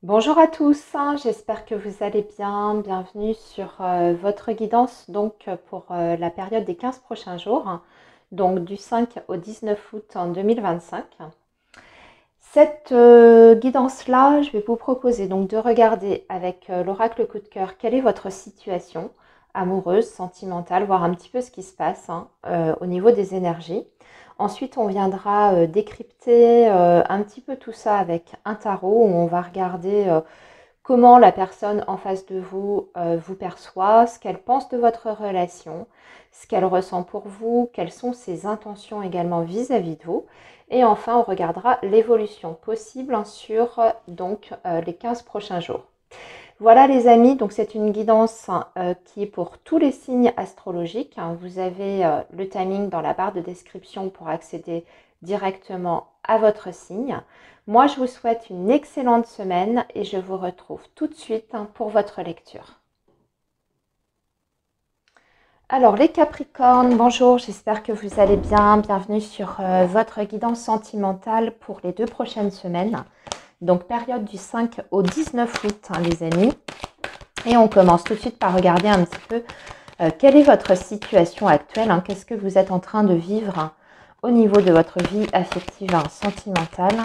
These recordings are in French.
Bonjour à tous, j'espère que vous allez bien. Bienvenue sur votre guidance pour la période des 15 prochains jours, donc du 5 au 19 août en 2025. Cette guidance-là, je vais vous proposer donc de regarder avec l'oracle coup de cœur quelle est votre situation amoureuse, sentimentale, voir un petit peu ce qui se passe au niveau des énergies. Ensuite, on viendra décrypter un petit peu tout ça avec un tarot où on va regarder comment la personne en face de vous vous perçoit, ce qu'elle pense de votre relation, ce qu'elle ressent pour vous, quelles sont ses intentions également vis-à-vis de vous. Et enfin, on regardera l'évolution possible sur les 15 prochains jours. Voilà les amis, donc c'est une guidance qui est pour tous les signes astrologiques. Vous avez le timing dans la barre de description pour accéder directement à votre signe. Moi, je vous souhaite une excellente semaine et je vous retrouve tout de suite pour votre lecture. Alors les Capricornes, bonjour, j'espère que vous allez bien. Bienvenue sur votre guidance sentimentale pour les 2 prochaines semaines. Donc période du 5 au 19 août les amis. Et on commence tout de suite par regarder un petit peu quelle est votre situation actuelle, qu'est-ce que vous êtes en train de vivre au niveau de votre vie affective sentimentale.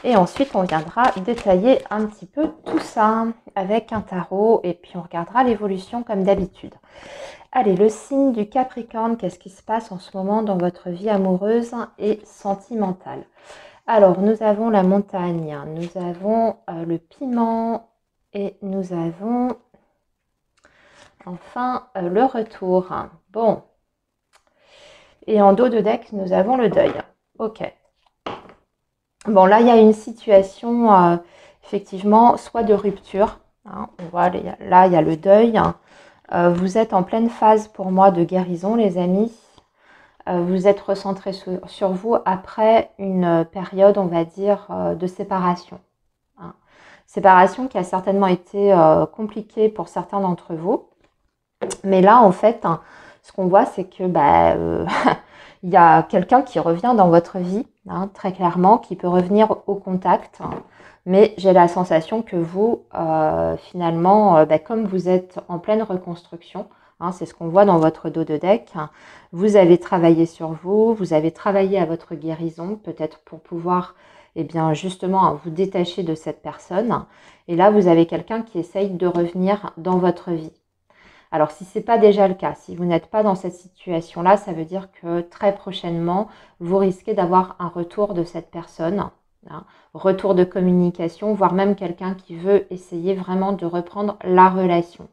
Et ensuite, on viendra détailler un petit peu tout ça avec un tarot et puis on regardera l'évolution comme d'habitude. Allez, le signe du Capricorne, qu'est-ce qui se passe en ce moment dans votre vie amoureuse et sentimentale? Alors, nous avons la montagne, nous avons le piment et nous avons enfin le retour. Bon. Et en dos de deck, nous avons le deuil. Ok. Bon, là, il y a une situation, effectivement, soit de rupture. On voit, là, il y a le deuil. Vous êtes en pleine phase, pour moi, de guérison, les amis. Vous êtes recentré sur vous après une période, on va dire, de séparation. Séparation qui a certainement été compliquée pour certains d'entre vous. Mais là, en fait, ce qu'on voit, c'est que il y a quelqu'un qui revient dans votre vie, très clairement, qui peut revenir au contact. Mais j'ai la sensation que vous, finalement, comme vous êtes en pleine reconstruction, c'est ce qu'on voit dans votre dos de deck, vous avez travaillé sur vous, vous avez travaillé à votre guérison, peut-être pour pouvoir justement vous détacher de cette personne. Et là, vous avez quelqu'un qui essaye de revenir dans votre vie. Alors, si ce n'est pas déjà le cas, si vous n'êtes pas dans cette situation-là, ça veut dire que très prochainement, vous risquez d'avoir un retour de cette personne, retour de communication, voire même quelqu'un qui veut essayer vraiment de reprendre la relation.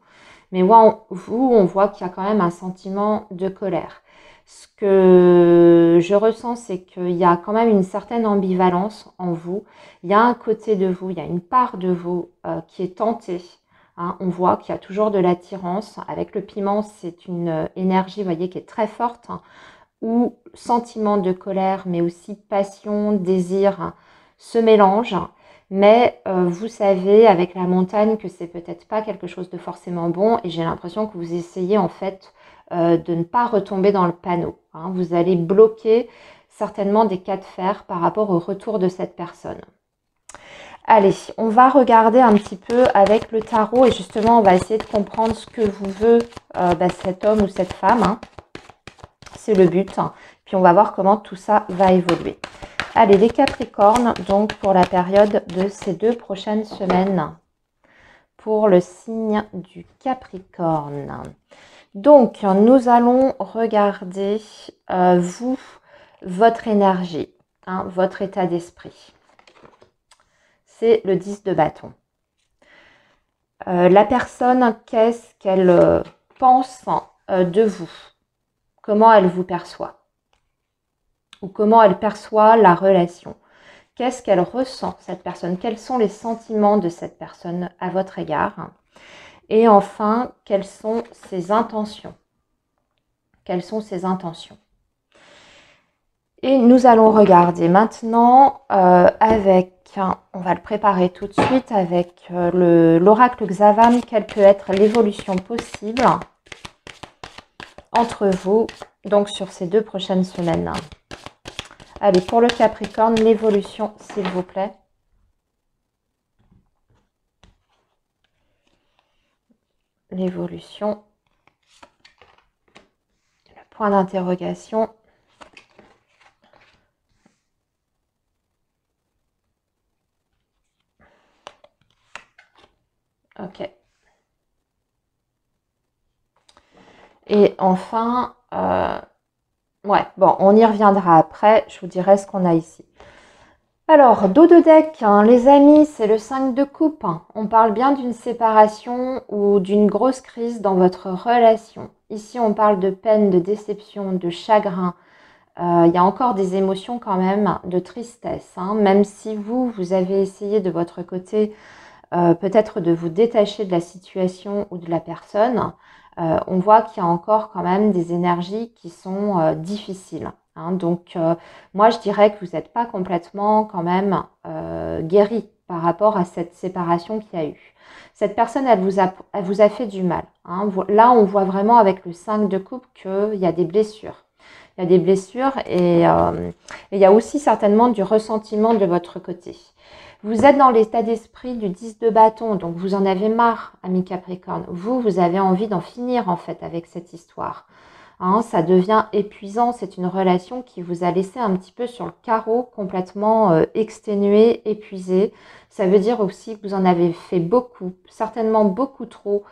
Mais on voit qu'il y a quand même un sentiment de colère. Ce que je ressens, c'est qu'il y a quand même une certaine ambivalence en vous. Il y a un côté de vous, il y a une part de vous qui est tentée. On voit qu'il y a toujours de l'attirance. Avec le piment, c'est une énergie, vous voyez, qui est très forte, où sentiment de colère, mais aussi passion, désir se mélangent. Mais vous savez, avec la montagne, que c'est peut-être pas quelque chose de forcément bon. Et j'ai l'impression que vous essayez en fait de ne pas retomber dans le panneau. Vous allez bloquer certainement des cas de fer par rapport au retour de cette personne. Allez, on va regarder un petit peu avec le tarot et justement, on va essayer de comprendre ce que vous veut cet homme ou cette femme. C'est le but. Puis on va voir comment tout ça va évoluer. Allez, les Capricornes, donc pour la période de ces 2 prochaines semaines, pour le signe du Capricorne. Donc, nous allons regarder votre énergie, votre état d'esprit. C'est le 10 de bâton. La personne, qu'est-ce qu'elle pense de vous? Comment elle vous perçoit? Ou comment elle perçoit la relation? Qu'est-ce qu'elle ressent, cette personne? Quels sont les sentiments de cette personne à votre égard? Et enfin, quelles sont ses intentions? Quelles sont ses intentions? Et nous allons regarder maintenant on va le préparer tout de suite avec l'oracle Xavam, quelle peut être l'évolution possible entre vous, donc sur ces 2 prochaines semaines. Allez, pour le Capricorne, l'évolution, s'il vous plaît. l'évolution, le point d'interrogation. Ok. Et enfin, ouais, bon, on y reviendra après. Je vous dirai ce qu'on a ici. Alors, dos de deck, hein, les amis, c'est le 5 de coupe. On parle bien d'une séparation ou d'une grosse crise dans votre relation. Ici, on parle de peine, de déception, de chagrin. Il y a encore des émotions quand même, de tristesse. Hein, même si vous avez essayé de votre côté peut-être de vous détacher de la situation ou de la personne, on voit qu'il y a encore quand même des énergies qui sont difficiles. Hein. Donc, moi, je dirais que vous n'êtes pas complètement quand même guéri par rapport à cette séparation qu'il y a eu. Cette personne, elle vous a fait du mal. Hein. Là, on voit vraiment avec le 5 de coupe qu'il y a des blessures. Il y a des blessures et il y a aussi certainement du ressentiment de votre côté. Vous êtes dans l'état d'esprit du 10 de bâton, donc vous en avez marre, ami Capricorne. Vous avez envie d'en finir en fait avec cette histoire. Hein, ça devient épuisant, c'est une relation qui vous a laissé un petit peu sur le carreau, complètement exténué, épuisé. Ça veut dire aussi que vous en avez fait beaucoup, certainement beaucoup trop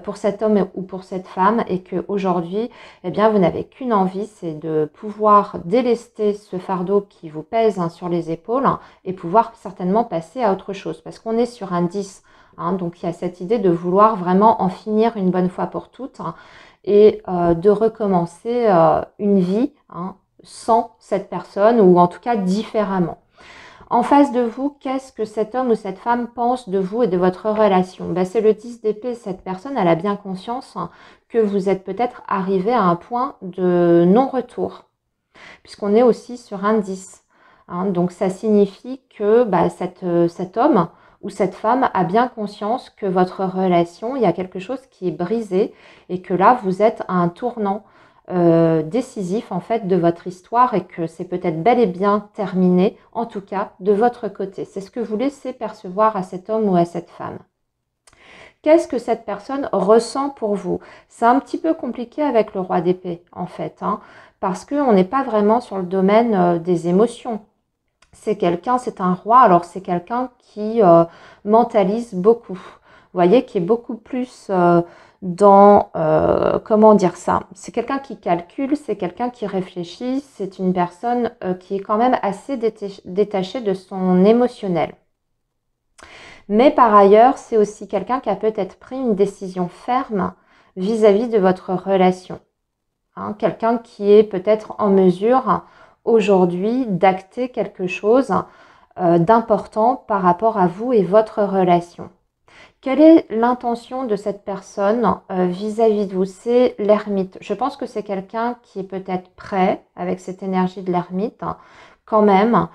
pour cet homme ou pour cette femme et qu'aujourd'hui, eh bien, vous n'avez qu'une envie, c'est de pouvoir délester ce fardeau qui vous pèse hein, sur les épaules et pouvoir certainement passer à autre chose parce qu'on est sur un 10. Hein, donc, il y a cette idée de vouloir vraiment en finir une bonne fois pour toutes hein, et de recommencer une vie hein, sans cette personne ou en tout cas différemment. En face de vous, qu'est-ce que cet homme ou cette femme pense de vous et de votre relation? Ben, c'est le 10 d'épée. Cette personne, elle a bien conscience que vous êtes peut-être arrivé à un point de non-retour, puisqu'on est aussi sur un 10. Hein. Donc, ça signifie que bah, cet homme ou cette femme a bien conscience que votre relation, il y a quelque chose qui est brisé et que là, vous êtes à un tournant décisif en fait de votre histoire et que c'est peut-être bel et bien terminé, en tout cas de votre côté. C'est ce que vous laissez percevoir à cet homme ou à cette femme. Qu'est-ce que cette personne ressent pour vous? C'est un petit peu compliqué avec le roi d'épée en fait, hein, parce qu'on n'est pas vraiment sur le domaine des émotions. C'est quelqu'un, c'est un roi, alors c'est quelqu'un qui mentalise beaucoup. Vous voyez, qui est beaucoup plus dans, comment dire ça? C'est quelqu'un qui calcule, c'est quelqu'un qui réfléchit, c'est une personne qui est quand même assez détachée de son émotionnel. Mais par ailleurs, c'est aussi quelqu'un qui a peut-être pris une décision ferme vis-à-vis de votre relation. Hein, quelqu'un qui est peut-être en mesure aujourd'hui d'acter quelque chose d'important par rapport à vous et votre relation. Quelle est l'intention de cette personne vis-à-vis de vous? C'est l'ermite. Je pense que c'est quelqu'un qui est peut-être prêt, avec cette énergie de l'ermite, quand même,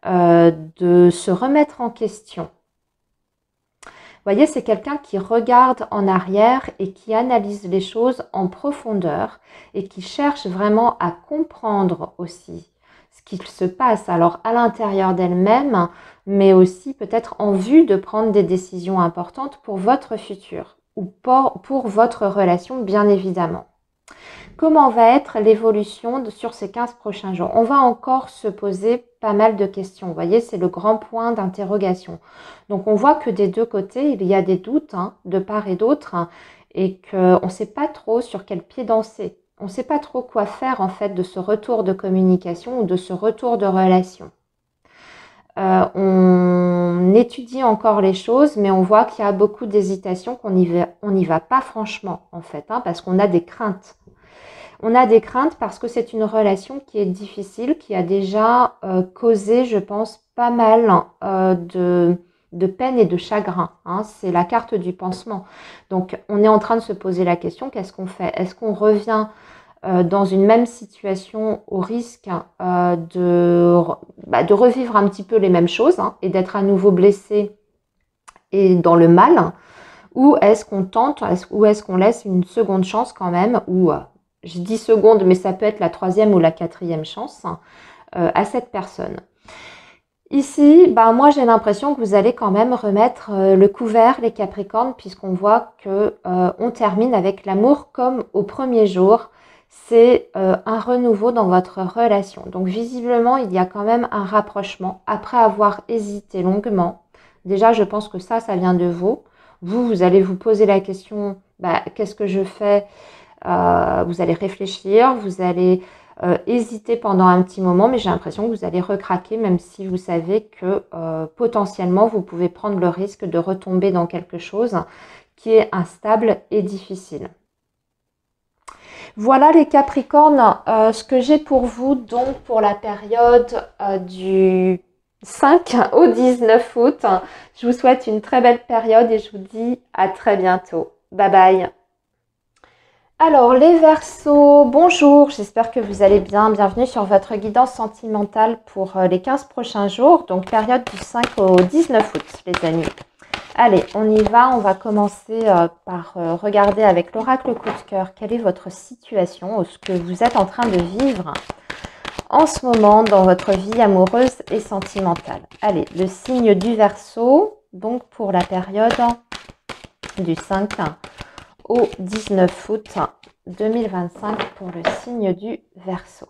de se remettre en question. Vous voyez, c'est quelqu'un qui regarde en arrière et qui analyse les choses en profondeur et qui cherche vraiment à comprendre aussi ce qu'il se passe, alors à l'intérieur d'elle-même, mais aussi peut-être en vue de prendre des décisions importantes pour votre futur ou pour votre relation, bien évidemment. Comment va être l'évolution sur ces 15 prochains jours? On va encore se poser pas mal de questions. Vous voyez, c'est le grand point d'interrogation. Donc, on voit que des deux côtés, il y a des doutes hein, de part et d'autre hein, et qu'on ne sait pas trop sur quel pied danser. On ne sait pas trop quoi faire en fait de ce retour de communication ou de ce retour de relation. On étudie encore les choses, mais on voit qu'il y a beaucoup d'hésitation, qu'on n'y va pas franchement en fait, hein, parce qu'on a des craintes. On a des craintes parce que c'est une relation qui est difficile, qui a déjà causé, je pense, pas mal de peine et de chagrin. Hein. C'est la carte du pansement. Donc, on est en train de se poser la question, qu'est-ce qu'on fait? Est-ce qu'on revient dans une même situation au risque de revivre un petit peu les mêmes choses hein, et d'être à nouveau blessé et dans le mal? Ou est-ce qu'on tente, ou est-ce qu'on laisse une seconde chance quand même, ou je dis seconde, mais ça peut être la troisième ou la quatrième chance à cette personne. Ici, bah, moi j'ai l'impression que vous allez quand même remettre le couvert, les Capricornes, puisqu'on voit que on termine avec l'amour comme au premier jour. C'est un renouveau dans votre relation. Donc visiblement, il y a quand même un rapprochement après avoir hésité longuement. Déjà, je pense que ça vient de vous. Vous allez vous poser la question, bah, qu'est-ce que je fais? Vous allez réfléchir, vous allez hésiter pendant un petit moment, mais j'ai l'impression que vous allez recraquer, même si vous savez que potentiellement, vous pouvez prendre le risque de retomber dans quelque chose qui est instable et difficile. Voilà les Capricornes, ce que j'ai pour vous, donc pour la période du 5 au 19 août. Je vous souhaite une très belle période et je vous dis à très bientôt. Bye bye. Alors les Verseaux, bonjour, j'espère que vous allez bien. Bienvenue sur votre guidance sentimentale pour les 15 prochains jours, donc période du 5 au 19 août les amis. Allez, on y va, on va commencer par regarder avec l'oracle coup de cœur quelle est votre situation, ou ce que vous êtes en train de vivre en ce moment dans votre vie amoureuse et sentimentale. Allez, le signe du Verseau, donc pour la période du 5 au 19 août 2025 pour le signe du Verseau.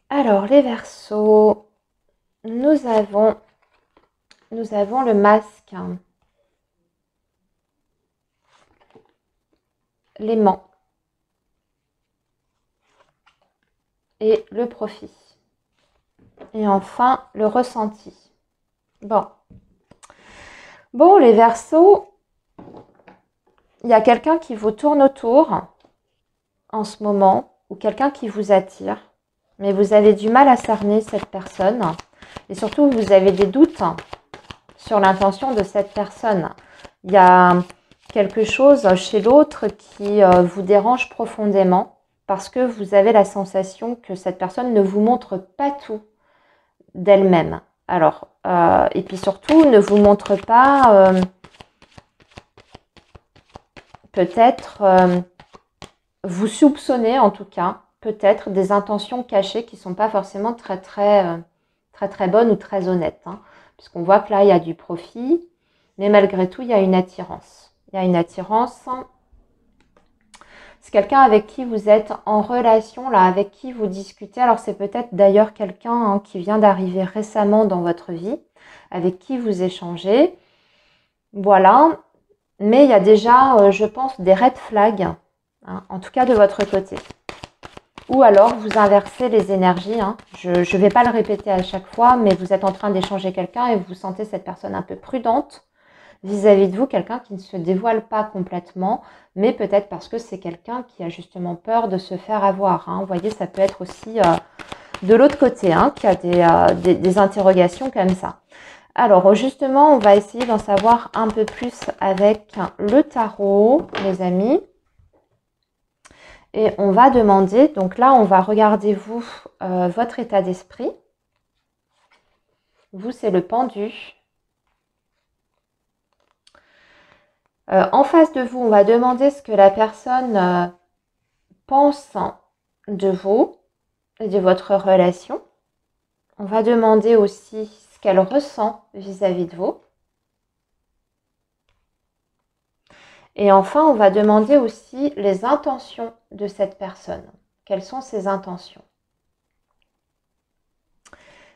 Alors les Verseaux, nous avons le masque, l'aimant et le profit. Et enfin le ressenti. Bon les Verseaux, il y a quelqu'un qui vous tourne autour en ce moment ou quelqu'un qui vous attire, mais vous avez du mal à cerner cette personne et surtout vous avez des doutes sur l'intention de cette personne. Il y a quelque chose chez l'autre qui vous dérange profondément parce que vous avez la sensation que cette personne ne vous montre pas tout d'elle-même. Alors, et puis surtout, ne vous montre pas peut-être, vous soupçonnez en tout cas, peut-être des intentions cachées qui ne sont pas forcément très bonnes ou très honnêtes. Hein, puisqu'on voit que là, il y a du profit, mais malgré tout, il y a une attirance. Il y a une attirance. C'est quelqu'un avec qui vous êtes en relation, là, avec qui vous discutez. Alors, c'est peut-être d'ailleurs quelqu'un qui vient d'arriver récemment dans votre vie, avec qui vous échangez. Voilà. Mais il y a déjà, je pense, des red flags, hein, en tout cas de votre côté. Ou alors, vous inversez les énergies. Hein. Je ne vais pas le répéter à chaque fois, mais vous êtes en train d'échanger quelqu'un et vous sentez cette personne un peu prudente vis-à-vis de vous, quelqu'un qui ne se dévoile pas complètement, mais peut-être parce que c'est quelqu'un qui a justement peur de se faire avoir. Hein. Vous voyez, ça peut être aussi de l'autre côté, hein, qui a des interrogations comme ça. Alors justement, on va essayer d'en savoir un peu plus avec le tarot, les amis. Et on va demander, donc là, on va regarder vous, votre état d'esprit. Vous, c'est le pendu. En face de vous, on va demander ce que la personne pense de vous et de votre relation. On va demander aussi ce qu'elle ressent vis-à-vis de vous. Et enfin, on va demander aussi les intentions de cette personne. Quelles sont ses intentions?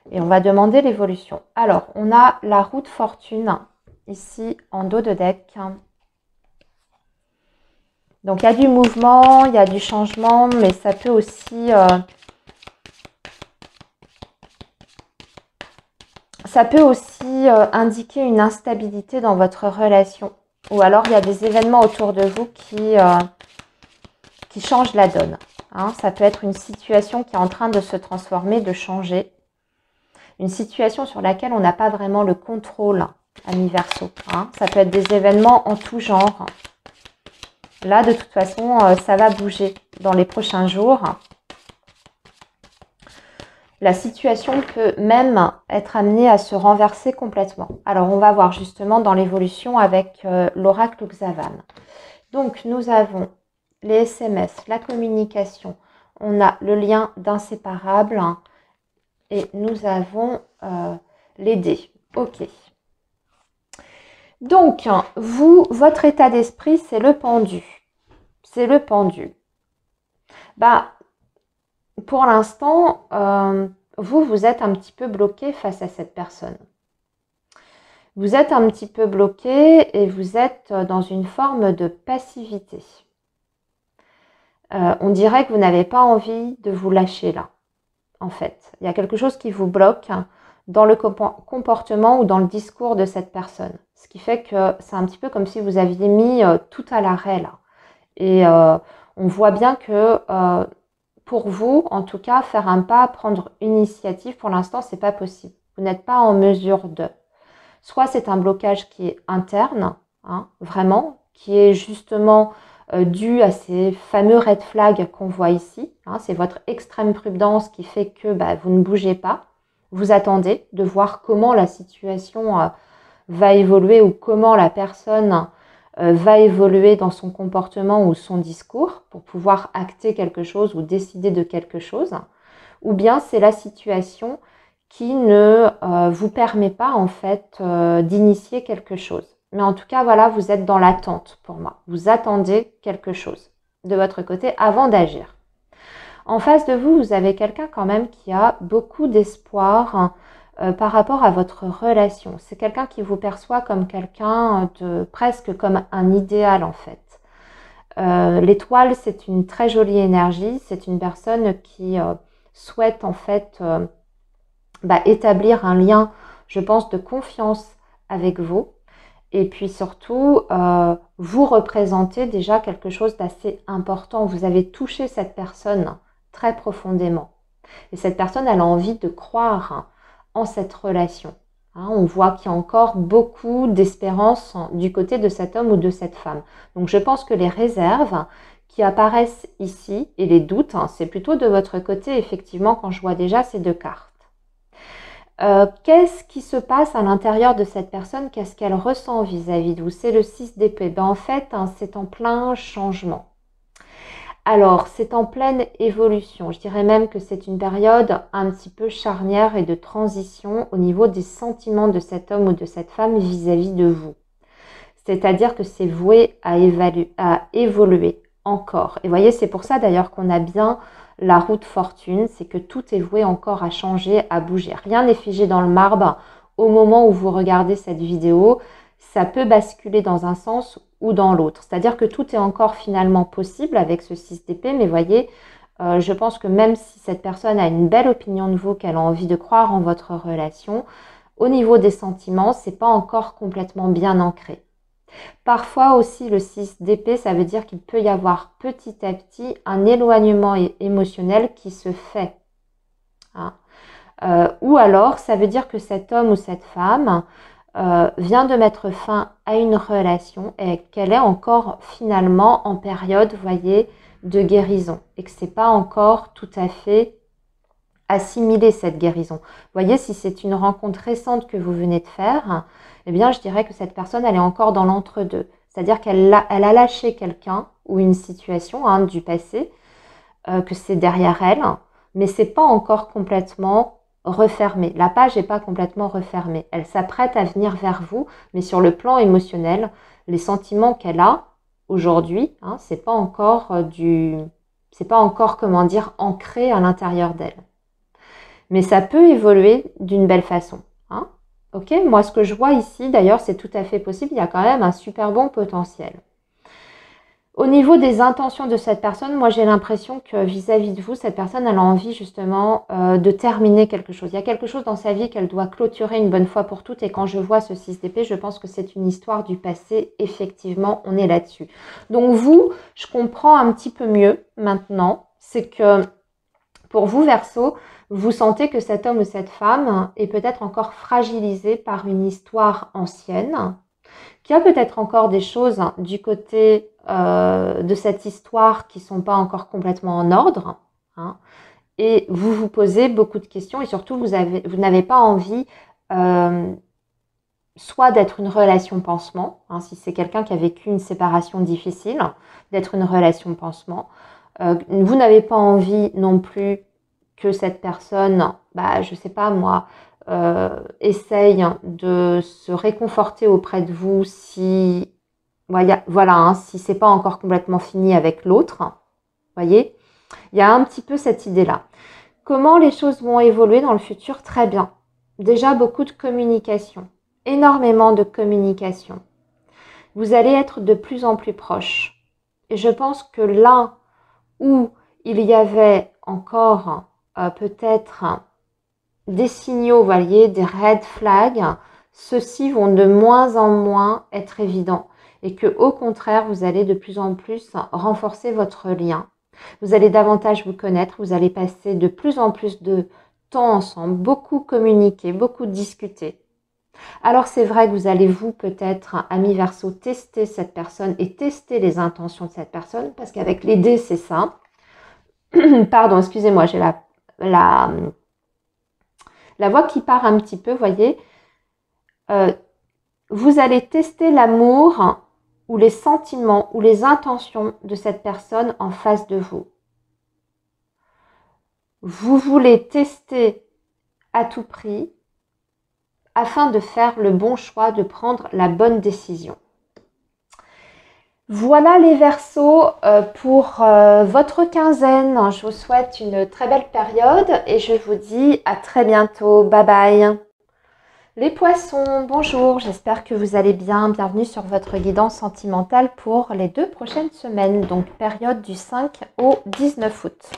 Et on va demander l'évolution. Alors, on a la roue de fortune ici en dos de deck. Donc, il y a du mouvement, il y a du changement, mais ça peut aussi... indiquer une instabilité dans votre relation. Ou alors, il y a des événements autour de vous qui changent la donne. Hein. Ça peut être une situation qui est en train de se transformer, de changer. Une situation sur laquelle on n'a pas vraiment le contrôle, amis Verseau. Hein. Ça peut être des événements en tout genre. Là, de toute façon, ça va bouger dans les prochains jours. La situation peut même être amenée à se renverser complètement. Alors, on va voir justement dans l'évolution avec l'oracle Xavan. Donc, nous avons les SMS, la communication. On a le lien d'inséparable, hein, et nous avons les dés. Ok. Donc, vous, votre état d'esprit, c'est le pendu. C'est le pendu. Bah, pour l'instant, vous êtes un petit peu bloqué face à cette personne. Vous êtes un petit peu bloqué et vous êtes dans une forme de passivité. On dirait que vous n'avez pas envie de vous lâcher là, en fait. Il y a quelque chose qui vous bloque dans le comportement ou dans le discours de cette personne. Ce qui fait que c'est un petit peu comme si vous aviez mis tout à l'arrêt là. Et on voit bien que pour vous, en tout cas, faire un pas, prendre une initiative, pour l'instant, c'est pas possible. Vous n'êtes pas en mesure de. Soit c'est un blocage qui est interne, hein, vraiment, qui est justement dû à ces fameux red flags qu'on voit ici. Hein, c'est votre extrême prudence qui fait que vous ne bougez pas. Vous attendez de voir comment la situation va évoluer ou comment la personne va évoluer dans son comportement ou son discours pour pouvoir acter quelque chose ou décider de quelque chose. Ou bien c'est la situation qui ne vous permet pas en fait d'initier quelque chose. Mais en tout cas, voilà, vous êtes dans l'attente pour moi. Vous attendez quelque chose de votre côté avant d'agir. En face de vous, vous avez quelqu'un quand même qui a beaucoup d'espoir par rapport à votre relation. C'est quelqu'un qui vous perçoit comme quelqu'un de presque comme un idéal en fait. L'étoile, c'est une très jolie énergie. C'est une personne qui souhaite en fait établir un lien, je pense, de confiance avec vous. Et puis surtout, vous représentez déjà quelque chose d'assez important. Vous avez touché cette personne très profondément. Et cette personne, elle a envie de croire en cette relation. Hein, on voit qu'il y a encore beaucoup d'espérance du côté de cet homme ou de cette femme. Donc je pense que les réserves qui apparaissent ici et les doutes, c'est plutôt de votre côté, effectivement, quand je vois déjà ces deux cartes. Qu'est-ce qui se passe à l'intérieur de cette personne? Qu'est-ce qu'elle ressent vis-à-vis de vous? C'est le 6 d'épée. En fait, c'est en plein changement. Alors, c'est en pleine évolution. Je dirais même que c'est une période un petit peu charnière et de transition au niveau des sentiments de cet homme ou de cette femme vis-à-vis de vous. C'est-à-dire que c'est voué à évoluer encore. Et vous voyez, c'est pour ça d'ailleurs qu'on a bien la roue de fortune, c'est que tout est voué encore à changer, à bouger. Rien n'est figé dans le marbre. Au moment où vous regardez cette vidéo, ça peut basculer dans un sens ou dans l'autre. C'est-à-dire que tout est encore finalement possible avec ce 6 d'épée, mais voyez, je pense que même si cette personne a une belle opinion de vous, qu'elle a envie de croire en votre relation, au niveau des sentiments, c'est pas encore complètement bien ancré. Parfois aussi, le 6 d'épée, ça veut dire qu'il peut y avoir petit à petit un éloignement émotionnel qui se fait. Hein. Ou alors, ça veut dire que cet homme ou cette femme vient de mettre fin à une relation et qu'elle est encore finalement en période, vous voyez, de guérison. Et que ce n'est pas encore tout à fait assimilé cette guérison. Vous voyez, si c'est une rencontre récente que vous venez de faire, eh bien, je dirais que cette personne, elle est encore dans l'entre-deux. C'est-à-dire qu'elle a lâché quelqu'un ou une situation du passé, que c'est derrière elle, mais c'est pas encore complètement refermé. La page n'est pas complètement refermée. Elle s'apprête à venir vers vous, mais sur le plan émotionnel, les sentiments qu'elle a aujourd'hui, c'est pas encore comment dire ancré à l'intérieur d'elle. Mais ça peut évoluer d'une belle façon. Hein. Ok, moi ce que je vois ici, d'ailleurs, c'est tout à fait possible. Il y a quand même un super bon potentiel. Au niveau des intentions de cette personne, moi j'ai l'impression que vis-à-vis de vous, cette personne elle a envie justement de terminer quelque chose. Il y a quelque chose dans sa vie qu'elle doit clôturer une bonne fois pour toutes. Et quand je vois ce 6 d'épée, je pense que c'est une histoire du passé. Effectivement, on est là-dessus. Donc vous, je comprends un petit peu mieux maintenant. C'est que pour vous, Verseau, vous sentez que cet homme ou cette femme est peut-être encore fragilisé par une histoire ancienne, qu'il y a peut-être encore des choses du côté de cette histoire qui ne sont pas encore complètement en ordre. Hein, et vous vous posez beaucoup de questions et surtout, vous n'avez pas envie soit d'être une relation pansement, si c'est quelqu'un qui a vécu une séparation difficile, d'être une relation pansement. Vous n'avez pas envie non plus que cette personne, je ne sais pas moi, essaye de se réconforter auprès de vous si, voilà, hein, si c'est pas encore complètement fini avec l'autre. Voyez, il y a un petit peu cette idée-là. Comment les choses vont évoluer dans le futur? Très bien. Déjà, beaucoup de communication. Énormément de communication. Vous allez être de plus en plus proches. Et je pense que là où il y avait encore peut-être des signaux, vous voyez, des red flags, ceux-ci vont de moins en moins être évidents. Et que au contraire, vous allez de plus en plus renforcer votre lien. Vous allez davantage vous connaître, vous allez passer de plus en plus de temps ensemble, beaucoup communiquer, beaucoup discuter. Alors c'est vrai que vous allez vous peut-être, ami Verseau, tester cette personne et tester les intentions de cette personne, parce qu'avec les dés, c'est ça. Pardon, excusez-moi, j'ai la voix qui part un petit peu, voyez. Vous allez tester l'amour ou les sentiments ou les intentions de cette personne en face de vous. Vous voulez tester à tout prix afin de faire le bon choix, de prendre la bonne décision. Voilà les Verseaux pour votre quinzaine. Je vous souhaite une très belle période et je vous dis à très bientôt. Bye bye. Les Poissons, bonjour, j'espère que vous allez bien. Bienvenue sur votre guidance sentimentale pour les 2 prochaines semaines, donc période du 5 au 19 août.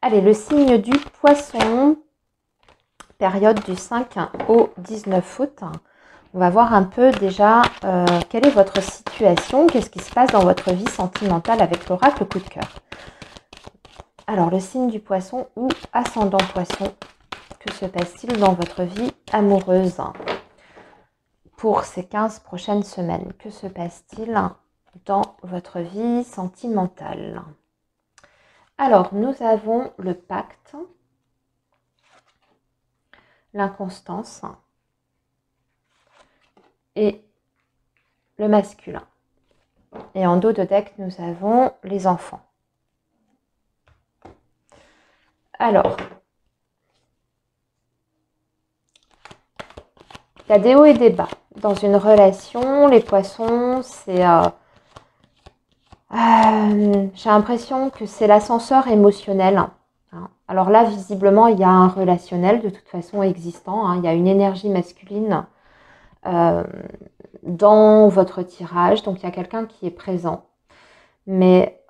Allez, le signe du Poisson, période du 5 au 19 août. On va voir un peu déjà quelle est votre situation, qu'est-ce qui se passe dans votre vie sentimentale avec l'oracle coup de cœur. Alors, le signe du Poisson ou ascendant Poisson, que se passe-t-il dans votre vie amoureuse pour ces 15 prochaines semaines? Que se passe-t-il dans votre vie sentimentale? Alors, nous avons le pacte, l'inconstance et le masculin. Et en dos de deck, nous avons les enfants. Alors, il y a des hauts et des bas. Dans une relation, les Poissons, c'est... j'ai l'impression que c'est l'ascenseur émotionnel. Alors là, visiblement, il y a un relationnel de toute façon existant. Il y a une énergie masculine dans votre tirage. Donc, il y a quelqu'un qui est présent. Mais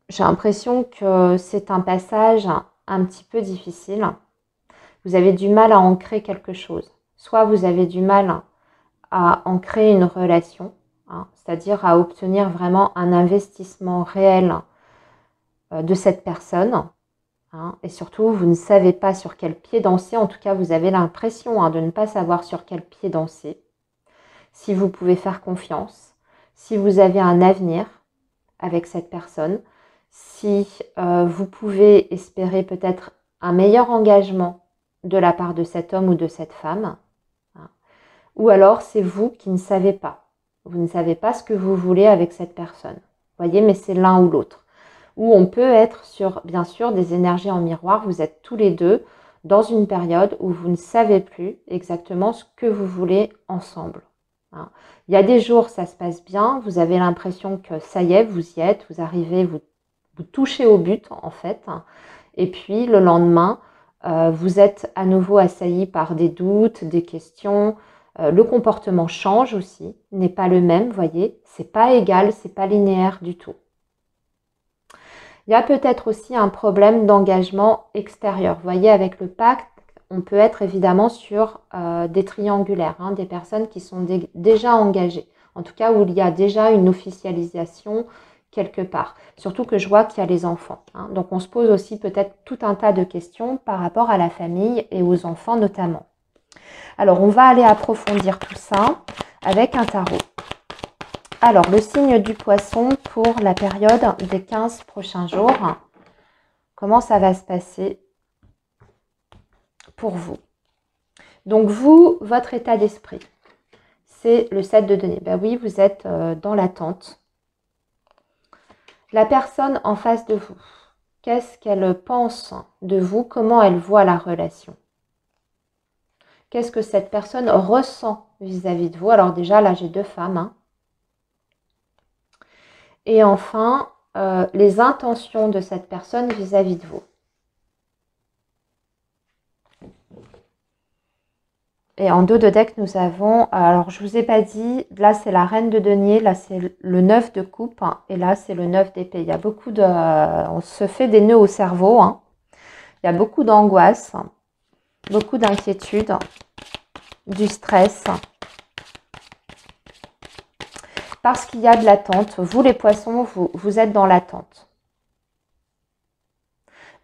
j'ai l'impression que c'est un passage un petit peu difficile. Vous avez du mal à ancrer quelque chose. Soit vous avez du mal à ancrer une relation, c'est-à-dire à obtenir vraiment un investissement réel de cette personne. Et surtout, vous ne savez pas sur quel pied danser. En tout cas, vous avez l'impression de ne pas savoir sur quel pied danser. Si vous pouvez faire confiance, si vous avez un avenir avec cette personne, si vous pouvez espérer peut-être un meilleur engagement de la part de cet homme ou de cette femme, ou alors c'est vous qui ne savez pas. Vous ne savez pas ce que vous voulez avec cette personne. Vous voyez, mais c'est l'un ou l'autre. Ou on peut être sur, bien sûr, des énergies en miroir. Vous êtes tous les deux dans une période où vous ne savez plus exactement ce que vous voulez ensemble. Il y a des jours, ça se passe bien. Vous avez l'impression que ça y est, vous y êtes. Vous arrivez, vous touchez au but, en fait. Et puis, le lendemain, vous êtes à nouveau assailli par des doutes, des questions. Le comportement change aussi, n'est pas le même, voyez. C'est pas égal, c'est pas linéaire du tout. Il y a peut-être aussi un problème d'engagement extérieur. Vous voyez, avec le pacte, on peut être évidemment sur des triangulaires, des personnes qui sont déjà engagées. En tout cas, où il y a déjà une officialisation quelque part. Surtout que je vois qu'il y a les enfants. Donc, on se pose aussi peut-être tout un tas de questions par rapport à la famille et aux enfants notamment. Alors, on va aller approfondir tout ça avec un tarot. Alors, le signe du Poisson pour la période des 15 prochains jours. Comment ça va se passer pour vous? Donc, vous, votre état d'esprit, c'est le 7 de denier. Ben oui, vous êtes dans l'attente. La personne en face de vous, qu'est-ce qu'elle pense de vous, comment elle voit la relation. Qu'est-ce que cette personne ressent vis-à-vis de vous? Alors déjà, là, j'ai 2 femmes. Hein. Et enfin, les intentions de cette personne vis-à-vis de vous. Et en dos de deck, nous avons, alors je ne vous ai pas dit, là c'est la reine de denier, là c'est le 9 de coupe, hein, et là c'est le 9 d'épée. Il y a beaucoup de... on se fait des nœuds au cerveau, hein. Il y a beaucoup d'angoisse, beaucoup d'inquiétude, du stress. Parce qu'il y a de l'attente. Vous les poissons, vous êtes dans l'attente.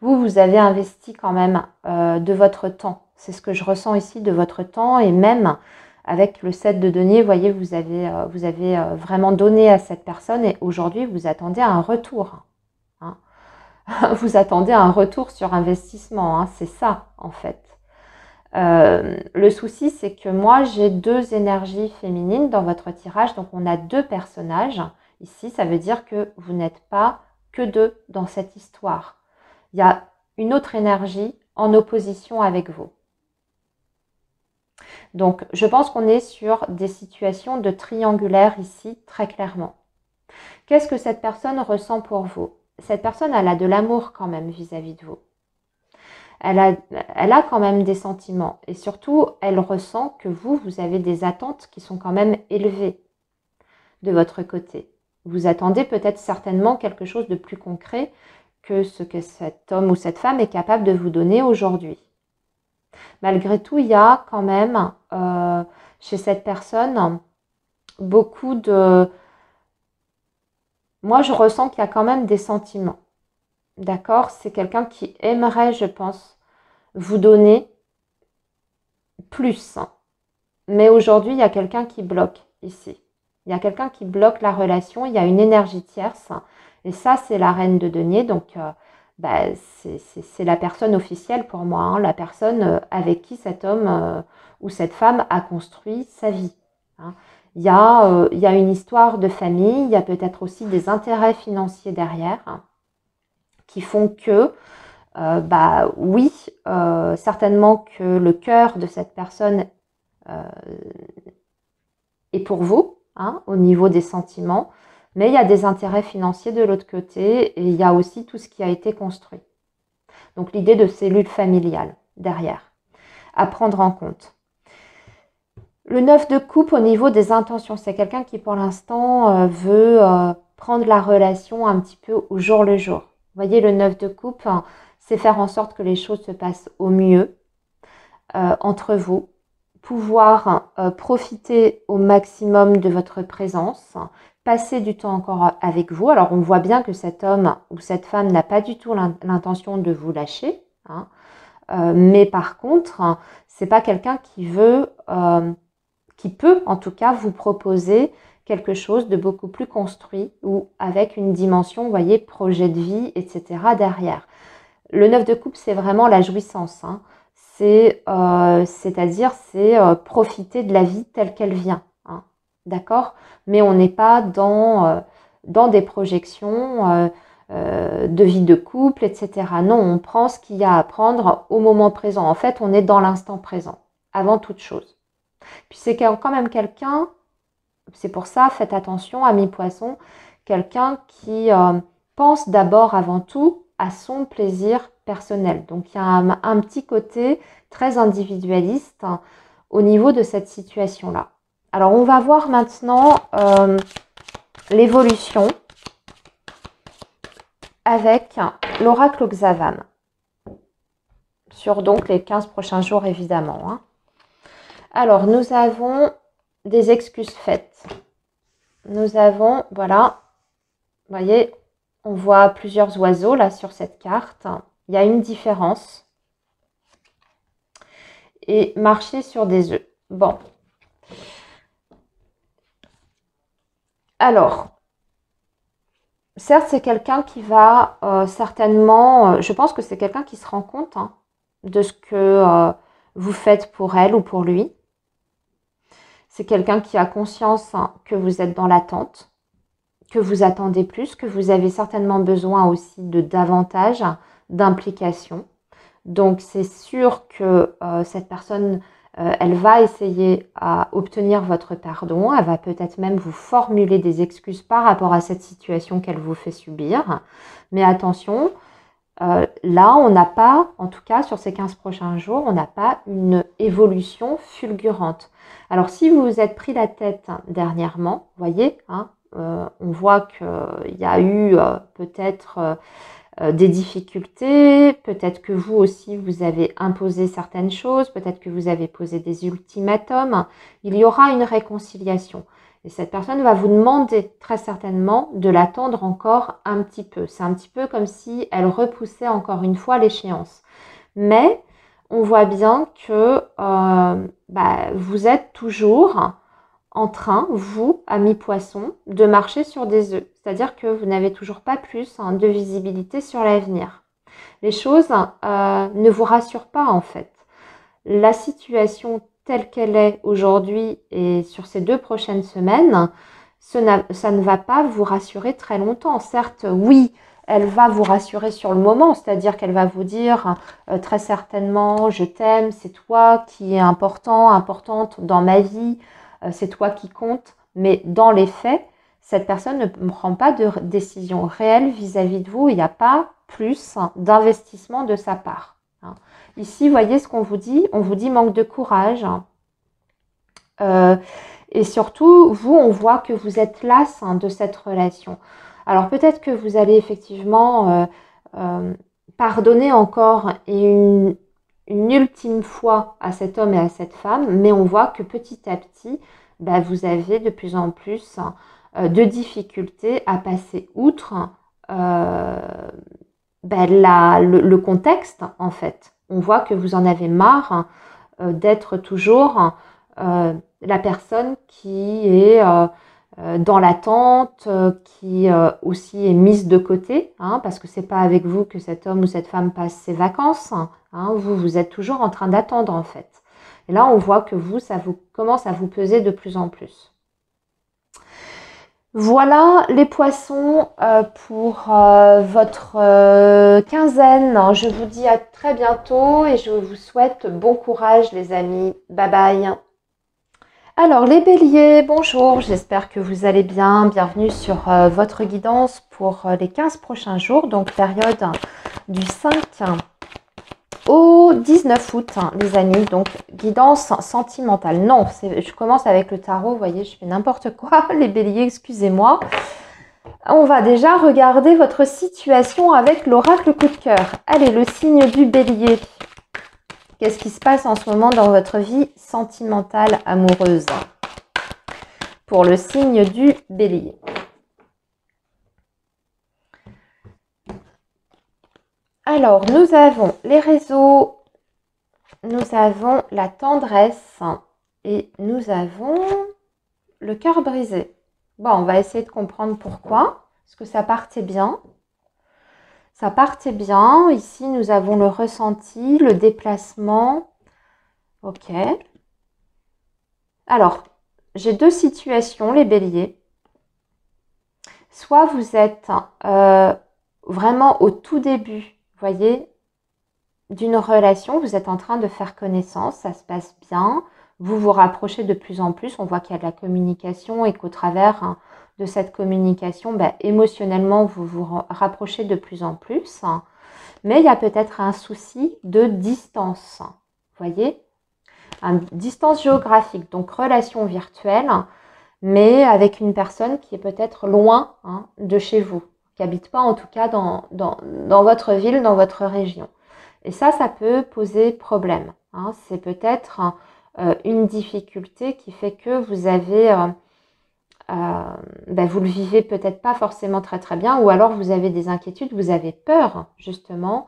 Vous avez investi quand même de votre temps. C'est ce que je ressens ici, de votre temps, et même avec le 7 de denier, vous voyez, vous avez vraiment donné à cette personne et aujourd'hui, vous attendez un retour. Hein. Vous attendez un retour sur investissement, hein. C'est ça en fait. Le souci, c'est que moi, j'ai 2 énergies féminines dans votre tirage, donc on a 2 personnages. Ici, ça veut dire que vous n'êtes pas que 2 dans cette histoire. Il y a une autre énergie en opposition avec vous. Donc, je pense qu'on est sur des situations de triangulaire ici, très clairement. Qu'est-ce que cette personne ressent pour vous? Cette personne, elle a de l'amour quand même vis-à-vis de vous. Elle a quand même des sentiments. Et surtout, elle ressent que vous avez des attentes qui sont quand même élevées de votre côté. Vous attendez peut-être certainement quelque chose de plus concret que ce que cet homme ou cette femme est capable de vous donner aujourd'hui. Malgré tout, il y a quand même chez cette personne beaucoup de... Moi, je ressens qu'il y a quand même des sentiments. D'accord? C'est quelqu'un qui aimerait, je pense, vous donner plus. Mais aujourd'hui, il y a quelqu'un qui bloque ici. Il y a quelqu'un qui bloque la relation. Il y a une énergie tierce. Et ça, c'est la reine de denier. Donc, c'est la personne officielle pour moi, hein, la personne avec qui cet homme ou cette femme a construit sa vie. Hein. Il y a une histoire de famille, il y a peut-être aussi des intérêts financiers derrière hein, qui font que, oui, certainement que le cœur de cette personne est pour vous, hein, au niveau des sentiments, mais il y a des intérêts financiers de l'autre côté et il y a aussi tout ce qui a été construit. Donc l'idée de cellule familiale derrière, à prendre en compte. Le 9 de coupe au niveau des intentions, c'est quelqu'un qui pour l'instant veut prendre la relation un petit peu au jour le jour. Vous voyez, le 9 de coupe, hein, c'est faire en sorte que les choses se passent au mieux entre vous, pouvoir profiter au maximum de votre présence, passer du temps encore avec vous. Alors, on voit bien que cet homme ou cette femme n'a pas du tout l'intention de vous lâcher. Hein. Mais par contre, c'est pas quelqu'un qui veut, qui peut en tout cas vous proposer quelque chose de beaucoup plus construit ou avec une dimension, vous voyez, projet de vie, etc. derrière. Le 9 de coupe, c'est vraiment la jouissance. Hein. C'est-à-dire, c'est profiter de la vie telle qu'elle vient. Hein. D'accord? Mais on n'est pas dans des projections de vie de couple, etc. Non, on prend ce qu'il y a à prendre au moment présent. En fait, on est dans l'instant présent, avant toute chose. Puis c'est quand même quelqu'un, c'est pour ça, faites attention, amis poissons, quelqu'un qui pense d'abord avant tout à son plaisir personnel. Donc il y a un petit côté très individualiste hein, au niveau de cette situation-là. Alors on va voir maintenant l'évolution avec l'oracle Xavan. Sur donc les 15 prochains jours évidemment. Hein. Alors nous avons des excuses faites. Nous avons, voilà, vous voyez, on voit plusieurs oiseaux là sur cette carte. Il y a une différence. Et marcher sur des œufs. Bon. Alors, certes, c'est quelqu'un qui va certainement... je pense que c'est quelqu'un qui se rend compte hein, de ce que vous faites pour elle ou pour lui. C'est quelqu'un qui a conscience hein, que vous êtes dans l'attente. que vous attendez plus, que vous avez certainement besoin aussi de davantage d'implication. Donc c'est sûr que cette personne, elle va essayer à obtenir votre pardon, elle va peut-être même vous formuler des excuses par rapport à cette situation qu'elle vous fait subir. Mais attention, là on n'a pas, en tout cas sur ces 15 prochains jours, on n'a pas une évolution fulgurante. Alors si vous vous êtes pris la tête dernièrement, vous voyez, hein, on voit qu'il y a eu peut-être des difficultés, peut-être que vous aussi vous avez imposé certaines choses, peut-être que vous avez posé des ultimatums, il y aura une réconciliation. Et cette personne va vous demander très certainement de l'attendre encore un petit peu. C'est un petit peu comme si elle repoussait encore une fois l'échéance. Mais on voit bien que vous êtes toujours en train, vous, amis poissons, de marcher sur des œufs. C'est-à-dire que vous n'avez toujours pas plus de visibilité sur l'avenir. Les choses ne vous rassurent pas en fait. La situation telle qu'elle est aujourd'hui et sur ces 2 prochaines semaines, ça ne va pas vous rassurer très longtemps. Certes, oui, elle va vous rassurer sur le moment, c'est-à-dire qu'elle va vous dire très certainement « je t'aime, c'est toi qui es importante dans ma vie ». C'est toi qui compte, mais dans les faits, cette personne ne prend pas de décision réelle vis-à-vis de vous. Il n'y a pas plus d'investissement de sa part. Ici, voyez ce qu'on vous dit. On vous dit manque de courage. Et surtout, vous, on voit que vous êtes lasse de cette relation. Alors peut-être que vous allez effectivement pardonner encore et une ultime fois à cet homme et à cette femme, mais on voit que petit à petit, vous avez de plus en plus de difficultés à passer outre le contexte en fait. On voit que vous en avez marre d'être toujours la personne qui est dans l'attente, qui aussi est mise de côté, parce que c'est pas avec vous que cet homme ou cette femme passe ses vacances. Vous êtes toujours en train d'attendre en fait. Et là, on voit que vous, ça vous commence à vous peser de plus en plus. Voilà les poissons pour votre quinzaine. Je vous dis à très bientôt et je vous souhaite bon courage les amis. Bye bye. Alors les béliers, bonjour, j'espère que vous allez bien. Bienvenue sur votre guidance pour les 15 prochains jours, donc période du 5 au 19 août, les amis. Donc guidance sentimentale. Non, je commence avec le tarot, vous voyez, je fais n'importe quoi. Les béliers, excusez-moi. On va déjà regarder votre situation avec l'oracle coup de cœur. Allez, le signe du bélier. Qu'est-ce qui se passe en ce moment dans votre vie sentimentale amoureuse? Pour le signe du bélier. Alors, nous avons les réseaux, nous avons la tendresse et nous avons le cœur brisé. Bon, on va essayer de comprendre pourquoi. Parce que ça partait bien. Ça partait bien. Ici, nous avons le ressenti, le déplacement. Ok. Alors, j'ai 2 situations, les béliers. Soit vous êtes vraiment au tout début, vous voyez, d'une relation, vous êtes en train de faire connaissance, ça se passe bien, vous vous rapprochez de plus en plus, on voit qu'il y a de la communication et qu'au travers de cette communication, émotionnellement, vous vous rapprochez de plus en plus. Mais il y a peut-être un souci de distance, vous voyez, une distance géographique, donc relation virtuelle, mais avec une personne qui est peut-être loin de chez vous, qui n'habite pas en tout cas dans votre ville, dans votre région. Et ça peut poser problème. C'est peut-être une difficulté qui fait que vous avez, vous le vivez peut-être pas forcément très très bien, ou alors vous avez des inquiétudes, vous avez peur justement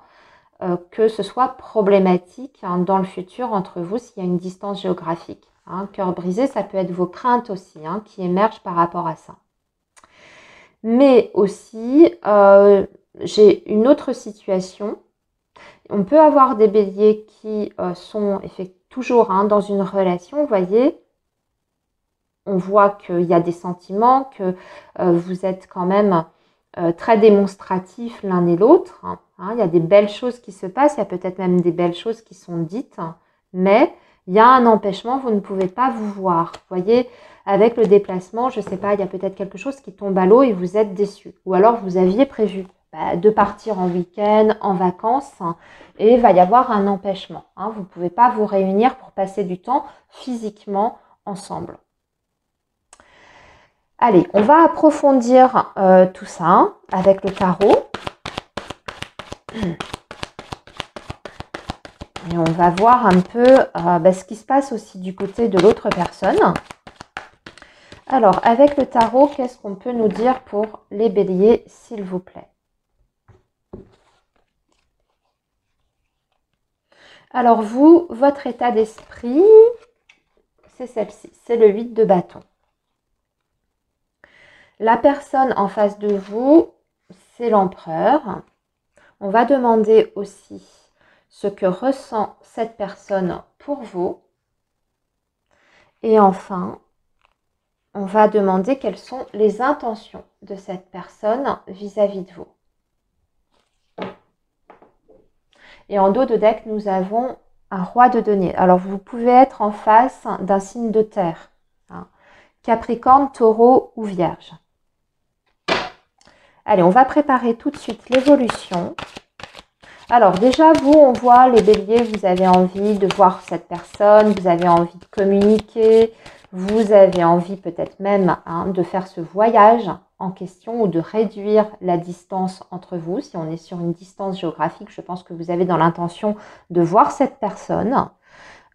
que ce soit problématique dans le futur entre vous s'il y a une distance géographique. Cœur brisé, ça peut être vos craintes aussi qui émergent par rapport à ça. Mais aussi, j'ai une autre situation. On peut avoir des béliers qui sont toujours dans une relation, vous voyez, on voit qu'il y a des sentiments, que vous êtes quand même très démonstratifs l'un et l'autre. Il y a des belles choses qui se passent, il y a peut-être même des belles choses qui sont dites, mais il y a un empêchement, vous ne pouvez pas vous voir. Vous voyez, avec le déplacement, je ne sais pas, il y a peut-être quelque chose qui tombe à l'eau et vous êtes déçu. Ou alors vous aviez prévu de partir en week-end, en vacances, et il va y avoir un empêchement. Vous ne pouvez pas vous réunir pour passer du temps physiquement ensemble. Allez, on va approfondir tout ça avec le tarot. Et on va voir un peu ce qui se passe aussi du côté de l'autre personne. Alors, avec le tarot, qu'est-ce qu'on peut nous dire pour les béliers, s'il vous plaît? Alors vous, votre état d'esprit, c'est celle-ci, c'est le 8 de bâton. La personne en face de vous, c'est l'empereur. On va demander aussi ce que ressent cette personne pour vous. Et enfin, on va demander quelles sont les intentions de cette personne vis-à-vis de vous. Et en dos de deck, nous avons un roi de denier. Alors, vous pouvez être en face d'un signe de terre. Capricorne, taureau ou vierge. Allez, on va préparer tout de suite l'évolution. Alors déjà, vous, on voit les béliers, vous avez envie de voir cette personne, vous avez envie de communiquer, vous avez envie peut-être même de faire ce voyage en question ou de réduire la distance entre vous. Si on est sur une distance géographique, je pense que vous avez dans l'intention de voir cette personne.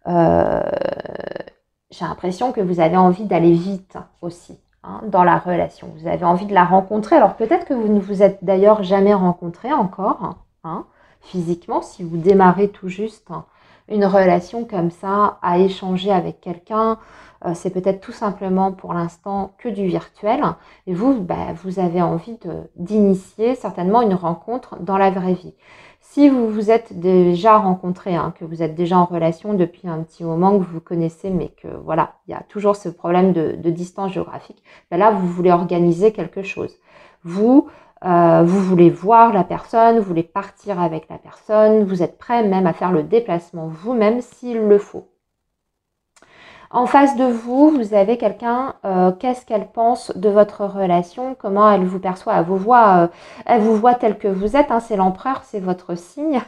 J'ai l'impression que vous avez envie d'aller vite aussi dans la relation. Vous avez envie de la rencontrer. Alors peut-être que vous ne vous êtes d'ailleurs jamais rencontrés encore, physiquement, si vous démarrez tout juste une relation comme ça, à échanger avec quelqu'un, c'est peut-être tout simplement pour l'instant que du virtuel. Et vous, vous avez envie d'initier certainement une rencontre dans la vraie vie. Si vous vous êtes déjà rencontrés, que vous êtes déjà en relation depuis un petit moment, que vous vous connaissez, mais que voilà, il y a toujours ce problème de distance géographique, là, vous voulez organiser quelque chose. Vous voulez voir la personne, vous voulez partir avec la personne, vous êtes prêt même à faire le déplacement vous-même s'il le faut. En face de vous, vous avez quelqu'un, qu'est-ce qu'elle pense de votre relation, comment elle vous perçoit, elle vous voit tel que vous êtes, c'est l'empereur, c'est votre signe.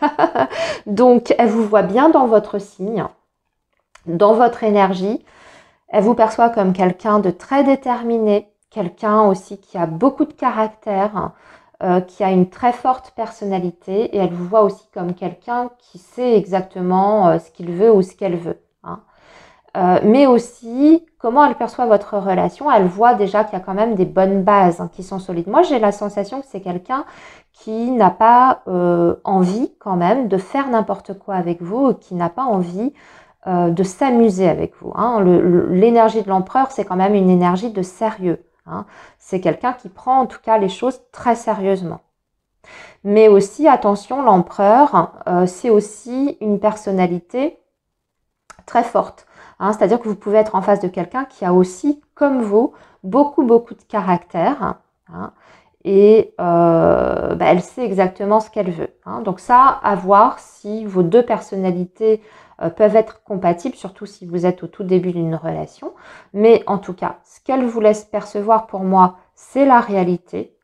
Donc, elle vous voit bien dans votre signe, dans votre énergie. Elle vous perçoit comme quelqu'un de très déterminé, quelqu'un aussi qui a beaucoup de caractère, qui a une très forte personnalité, et elle vous voit aussi comme quelqu'un qui sait exactement ce qu'il veut ou ce qu'elle veut. Mais aussi, comment elle perçoit votre relation, elle voit déjà qu'il y a quand même des bonnes bases qui sont solides. Moi, j'ai la sensation que c'est quelqu'un qui n'a pas envie quand même de faire n'importe quoi avec vous, qui n'a pas envie de s'amuser avec vous. L'énergie de l'empereur, c'est quand même une énergie de sérieux. C'est quelqu'un qui prend en tout cas les choses très sérieusement. Mais aussi, attention, l'empereur, c'est aussi une personnalité très forte. C'est-à-dire que vous pouvez être en face de quelqu'un qui a aussi, comme vous, beaucoup de caractère. Et elle sait exactement ce qu'elle veut. Donc ça, à voir si vos deux personnalités peuvent être compatibles, surtout si vous êtes au tout début d'une relation. Mais en tout cas, ce qu'elle vous laisse percevoir pour moi, c'est la réalité.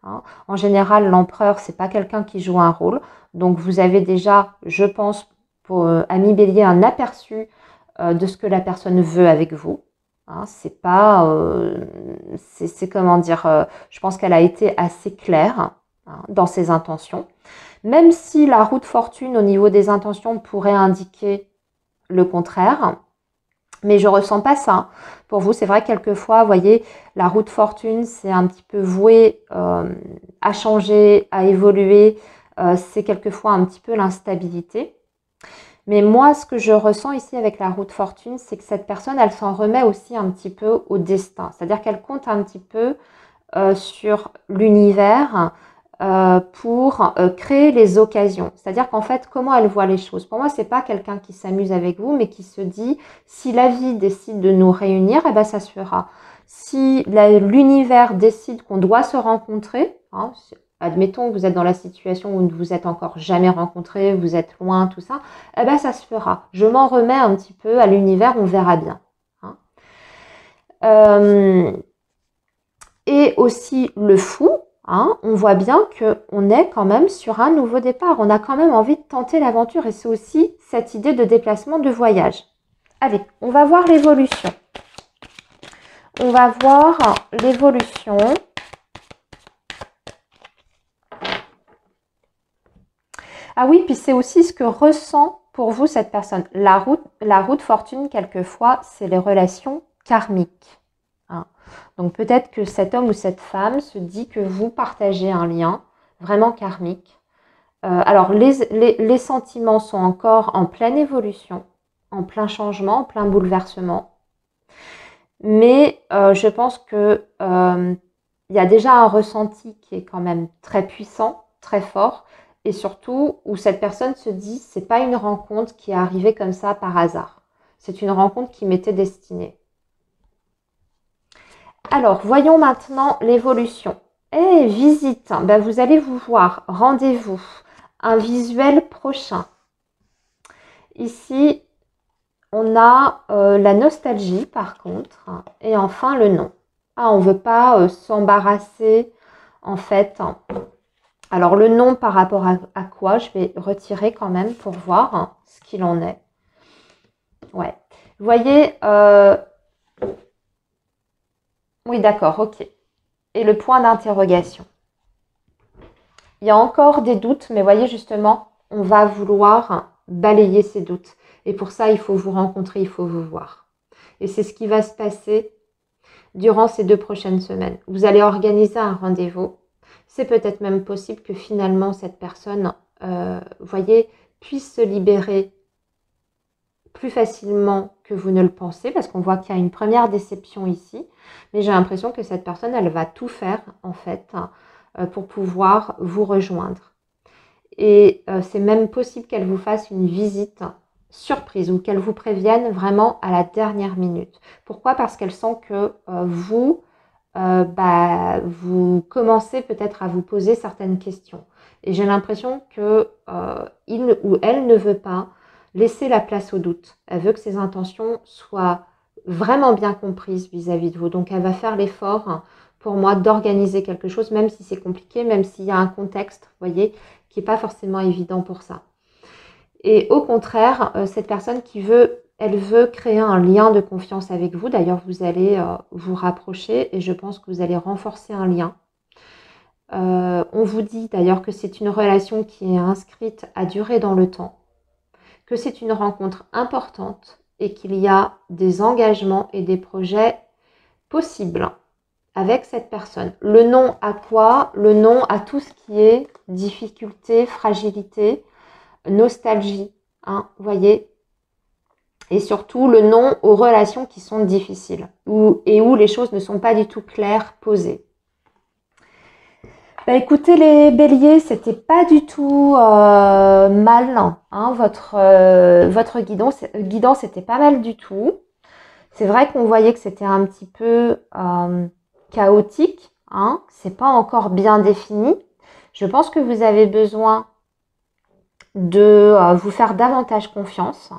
En général, l'empereur, c'est pas quelqu'un qui joue un rôle. Donc vous avez déjà, je pense, pour ami Bélier, un aperçu de ce que la personne veut avec vous. C'est pas, c'est comment dire, je pense qu'elle a été assez claire dans ses intentions. Même si la roue de fortune au niveau des intentions pourrait indiquer le contraire, mais je ressens pas ça. Pour vous, c'est vrai, quelquefois, vous voyez, la roue de fortune, c'est un petit peu voué à changer, à évoluer. C'est quelquefois un petit peu l'instabilité. Mais moi, ce que je ressens ici avec la roue de fortune, c'est que cette personne, elle s'en remet aussi un petit peu au destin. C'est-à-dire qu'elle compte un petit peu sur l'univers pour créer les occasions. C'est-à-dire qu'en fait, comment elle voit les choses. Pour moi, c'est pas quelqu'un qui s'amuse avec vous, mais qui se dit, si la vie décide de nous réunir, ça se fera. Si l'univers décide qu'on doit se rencontrer, hein, admettons que vous êtes dans la situation où vous êtes encore jamais rencontrés, vous êtes loin, tout ça, eh ben ça se fera. Je m'en remets un petit peu à l'univers, on verra bien. Hein. Et aussi le fou, hein, on voit bien qu'on est quand même sur un nouveau départ. On a quand même envie de tenter l'aventure et c'est aussi cette idée de déplacement, de voyage. Allez, on va voir l'évolution. On va voir l'évolution. Ah oui, puis c'est aussi ce que ressent pour vous cette personne. La route fortune, quelquefois, c'est les relations karmiques. Hein. Donc peut-être que cet homme ou cette femme se dit que vous partagez un lien vraiment karmique. Alors les sentiments sont encore en pleine évolution, en plein changement, en plein bouleversement. Mais je pense que y a déjà un ressenti qui est quand même très puissant, très fort. Et surtout, où cette personne se dit, c'est pas une rencontre qui est arrivée comme ça par hasard. C'est une rencontre qui m'était destinée. Alors, voyons maintenant l'évolution. Et visite, ben, vous allez vous voir, rendez-vous, un visuel prochain. Ici, on a la nostalgie par contre, et enfin le nom. Ah, on ne veut pas s'embarrasser en fait. Alors le nom par rapport à quoi, je vais retirer quand même pour voir ce qu'il en est. Ouais. Vous voyez, oui d'accord, ok. Et le point d'interrogation. Il y a encore des doutes, mais voyez justement, on va vouloir balayer ces doutes. Et pour ça, il faut vous rencontrer, il faut vous voir. Et c'est ce qui va se passer durant ces 2 prochaines semaines. Vous allez organiser un rendez-vous. C'est peut-être même possible que finalement cette personne, voyez, puisse se libérer plus facilement que vous ne le pensez, parce qu'on voit qu'il y a une première déception ici. Mais j'ai l'impression que cette personne, elle va tout faire, en fait, pour pouvoir vous rejoindre. Et c'est même possible qu'elle vous fasse une visite surprise ou qu'elle vous prévienne vraiment à la dernière minute. Pourquoi? Parce qu'elle sent que vous commencez peut-être à vous poser certaines questions. Et j'ai l'impression que il ou elle ne veut pas laisser la place au doute. Elle veut que ses intentions soient vraiment bien comprises vis-à-vis de vous. Donc elle va faire l'effort pour moi d'organiser quelque chose, même si c'est compliqué, même s'il y a un contexte, vous voyez, qui n'est pas forcément évident pour ça. Et au contraire, cette personne elle veut créer un lien de confiance avec vous. D'ailleurs, vous allez vous rapprocher et je pense que vous allez renforcer un lien. On vous dit d'ailleurs que c'est une relation qui est inscrite à durer dans le temps, que c'est une rencontre importante et qu'il y a des engagements et des projets possibles avec cette personne. Le nom à quoi? Le nom à tout ce qui est difficulté, fragilité, nostalgie, hein, vous voyez, et surtout le nom aux relations qui sont difficiles et où les choses ne sont pas du tout claires, posées. Bah écoutez les béliers, c'était pas du tout mal, hein, votre guidance était pas mal du tout. C'est vrai qu'on voyait que c'était un petit peu chaotique, hein, c'est pas encore bien défini. Je pense que vous avez besoin de vous faire davantage confiance,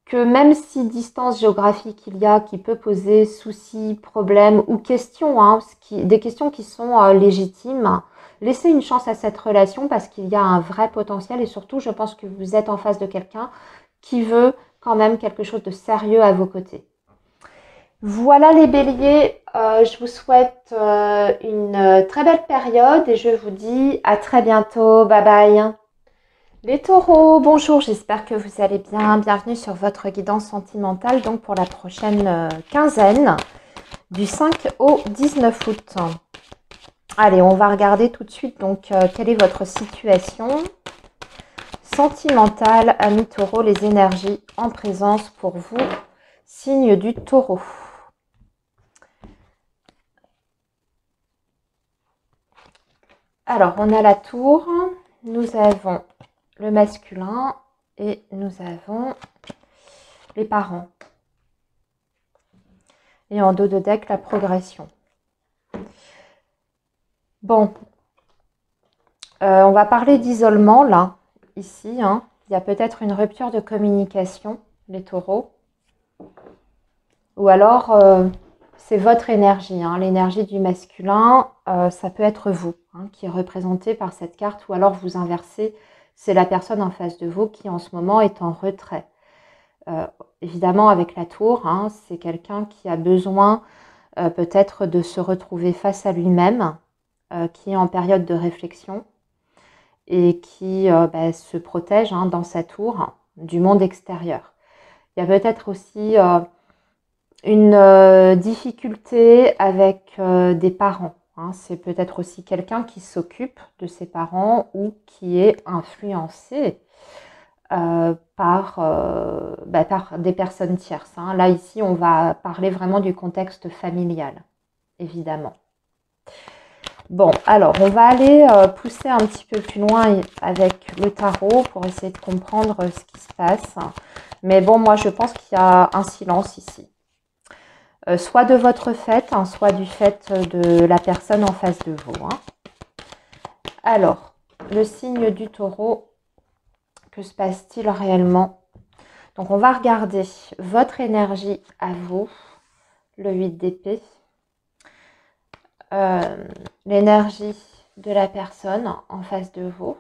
que même si distance géographique il y a qui peut poser soucis, problèmes ou questions, hein, des questions qui sont légitimes, laissez une chance à cette relation parce qu'il y a un vrai potentiel et surtout je pense que vous êtes en face de quelqu'un qui veut quand même quelque chose de sérieux à vos côtés. Voilà les béliers, je vous souhaite une très belle période et je vous dis à très bientôt, bye bye. Les taureaux, bonjour, j'espère que vous allez bien. Bienvenue sur votre guidance sentimentale donc pour la prochaine quinzaine du 5 au 19 août. Allez, on va regarder tout de suite donc quelle est votre situation sentimentale, amis taureaux, les énergies en présence pour vous, signe du taureau. Alors, on a la tour, nous avons le masculin et nous avons les parents. Et en dos de deck, la progression. Bon, on va parler d'isolement là, ici. Hein. Il y a peut-être une rupture de communication, les taureaux. Ou alors, c'est votre énergie, hein, l'énergie du masculin, ça peut être vous, hein, qui est représenté par cette carte. Ou alors vous inversez, c'est la personne en face de vous qui en ce moment est en retrait. Évidemment, avec la tour, hein, c'est quelqu'un qui a besoin peut-être de se retrouver face à lui-même, qui est en période de réflexion et qui se protège hein, dans sa tour du monde extérieur. Il y a peut-être aussi une difficulté avec des parents. Hein. C'est peut-être aussi quelqu'un qui s'occupe de ses parents ou qui est influencé par des personnes tierces. Hein. Là, ici, on va parler vraiment du contexte familial, évidemment. Bon, alors, on va aller pousser un petit peu plus loin avec le tarot pour essayer de comprendre ce qui se passe. Mais bon, moi, je pense qu'il y a un silence ici. Soit de votre fait, hein, soit du fait de la personne en face de vous. Hein. Alors, le signe du taureau, que se passe-t-il réellement? Donc, on va regarder votre énergie à vous, le 8 d'épée, l'énergie de la personne en face de vous.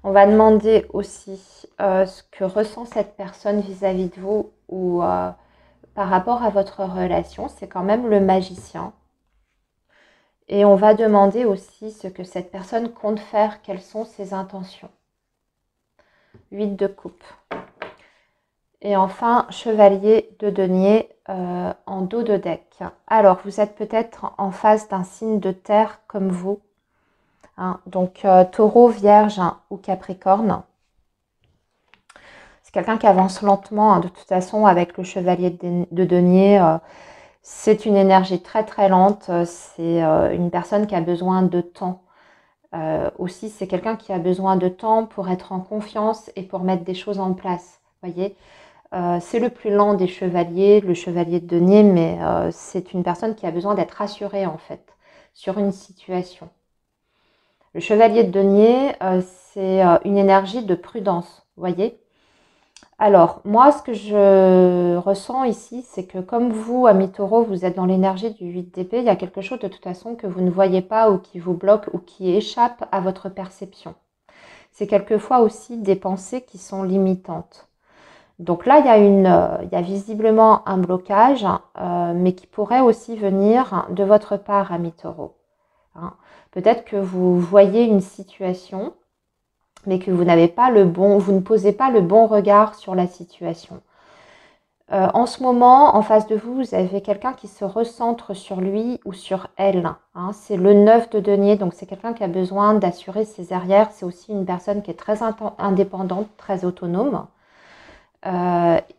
On va demander aussi ce que ressent cette personne vis-à-vis de vous ou par rapport à votre relation. C'est quand même le magicien. Et on va demander aussi ce que cette personne compte faire, quelles sont ses intentions. 8 de coupe. Et enfin, chevalier de denier en dos de deck. Alors, vous êtes peut-être en face d'un signe de terre comme vous. Hein, donc, taureau, vierge hein, ou capricorne. C'est quelqu'un qui avance lentement. Hein, de toute façon, avec le chevalier de denier, c'est une énergie très très lente. C'est une personne qui a besoin de temps. Aussi, c'est quelqu'un qui a besoin de temps pour être en confiance et pour mettre des choses en place. Voyez, c'est le plus lent des chevaliers, le chevalier de denier, mais c'est une personne qui a besoin d'être rassurée en fait sur une situation. Le chevalier de denier, c'est une énergie de prudence, voyez. Alors, moi, ce que je ressens ici, c'est que comme vous, amis taureaux, vous êtes dans l'énergie du 8 d'épée, il y a quelque chose de toute façon que vous ne voyez pas ou qui vous bloque ou qui échappe à votre perception. C'est quelquefois aussi des pensées qui sont limitantes. Donc là, il y a visiblement un blocage, mais qui pourrait aussi venir de votre part, amis taureaux. Hein. Peut-être que vous voyez une situation mais que vous n'avez pas vous ne posez pas le bon regard sur la situation. En ce moment, en face de vous, vous avez quelqu'un qui se recentre sur lui ou sur elle. Hein. C'est le 9 de denier, donc c'est quelqu'un qui a besoin d'assurer ses arrières. C'est aussi une personne qui est très indépendante, très autonome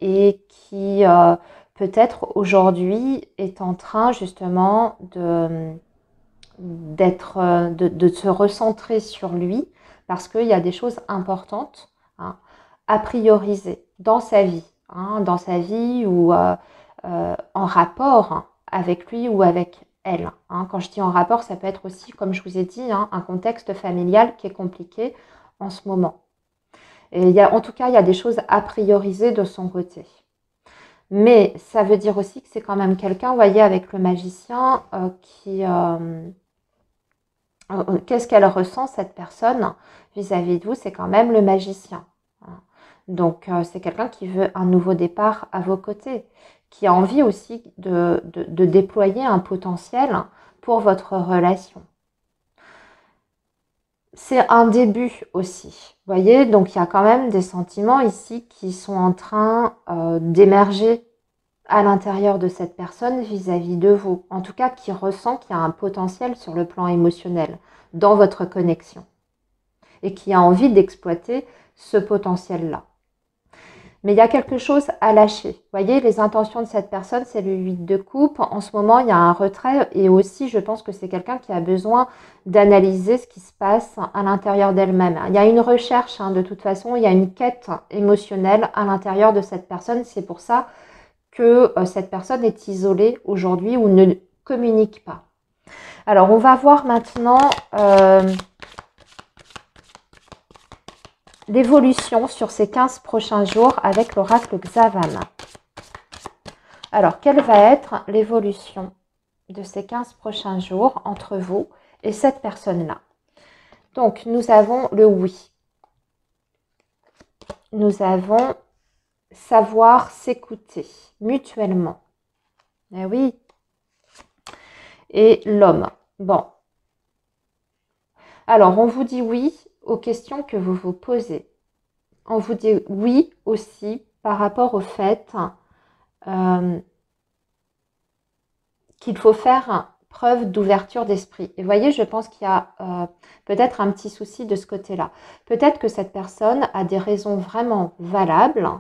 et qui peut-être aujourd'hui est en train justement de se recentrer sur lui parce qu'il y a des choses importantes hein, à prioriser dans sa vie, ou en rapport hein, avec lui ou avec elle. Hein. Quand je dis en rapport, ça peut être aussi, comme je vous ai dit, hein, un contexte familial qui est compliqué en ce moment. Et en tout cas, il y a des choses à prioriser de son côté. Mais ça veut dire aussi que c'est quand même quelqu'un, vous voyez, avec le magicien qui... Qu'est-ce qu'elle ressent, cette personne, vis-à-vis de vous? C'est quand même le magicien. Donc, c'est quelqu'un qui veut un nouveau départ à vos côtés, qui a envie aussi de déployer un potentiel pour votre relation. C'est un début aussi, vous voyez? Donc, il y a quand même des sentiments ici qui sont en train d'émerger à l'intérieur de cette personne vis-à-vis de vous. En tout cas, qui ressent qu'il y a un potentiel sur le plan émotionnel dans votre connexion et qui a envie d'exploiter ce potentiel-là. Mais il y a quelque chose à lâcher. Vous voyez, les intentions de cette personne, c'est le 8 de coupe. En ce moment, il y a un retrait et aussi, je pense que c'est quelqu'un qui a besoin d'analyser ce qui se passe à l'intérieur d'elle-même. Il y a une recherche, hein, de toute façon, il y a une quête émotionnelle à l'intérieur de cette personne. C'est pour ça que cette personne est isolée aujourd'hui ou ne communique pas. Alors, on va voir maintenant l'évolution sur ces 15 prochains jours avec l'oracle Xavan. Alors, quelle va être l'évolution de ces 15 prochains jours entre vous et cette personne-là? Donc, nous avons le oui. Nous avons savoir s'écouter mutuellement. Eh oui. Et l'homme. Bon. Alors, on vous dit oui aux questions que vous vous posez. On vous dit oui aussi par rapport au fait qu'il faut faire preuve d'ouverture d'esprit. Et vous voyez, je pense qu'il y a peut-être un petit souci de ce côté-là. Peut-être que cette personne a des raisons vraiment valables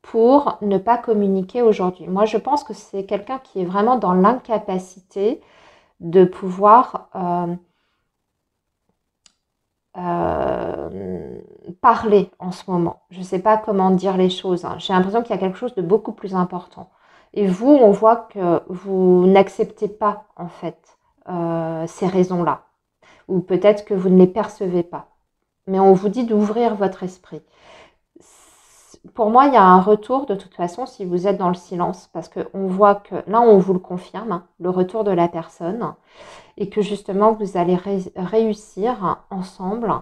pour ne pas communiquer aujourd'hui. Moi, je pense que c'est quelqu'un qui est vraiment dans l'incapacité de pouvoir parler en ce moment. Je ne sais pas comment dire les choses. J'ai l'impression qu'il y a quelque chose de beaucoup plus important. Et vous, on voit que vous n'acceptez pas, en fait, ces raisons-là. Ou peut-être que vous ne les percevez pas. Mais on vous dit d'ouvrir votre esprit. Pour moi, il y a un retour, de toute façon, si vous êtes dans le silence. Parce qu'on voit que, là, on vous le confirme, le retour de la personne. Et que, justement, vous allez réussir ensemble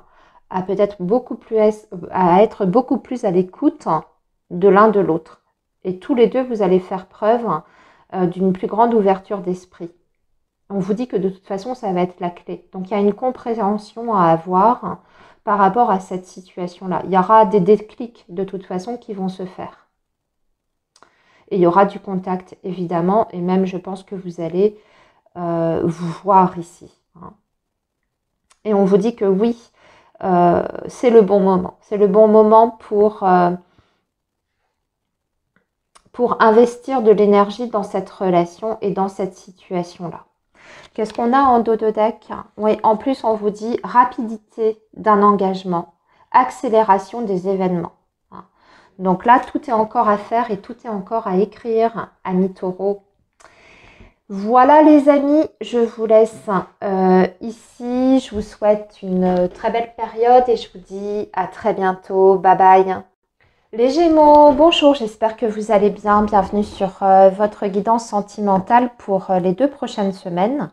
à peut-être beaucoup plus, à être beaucoup plus à l'écoute de l'un de l'autre. Et tous les deux, vous allez faire preuve d'une plus grande ouverture d'esprit. On vous dit que de toute façon, ça va être la clé. Donc, il y a une compréhension à avoir par rapport à cette situation-là. Il y aura des déclics de toute façon qui vont se faire. Et il y aura du contact, évidemment. Et même, je pense que vous allez vous voir ici. Et on vous dit que oui, c'est le bon moment. C'est le bon moment pour investir de l'énergie dans cette relation et dans cette situation-là. Qu'est-ce qu'on a en dos de deck? Oui, en plus, on vous dit rapidité d'un engagement, accélération des événements. Donc là, tout est encore à faire et tout est encore à écrire, amis taureaux. Voilà les amis, je vous laisse ici. Je vous souhaite une très belle période et je vous dis à très bientôt. Bye bye. Les Gémeaux, bonjour, j'espère que vous allez bien. Bienvenue sur votre guidance sentimentale pour les 2 prochaines semaines.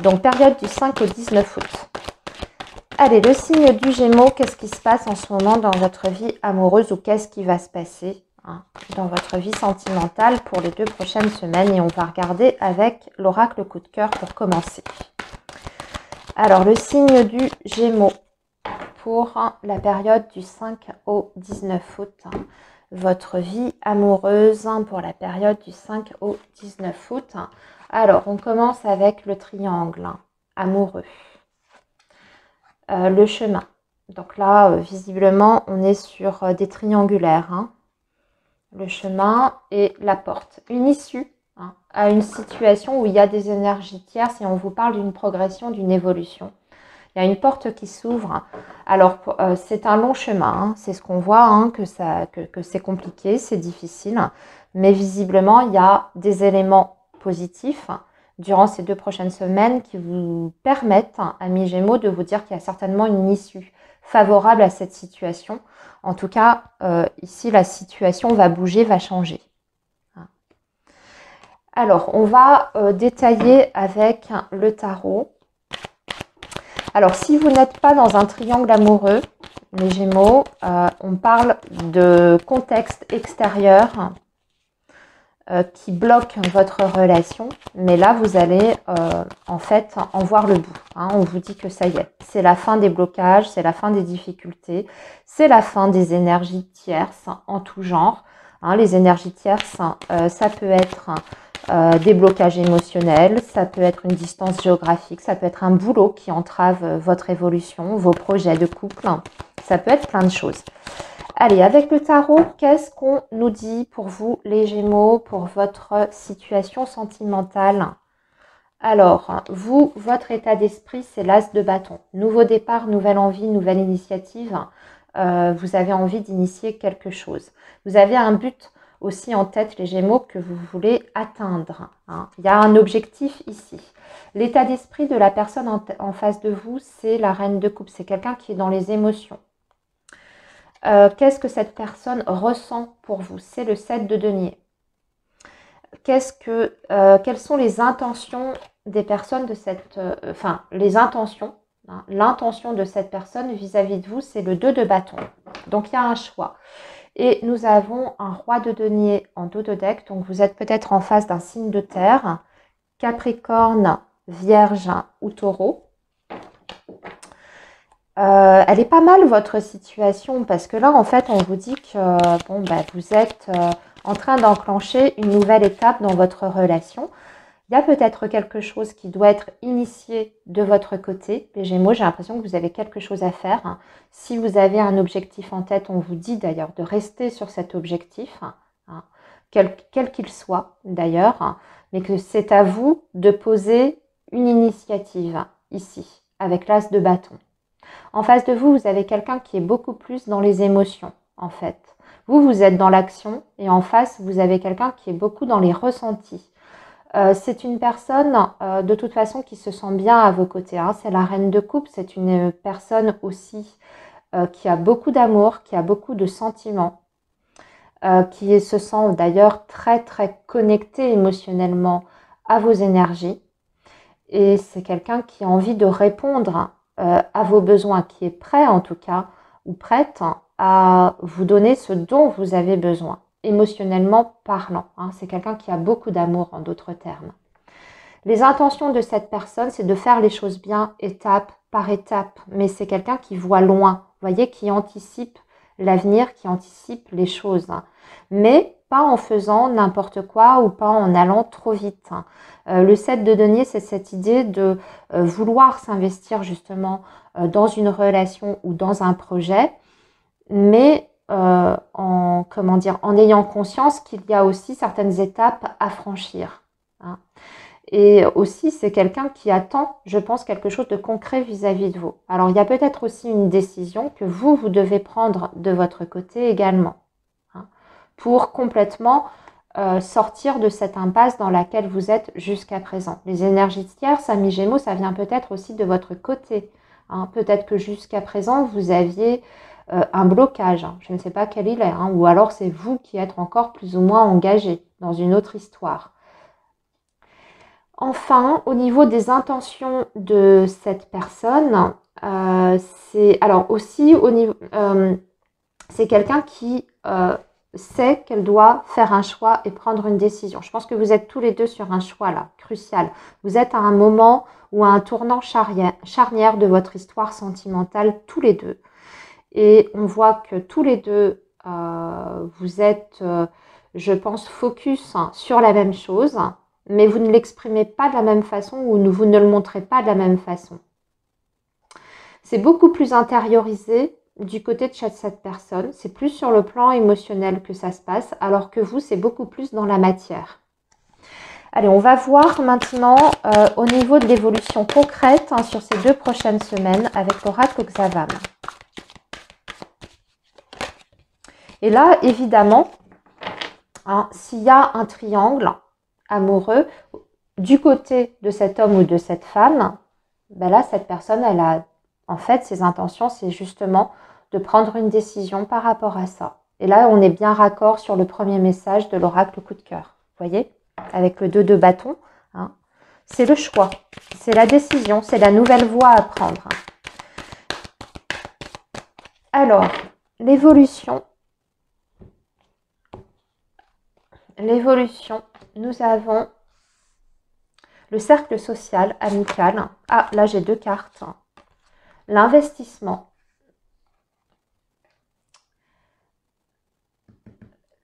Donc, période du 5 au 19 août. Allez, le signe du Gémeaux, qu'est-ce qui se passe en ce moment dans votre vie amoureuse ou qu'est-ce qui va se passer dans votre vie sentimentale pour les 2 prochaines semaines? Et on va regarder avec l'oracle coup de cœur pour commencer. Alors, le signe du Gémeaux. Pour la période du 5 au 19 août. Votre vie amoureuse pour la période du 5 au 19 août. Alors, on commence avec le triangle amoureux. Le chemin. Donc là, visiblement, on est sur des triangulaires. Le chemin et la porte. Une issue à une situation où il y a des énergies tierces et on vous parle d'une progression, d'une évolution. Il y a une porte qui s'ouvre. Alors, c'est un long chemin. C'est ce qu'on voit, que c'est compliqué, c'est difficile. Mais visiblement, il y a des éléments positifs durant ces 2 prochaines semaines qui vous permettent, amis Gémeaux, de vous dire qu'il y a certainement une issue favorable à cette situation. En tout cas, ici, la situation va bouger, va changer. Alors, on va détailler avec le tarot. Alors, si vous n'êtes pas dans un triangle amoureux, les Gémeaux, on parle de contexte extérieur qui bloque votre relation. Mais là, vous allez en fait en voir le bout. On vous dit que ça y est, c'est la fin des blocages, c'est la fin des difficultés, c'est la fin des énergies tierces en tout genre. Les énergies tierces, ça peut être des blocages émotionnels, ça peut être une distance géographique, ça peut être un boulot qui entrave votre évolution, vos projets de couple, ça peut être plein de choses. Allez, avec le tarot, qu'est-ce qu'on nous dit pour vous, les Gémeaux, pour votre situation sentimentale? Alors, vous, votre état d'esprit, c'est l'as de bâton. Nouveau départ, nouvelle envie, nouvelle initiative. Vous avez envie d'initier quelque chose. Vous avez un but aussi en tête, les Gémeaux, que vous voulez atteindre. Hein. Il y a un objectif ici. L'état d'esprit de la personne en face de vous, c'est la reine de coupe. C'est quelqu'un qui est dans les émotions. Qu'est-ce que cette personne ressent pour vous? C'est le 7 de denier. Quelles sont les intentions des personnes de cette... les intentions, hein, l'intention de cette personne vis-à-vis de vous, c'est le 2 de bâton. Donc, il y a un choix. Et nous avons un roi de denier en dos de deck. Donc, vous êtes peut-être en face d'un signe de terre. Capricorne, Vierge ou Taureau. Elle est pas mal votre situation parce que là, en fait, on vous dit que bon, vous êtes en train d'enclencher une nouvelle étape dans votre relation. Il y a peut-être quelque chose qui doit être initié de votre côté. Les Gémeaux, j'ai l'impression que vous avez quelque chose à faire. Hein. Si vous avez un objectif en tête, on vous dit d'ailleurs de rester sur cet objectif, hein, quel qu'il soit d'ailleurs, hein, mais que c'est à vous de poser une initiative ici, avec l'as de bâton. En face de vous, vous avez quelqu'un qui est beaucoup plus dans les émotions, en fait. Vous êtes dans l'action et en face, vous avez quelqu'un qui est beaucoup dans les ressentis. C'est une personne, de toute façon, qui se sent bien à vos côtés. Hein. C'est la reine de coupe, c'est une personne aussi qui a beaucoup d'amour, qui a beaucoup de sentiments, qui se sent d'ailleurs très, très connecté émotionnellement à vos énergies. Et c'est quelqu'un qui a envie de répondre à vos besoins, qui est prêt en tout cas, ou prête à vous donner ce dont vous avez besoin, émotionnellement parlant. Hein. C'est quelqu'un qui a beaucoup d'amour en d'autres termes. Les intentions de cette personne, c'est de faire les choses bien, étape par étape, mais c'est quelqu'un qui voit loin, vous voyez, qui anticipe l'avenir, qui anticipe les choses, hein. Mais pas en faisant n'importe quoi ou pas en allant trop vite. Hein. Le 7 de denier, c'est cette idée de vouloir s'investir justement dans une relation ou dans un projet, mais en ayant conscience qu'il y a aussi certaines étapes à franchir. Hein. Et aussi, c'est quelqu'un qui attend, je pense, quelque chose de concret vis-à-vis de vous. Alors, il y a peut-être aussi une décision que vous devez prendre de votre côté également, hein, pour complètement sortir de cette impasse dans laquelle vous êtes jusqu'à présent. Les énergies tierces, amis Gémeaux, ça vient peut-être aussi de votre côté. Hein. Peut-être que jusqu'à présent, vous aviez un blocage. Hein. Je ne sais pas quel il est. Hein. Ou alors, c'est vous qui êtes encore plus ou moins engagé dans une autre histoire. Enfin, au niveau des intentions de cette personne, c'est quelqu'un qui sait qu'elle doit faire un choix et prendre une décision. Je pense que vous êtes tous les deux sur un choix là, crucial. Vous êtes à un moment ou à un tournant charnière de votre histoire sentimentale, tous les deux. Et on voit que tous les deux, vous êtes, je pense, focus sur la même chose, mais vous ne l'exprimez pas de la même façon ou vous ne le montrez pas de la même façon. C'est beaucoup plus intériorisé du côté de cette personne. C'est plus sur le plan émotionnel que ça se passe, alors que vous, c'est beaucoup plus dans la matière. Allez, on va voir maintenant au niveau de l'évolution concrète hein, sur ces 2 prochaines semaines avec l'oracle Xavam. Et là, évidemment, hein, s'il y a un triangle amoureux, du côté de cet homme ou de cette femme, ben là, cette personne, elle a, en fait, ses intentions, c'est justement de prendre une décision par rapport à ça. Et là, on est bien raccord sur le premier message de l'oracle coup de cœur. Vous voyez, avec le 2 de bâton, hein, c'est le choix, c'est la décision, c'est la nouvelle voie à prendre. Alors, l'évolution, nous avons le cercle social, amical. Ah, là, j'ai 2 cartes. L'investissement.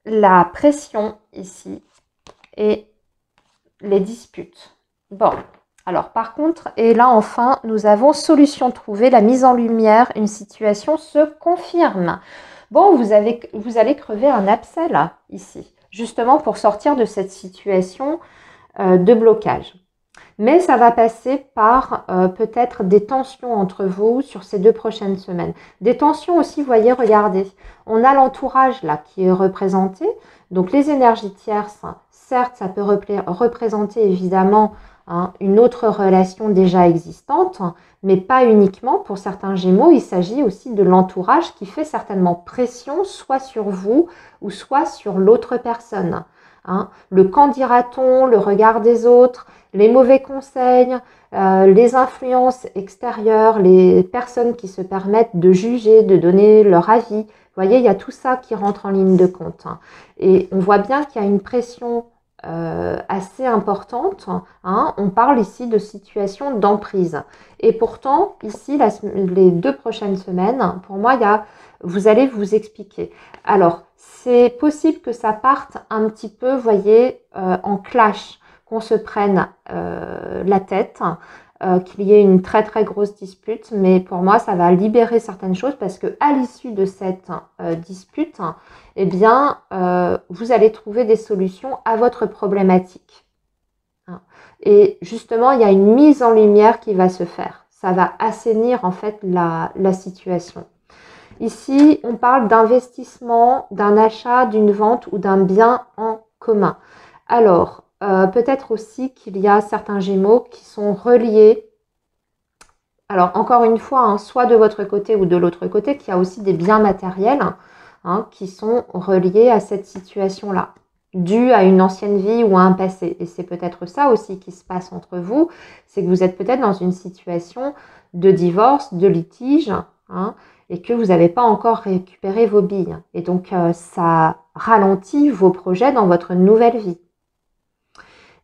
La pression ici. Et les disputes. Bon, alors par contre, et là enfin, nous avons solution trouvée, la mise en lumière, une situation se confirme. Bon, vous allez crever un abcès là, ici, justement pour sortir de cette situation de blocage. Mais ça va passer par peut-être des tensions entre vous sur ces 2 prochaines semaines. Des tensions aussi, vous voyez, regardez, on a l'entourage là qui est représenté. Donc les énergies tierces, certes, ça peut représenter évidemment une autre relation déjà existante, mais pas uniquement. Pour certains Gémeaux, il s'agit aussi de l'entourage qui fait certainement pression soit sur vous ou soit sur l'autre personne. Le qu'en dira-t-on, le regard des autres, les mauvais conseils, les influences extérieures, les personnes qui se permettent de juger, de donner leur avis. Vous voyez, il y a tout ça qui rentre en ligne de compte. Et on voit bien qu'il y a une pression assez importante. On parle ici de situation d'emprise. Et pourtant, ici, les 2 prochaines semaines, pour moi, vous allez vous expliquer. Alors, c'est possible que ça parte un petit peu, vous voyez, en clash, qu'on se prenne la tête, qu'il y ait une très très grosse dispute, mais pour moi ça va libérer certaines choses parce que à l'issue de cette dispute, eh bien vous allez trouver des solutions à votre problématique. Et justement, il y a une mise en lumière qui va se faire. Ça va assainir en fait la situation. Ici, on parle d'investissement, d'un achat, d'une vente ou d'un bien en commun. Alors, peut-être aussi qu'il y a certains Gémeaux qui sont reliés. Alors, encore une fois, soit de votre côté ou de l'autre côté, qu'il y a aussi des biens matériels qui sont reliés à cette situation-là, dû à une ancienne vie ou à un passé. Et c'est peut-être ça aussi qui se passe entre vous, c'est que vous êtes peut-être dans une situation de divorce, de litige, et que vous n'avez pas encore récupéré vos billes. Et donc, ça ralentit vos projets dans votre nouvelle vie.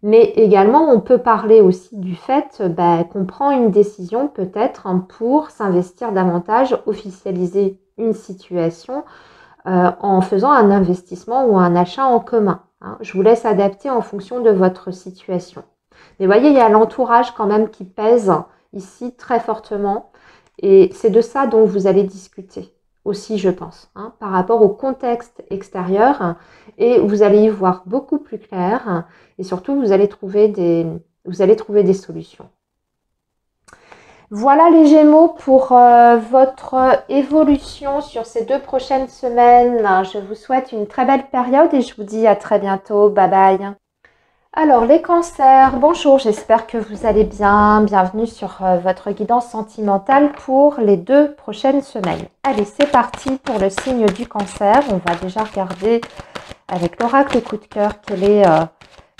Mais également, on peut parler aussi du fait qu'on prend une décision peut-être pour s'investir davantage, officialiser une situation en faisant un investissement ou un achat en commun. Je vous laisse adapter en fonction de votre situation. Mais voyez, il y a l'entourage quand même qui pèse ici très fortement. Et c'est de ça dont vous allez discuter aussi, je pense, par rapport au contexte extérieur. Et vous allez y voir beaucoup plus clair. Et surtout, vous allez trouver des solutions. Voilà les Gémeaux pour votre évolution sur ces 2 prochaines semaines. Je vous souhaite une très belle période et je vous dis à très bientôt. Bye bye. Alors les cancers, bonjour, j'espère que vous allez bien. Bienvenue sur votre guidance sentimentale pour les 2 prochaines semaines. Allez, c'est parti pour le signe du cancer. On va déjà regarder avec l'oracle coup de cœur quelle est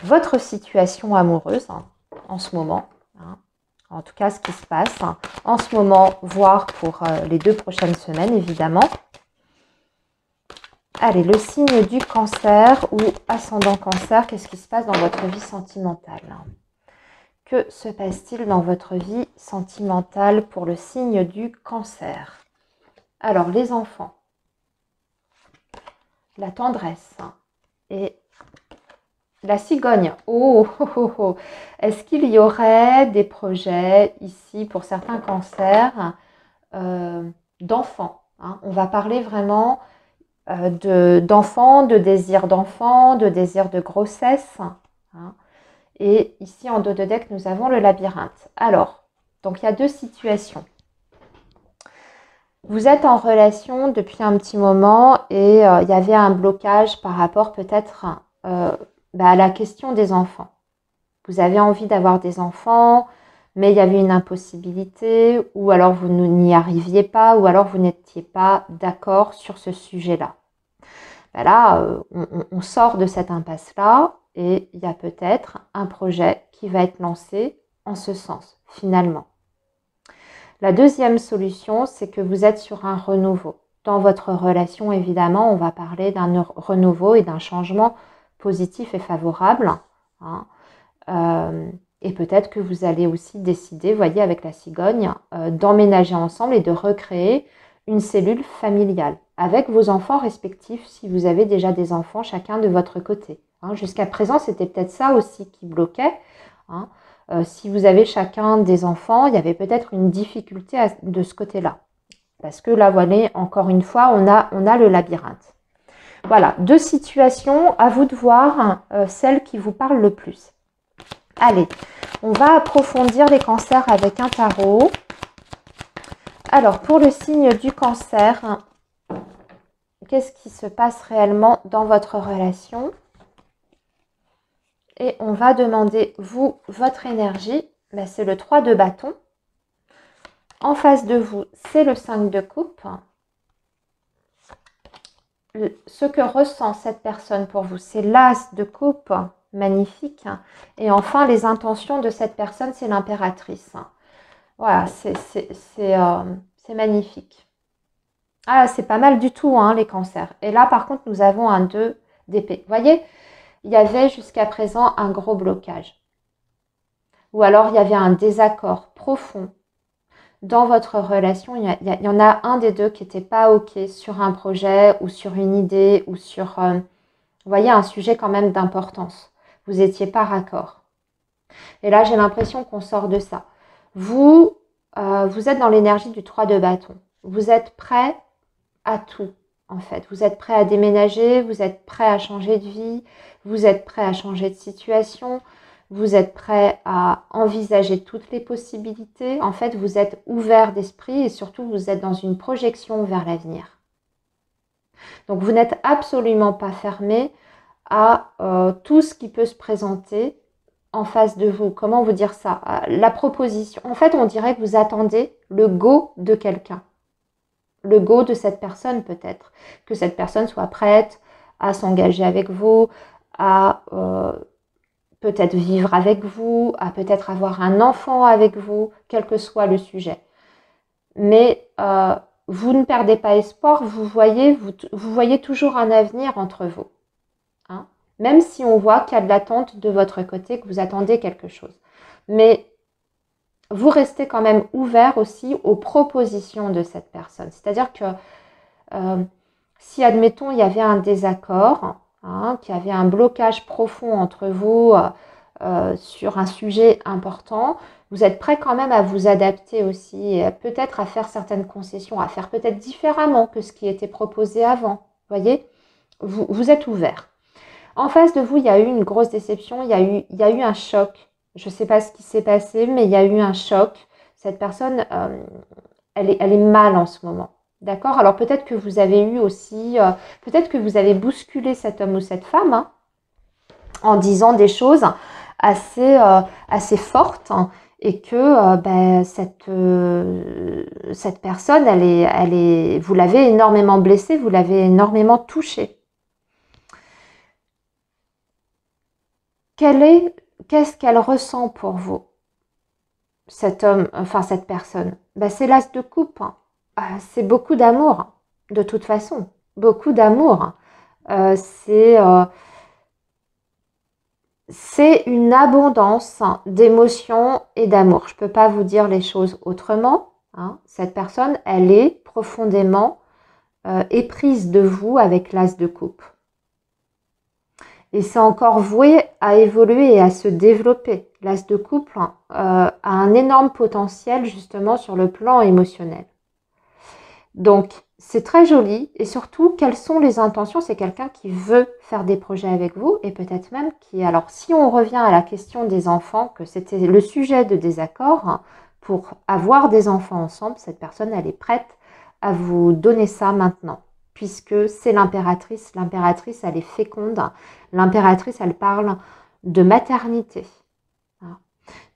votre situation amoureuse en ce moment. En tout cas, ce qui se passe en ce moment, voire pour les 2 prochaines semaines, évidemment. Allez, le signe du cancer ou ascendant cancer, qu'est-ce qui se passe dans votre vie sentimentale? Que se passe-t-il dans votre vie sentimentale pour le signe du cancer? Alors, les enfants, la tendresse et la cigogne. Oh, oh, oh, oh. Est-ce qu'il y aurait des projets ici pour certains cancers d'enfants? On va parler vraiment d'enfants, de désir d'enfant, de désir de grossesse. Et ici en dos de deck, nous avons le labyrinthe. Alors, donc il y a 2 situations. Vous êtes en relation depuis un petit moment et il y avait un blocage par rapport peut-être à la question des enfants. Vous avez envie d'avoir des enfants, mais il y avait une impossibilité, ou alors vous n'y arriviez pas, ou alors vous n'étiez pas d'accord sur ce sujet-là. Là, on sort de cette impasse-là et il y a peut-être un projet qui va être lancé en ce sens, finalement. La deuxième solution, c'est que vous êtes sur un renouveau. Dans votre relation, évidemment, on va parler d'un renouveau et d'un changement positif et favorable. Et peut-être que vous allez aussi décider, vous voyez, avec la cigogne, d'emménager ensemble et de recréer une cellule familiale avec vos enfants respectifs si vous avez déjà des enfants chacun de votre côté. Jusqu'à présent, c'était peut-être ça aussi qui bloquait. Si vous avez chacun des enfants, il y avait peut-être une difficulté de ce côté-là. Parce que là, voilà, encore une fois, on a le labyrinthe. Voilà, 2 situations, à vous de voir celle qui vous parle le plus. Allez, On va approfondir les cancers avec un tarot. Alors, pour le signe du cancer, qu'est-ce qui se passe réellement dans votre relation? Et on va demander, vous, votre énergie. Ben, c'est le 3 de bâton. En face de vous, c'est le 5 de coupe. Ce que ressent cette personne pour vous, c'est l'as de coupe. Magnifique. Et enfin, les intentions de cette personne, c'est l'impératrice. Voilà, c'est magnifique. Ah, c'est pas mal du tout, hein, les cancers. Et là, par contre, nous avons un 2 d'épée. Vous voyez, il y avait jusqu'à présent un gros blocage. Ou alors, il y avait un désaccord profond dans votre relation. Il y en a un des deux qui n'était pas OK sur un projet ou sur une idée ou sur, vous voyez, un sujet quand même d'importance. Vous n'étiez pas raccord. Et là, j'ai l'impression qu'on sort de ça. Vous êtes dans l'énergie du 3 de bâton. Vous êtes prêt à tout, en fait. Vous êtes prêt à déménager, vous êtes prêt à changer de vie, vous êtes prêt à changer de situation, vous êtes prêt à envisager toutes les possibilités. En fait, vous êtes ouvert d'esprit et surtout, vous êtes dans une projection vers l'avenir. Donc, vous n'êtes absolument pas fermé à tout ce qui peut se présenter en face de vous. Comment vous dire ça? La proposition. En fait, on dirait que vous attendez le go de quelqu'un. Le go de cette personne peut-être. Que cette personne soit prête à s'engager avec vous, à peut-être vivre avec vous, à peut-être avoir un enfant avec vous, quel que soit le sujet. Mais vous ne perdez pas espoir, vous voyez toujours un avenir entre vous. Hein? Même si on voit qu'il y a de l'attente de votre côté, que vous attendez quelque chose. Mais vous restez quand même ouvert aussi aux propositions de cette personne. C'est-à-dire que si, admettons, il y avait un désaccord, hein, qu'il y avait un blocage profond entre vous sur un sujet important, vous êtes prêt quand même à vous adapter aussi, et peut-être à faire certaines concessions, à faire peut-être différemment que ce qui était proposé avant. Vous voyez, vous êtes ouvert. En face de vous, il y a eu une grosse déception, il y a eu un choc. Je ne sais pas ce qui s'est passé, mais il y a eu un choc. Cette personne, elle est mal en ce moment. D'accord? Alors peut-être que vous avez eu aussi, peut-être que vous avez bousculé cet homme ou cette femme hein, en disant des choses assez fortes hein, et que cette personne, vous l'avez énormément blessée, vous l'avez énormément touchée. Qu'est-ce qu'elle ressent pour vous, cet homme, enfin cette personne? C'est l'as de coupe. Hein. C'est beaucoup d'amour, de toute façon. Beaucoup d'amour. C'est une abondance d'émotions et d'amour. Je ne peux pas vous dire les choses autrement. Hein. Cette personne, elle est profondément éprise de vous avec l'as de coupe. Et c'est encore voué à évoluer et à se développer. L'as de couple a un énorme potentiel justement sur le plan émotionnel. Donc, c'est très joli. Et surtout, quelles sont les intentions? C'est quelqu'un qui veut faire des projets avec vous et peut-être même qui... Alors, si on revient à la question des enfants, que c'était le sujet de désaccord, hein, pour avoir des enfants ensemble, cette personne, elle est prête à vous donner ça maintenant. Puisque c'est l'impératrice. L'impératrice, elle est féconde. L'impératrice, elle parle de maternité.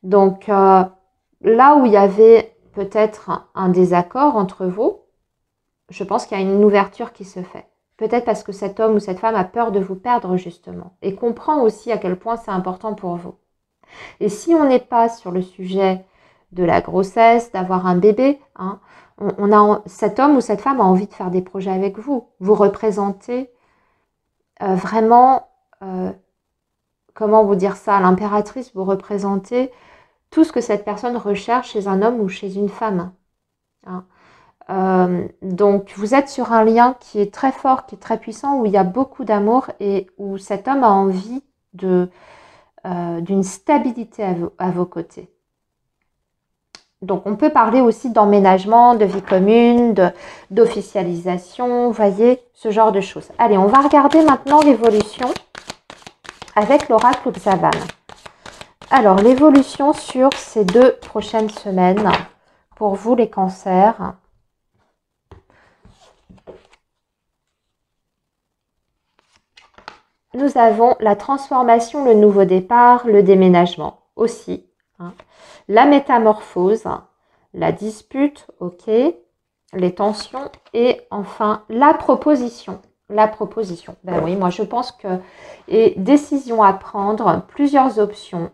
Donc, là où il y avait peut-être un désaccord entre vous, je pense qu'il y a une ouverture qui se fait. Peut-être parce que cet homme ou cette femme a peur de vous perdre, justement. Et comprend aussi à quel point c'est important pour vous. Et si on n'est pas sur le sujet de la grossesse, d'avoir un bébé, hein, cet homme ou cette femme a envie de faire des projets avec vous. Vous représentez vraiment, comment vous dire ça, l'impératrice, vous représentez tout ce que cette personne recherche chez un homme ou chez une femme. Hein. Donc, vous êtes sur un lien qui est très fort, qui est très puissant, où il y a beaucoup d'amour et où cet homme a envie d'une stabilité à vos côtés. Donc, on peut parler aussi d'emménagement, de vie commune, d'officialisation, vous voyez, ce genre de choses. Allez, on va regarder maintenant l'évolution avec l'oracle Xavan. Alors, l'évolution sur ces 2 prochaines semaines pour vous les cancers. Nous avons la transformation, le nouveau départ, le déménagement aussi. Hein. La métamorphose, la dispute, ok, les tensions et enfin la proposition. La proposition, ben oui, moi je pense que, et décision à prendre, plusieurs options.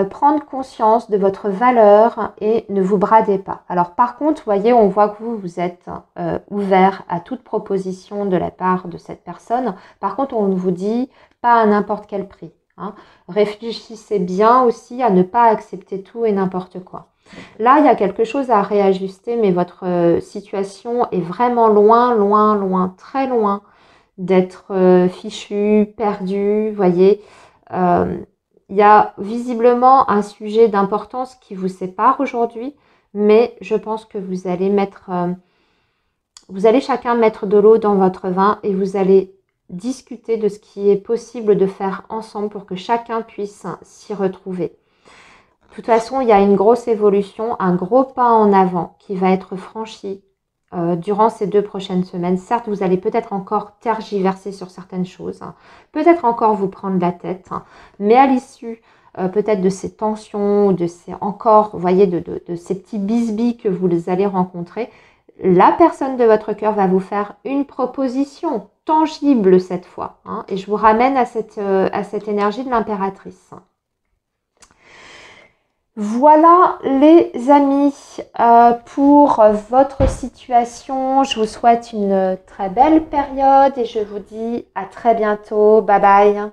Prendre conscience de votre valeur et ne vous bradez pas. Alors par contre, vous voyez, on voit que vous êtes ouvert à toute proposition de la part de cette personne. Par contre, on vous dit pas à n'importe quel prix. Hein. Réfléchissez bien aussi à ne pas accepter tout et n'importe quoi. Là, il y a quelque chose à réajuster, mais votre situation est vraiment loin, loin, loin, très loin d'être fichu, perdu, vous voyez. Il y a visiblement un sujet d'importance qui vous sépare aujourd'hui, mais je pense que vous allez chacun mettre de l'eau dans votre vin et vous allez discuter de ce qui est possible de faire ensemble pour que chacun puisse s'y retrouver. De toute façon, il y a une grosse évolution, un gros pas en avant qui va être franchi durant ces 2 prochaines semaines. Certes, vous allez peut-être encore tergiverser sur certaines choses, hein, peut-être encore vous prendre la tête, hein, mais à l'issue peut-être de ces tensions, de ces encore, vous voyez, de ces petits bisbis que vous allez rencontrer, la personne de votre cœur va vous faire une proposition tangible cette fois. Hein, et je vous ramène à cette énergie de l'impératrice. Voilà les amis, pour votre situation, je vous souhaite une très belle période et je vous dis à très bientôt, bye bye.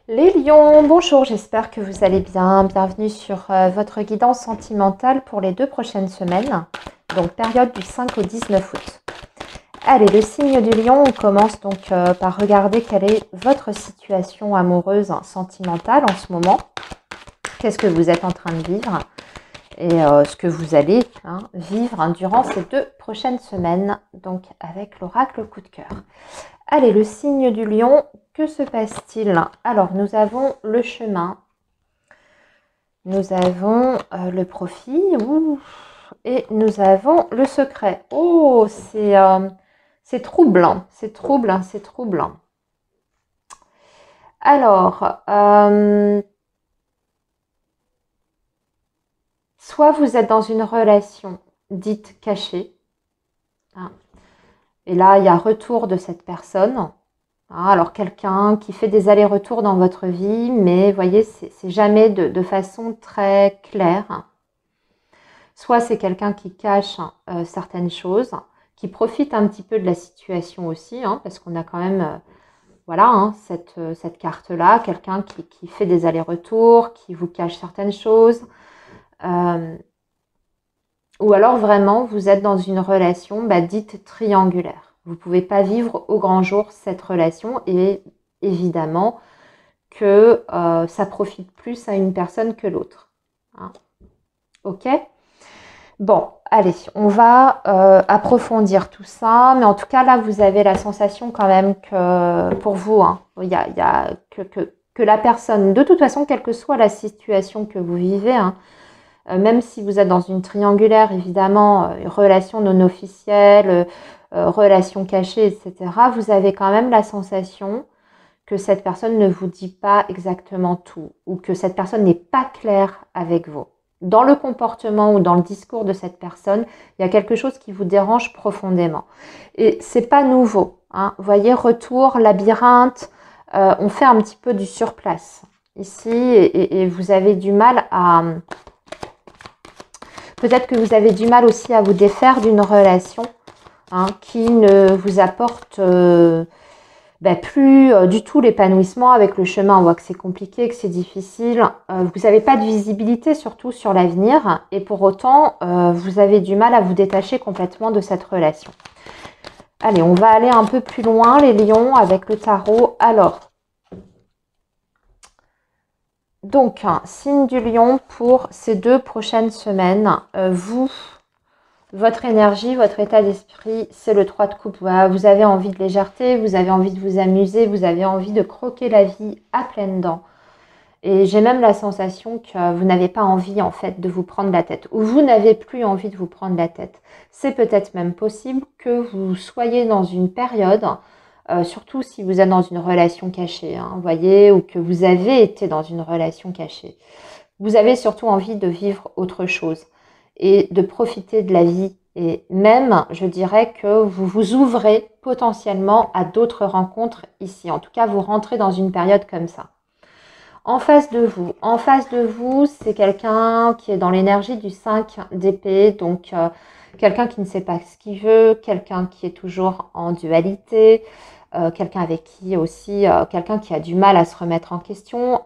Les lions, bonjour, j'espère que vous allez bien, bienvenue sur votre guidance sentimentale pour les 2 prochaines semaines, donc période du 5 au 19 août. Allez, le signe du lion, on commence donc par regarder quelle est votre situation amoureuse, sentimentale en ce moment. Qu'est-ce que vous êtes en train de vivre et ce que vous allez vivre durant ces 2 prochaines semaines, donc avec l'oracle coup de cœur. Allez, le signe du lion, que se passe-t-il? Alors, nous avons le chemin, nous avons le profit, et nous avons le secret. Oh, c'est troublant, c'est troublant, c'est troublant. Alors, soit vous êtes dans une relation dite cachée, hein, et là, il y a retour de cette personne. Hein, alors, quelqu'un qui fait des allers-retours dans votre vie, mais vous voyez, c'est jamais de façon très claire. Soit c'est quelqu'un qui cache certaines choses, qui profite un petit peu de la situation aussi, hein, parce qu'on a quand même voilà, hein, cette carte-là, quelqu'un qui fait des allers-retours, qui vous cache certaines choses. Ou alors vraiment, vous êtes dans une relation dite triangulaire. Vous ne pouvez pas vivre au grand jour cette relation et évidemment que ça profite plus à une personne que l'autre. Hein. Ok ? Bon, allez, on va approfondir tout ça. Mais en tout cas, là, vous avez la sensation quand même que pour vous, hein, il y a que la personne, de toute façon, quelle que soit la situation que vous vivez, hein, même si vous êtes dans une triangulaire, évidemment, relation non officielle, relation cachée, etc., vous avez quand même la sensation que cette personne ne vous dit pas exactement tout ou que cette personne n'est pas claire avec vous. Dans le comportement ou dans le discours de cette personne, il y a quelque chose qui vous dérange profondément. Et c'est pas nouveau. Hein. Vous voyez, retour, labyrinthe, on fait un petit peu du surplace ici et vous avez du mal à... Peut-être que vous avez du mal aussi à vous défaire d'une relation qui ne vous apporte plus du tout l'épanouissement. Avec le chemin, on voit que c'est compliqué, que c'est difficile. Vous n'avez pas de visibilité surtout sur l'avenir et pour autant, vous avez du mal à vous détacher complètement de cette relation. Allez, on va aller un peu plus loin, les lions, avec le tarot. Alors, donc, signe du lion pour ces 2 prochaines semaines. Votre énergie, votre état d'esprit, c'est le 3 de coupe. Voilà, vous avez envie de légèreté, vous avez envie de vous amuser, vous avez envie de croquer la vie à pleines dents. Et j'ai même la sensation que vous n'avez pas envie en fait de vous prendre la tête, ou vous n'avez plus envie de vous prendre la tête. C'est peut-être même possible que vous soyez dans une période, surtout si vous êtes dans une relation cachée, hein, vous voyez, ou que vous avez été dans une relation cachée. Vous avez surtout envie de vivre autre chose et de profiter de la vie. Et même, je dirais que vous vous ouvrez potentiellement à d'autres rencontres ici. En tout cas, vous rentrez dans une période comme ça. En face de vous, c'est quelqu'un qui est dans l'énergie du 5 d'épée, donc quelqu'un qui ne sait pas ce qu'il veut, quelqu'un qui est toujours en dualité, quelqu'un avec qui aussi, quelqu'un qui a du mal à se remettre en question,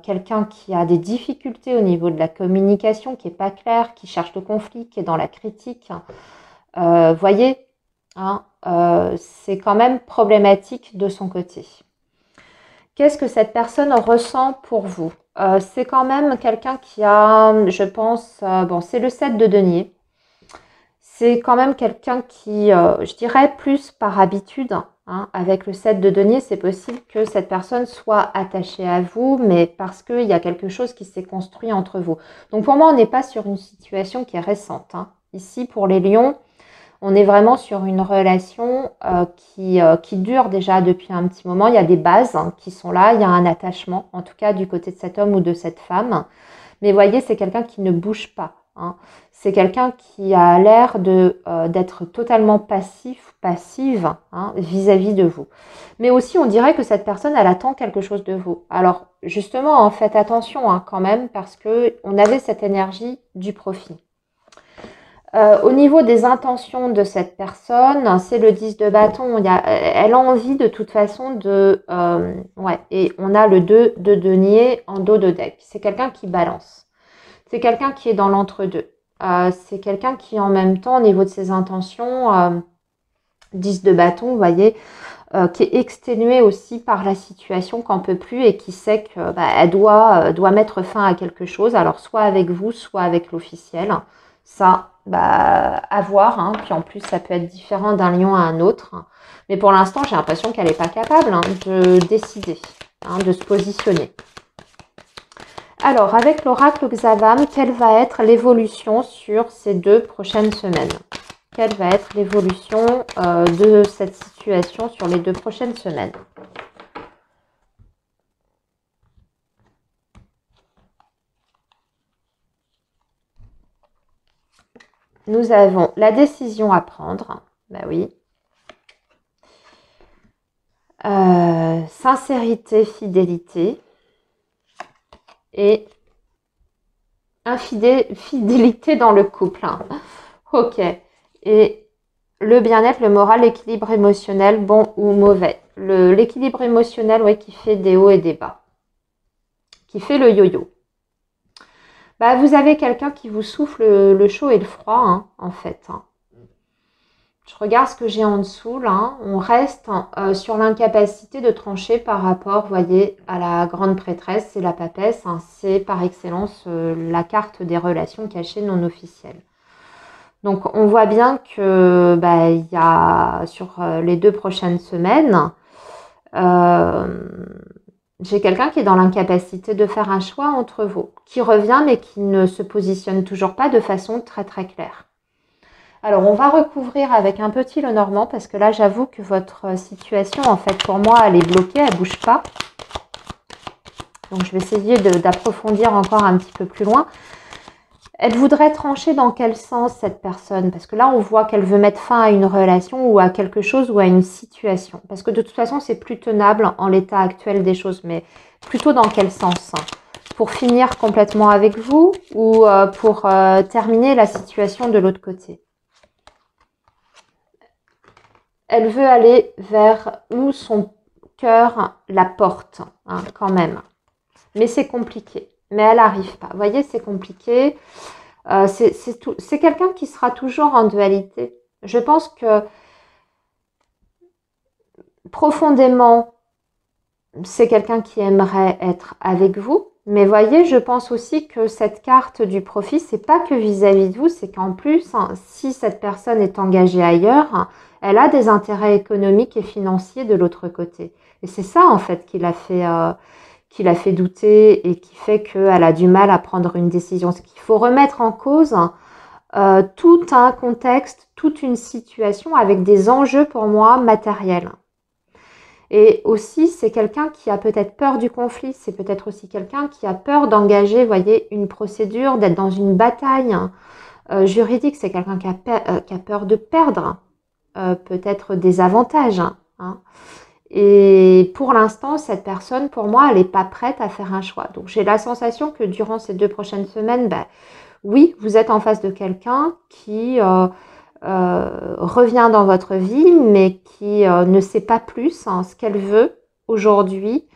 quelqu'un qui a des difficultés au niveau de la communication, qui n'est pas clair, qui cherche le conflit, qui est dans la critique. Voyez, hein, c'est quand même problématique de son côté. Qu'est-ce que cette personne ressent pour vous? C'est quand même quelqu'un qui a, je pense, bon, c'est le 7 de denier. C'est quand même quelqu'un qui, je dirais, plus par habitude, hein, avec le 7 de denier, c'est possible que cette personne soit attachée à vous, mais parce qu'il y a quelque chose qui s'est construit entre vous. Donc pour moi, on n'est pas sur une situation qui est récente, hein. Ici, pour les lions, on est vraiment sur une relation qui dure déjà depuis un petit moment. Il y a des bases, hein, qui sont là, il y a un attachement, en tout cas du côté de cet homme ou de cette femme. Mais voyez, c'est quelqu'un qui ne bouge pas, hein. C'est quelqu'un qui a l'air d'être totalement passive, hein, vis-à-vis de vous. Mais aussi, on dirait que cette personne, elle attend quelque chose de vous. Alors, justement, hein, faites attention, hein, quand même, parce qu'on avait cette énergie du profit. Au niveau des intentions de cette personne, c'est le 10 de bâton. Elle a envie de toute façon de... ouais, et on a le 2 de denier en dos de deck. C'est quelqu'un qui balance. C'est quelqu'un qui est dans l'entre-deux. C'est quelqu'un qui, en même temps, au niveau de ses intentions, 10 de bâton, vous voyez, qui est exténué aussi par la situation, qu'en peut plus, et qui sait que elle doit mettre fin à quelque chose. Alors, soit avec vous, soit avec l'officiel. Ça, à voir, hein. Puis en plus, ça peut être différent d'un lion à un autre. Mais pour l'instant, j'ai l'impression qu'elle n'est pas capable, hein, de décider, hein, de se positionner. Alors, avec l'oracle Xavam, quelle va être l'évolution sur ces 2 prochaines semaines? Quelle va être l'évolution de cette situation sur les 2 prochaines semaines? Nous avons la décision à prendre. Bah oui. Sincérité, fidélité. Et fidélité dans le couple, hein. Ok. Et le bien-être, le moral, l'équilibre émotionnel, bon ou mauvais. L'équilibre émotionnel, ouais, qui fait des hauts et des bas. Qui fait le yo-yo. Vous avez quelqu'un qui vous souffle le chaud et le froid, hein, en fait, hein. Je regarde ce que j'ai en dessous, là. On reste sur l'incapacité de trancher par rapport, vous voyez, à la grande prêtresse, c'est la papesse, hein. C'est par excellence la carte des relations cachées non officielles. Donc, on voit bien que il y a sur les 2 prochaines semaines, j'ai quelqu'un qui est dans l'incapacité de faire un choix entre vous, qui revient mais qui ne se positionne toujours pas de façon très très claire. Alors, on va recouvrir avec un petit Lenormand parce que là, j'avoue que votre situation, en fait, pour moi, elle est bloquée, elle ne bouge pas. Donc, je vais essayer d'approfondir encore un petit peu plus loin. Elle voudrait trancher dans quel sens, cette personne? Parce que là, on voit qu'elle veut mettre fin à une relation ou à quelque chose ou à une situation. Parce que de toute façon, c'est plus tenable en l'état actuel des choses. Mais plutôt dans quel sens? Pour finir complètement avec vous ou pour terminer la situation de l'autre côté? Elle veut aller vers où son cœur la porte, hein, quand même. Mais c'est compliqué. Mais elle n'arrive pas. Vous voyez, c'est compliqué. C'est quelqu'un qui sera toujours en dualité. Je pense que profondément, c'est quelqu'un qui aimerait être avec vous. Mais voyez, je pense aussi que cette carte du profit, c'est pas que vis-à-vis de vous, c'est qu'en plus, hein, si cette personne est engagée ailleurs, elle a des intérêts économiques et financiers de l'autre côté. Et c'est ça, en fait, qui qui la fait douter et qui fait qu'elle a du mal à prendre une décision. Ce qu'il faut remettre en cause tout un contexte, toute une situation avec des enjeux pour moi matériels. Et aussi, c'est quelqu'un qui a peut-être peur du conflit, c'est peut-être aussi quelqu'un qui a peur d'engager, vous voyez, une procédure, d'être dans une bataille juridique. C'est quelqu'un qui a peur de perdre peut-être des avantages. Hein. Et pour l'instant, cette personne, pour moi, elle n'est pas prête à faire un choix. Donc, j'ai la sensation que durant ces 2 prochaines semaines, oui, vous êtes en face de quelqu'un qui revient dans votre vie, mais qui ne sait pas plus ce qu'elle veut aujourd'hui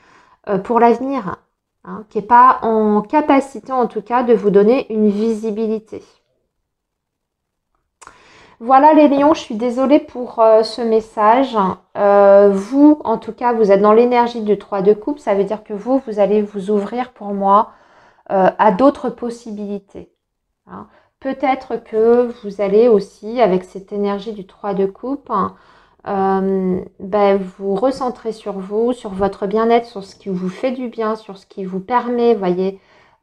pour l'avenir, hein, qui n'est pas en capacité, en tout cas, de vous donner une visibilité. Voilà les lions, je suis désolée pour ce message. Vous, en tout cas, vous êtes dans l'énergie du 3 de coupe. Ça veut dire que vous allez vous ouvrir pour moi à d'autres possibilités. Hein. Peut-être que vous allez aussi, avec cette énergie du 3 de coupe, vous recentrer sur vous, sur votre bien-être, sur ce qui vous fait du bien, sur ce qui vous permet, voyez,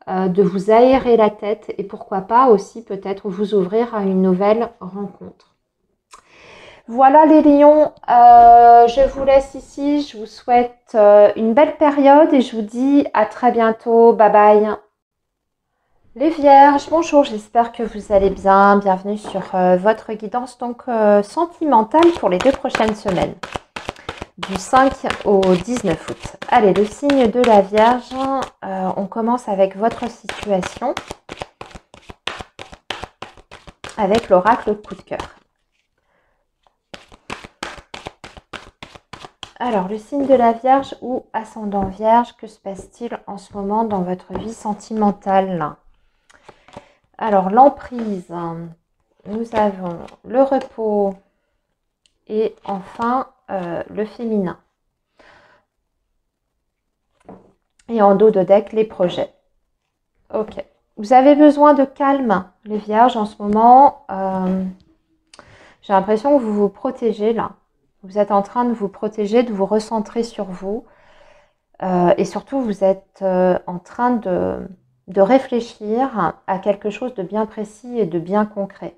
de vous aérer la tête et pourquoi pas aussi peut-être vous ouvrir à une nouvelle rencontre. Voilà les lions, je vous laisse ici, je vous souhaite une belle période et je vous dis à très bientôt, bye bye. Les vierges, bonjour, j'espère que vous allez bien, bienvenue sur votre guidance donc sentimentale pour les 2 prochaines semaines. Du 5 au 19 août. Allez, le signe de la Vierge, on commence avec votre situation, avec l'oracle coup de cœur. Alors, le signe de la Vierge ou ascendant Vierge, que se passe-t-il en ce moment dans votre vie sentimentale? Alors, l'emprise, nous avons le repos et enfin le féminin. Et en dos de deck, les projets. Ok. Vous avez besoin de calme, les vierges, en ce moment. J'ai l'impression que vous vous protégez là. Vous êtes en train de vous protéger, de vous recentrer sur vous. Et surtout, vous êtes en train de réfléchir à quelque chose de bien précis et de bien concret.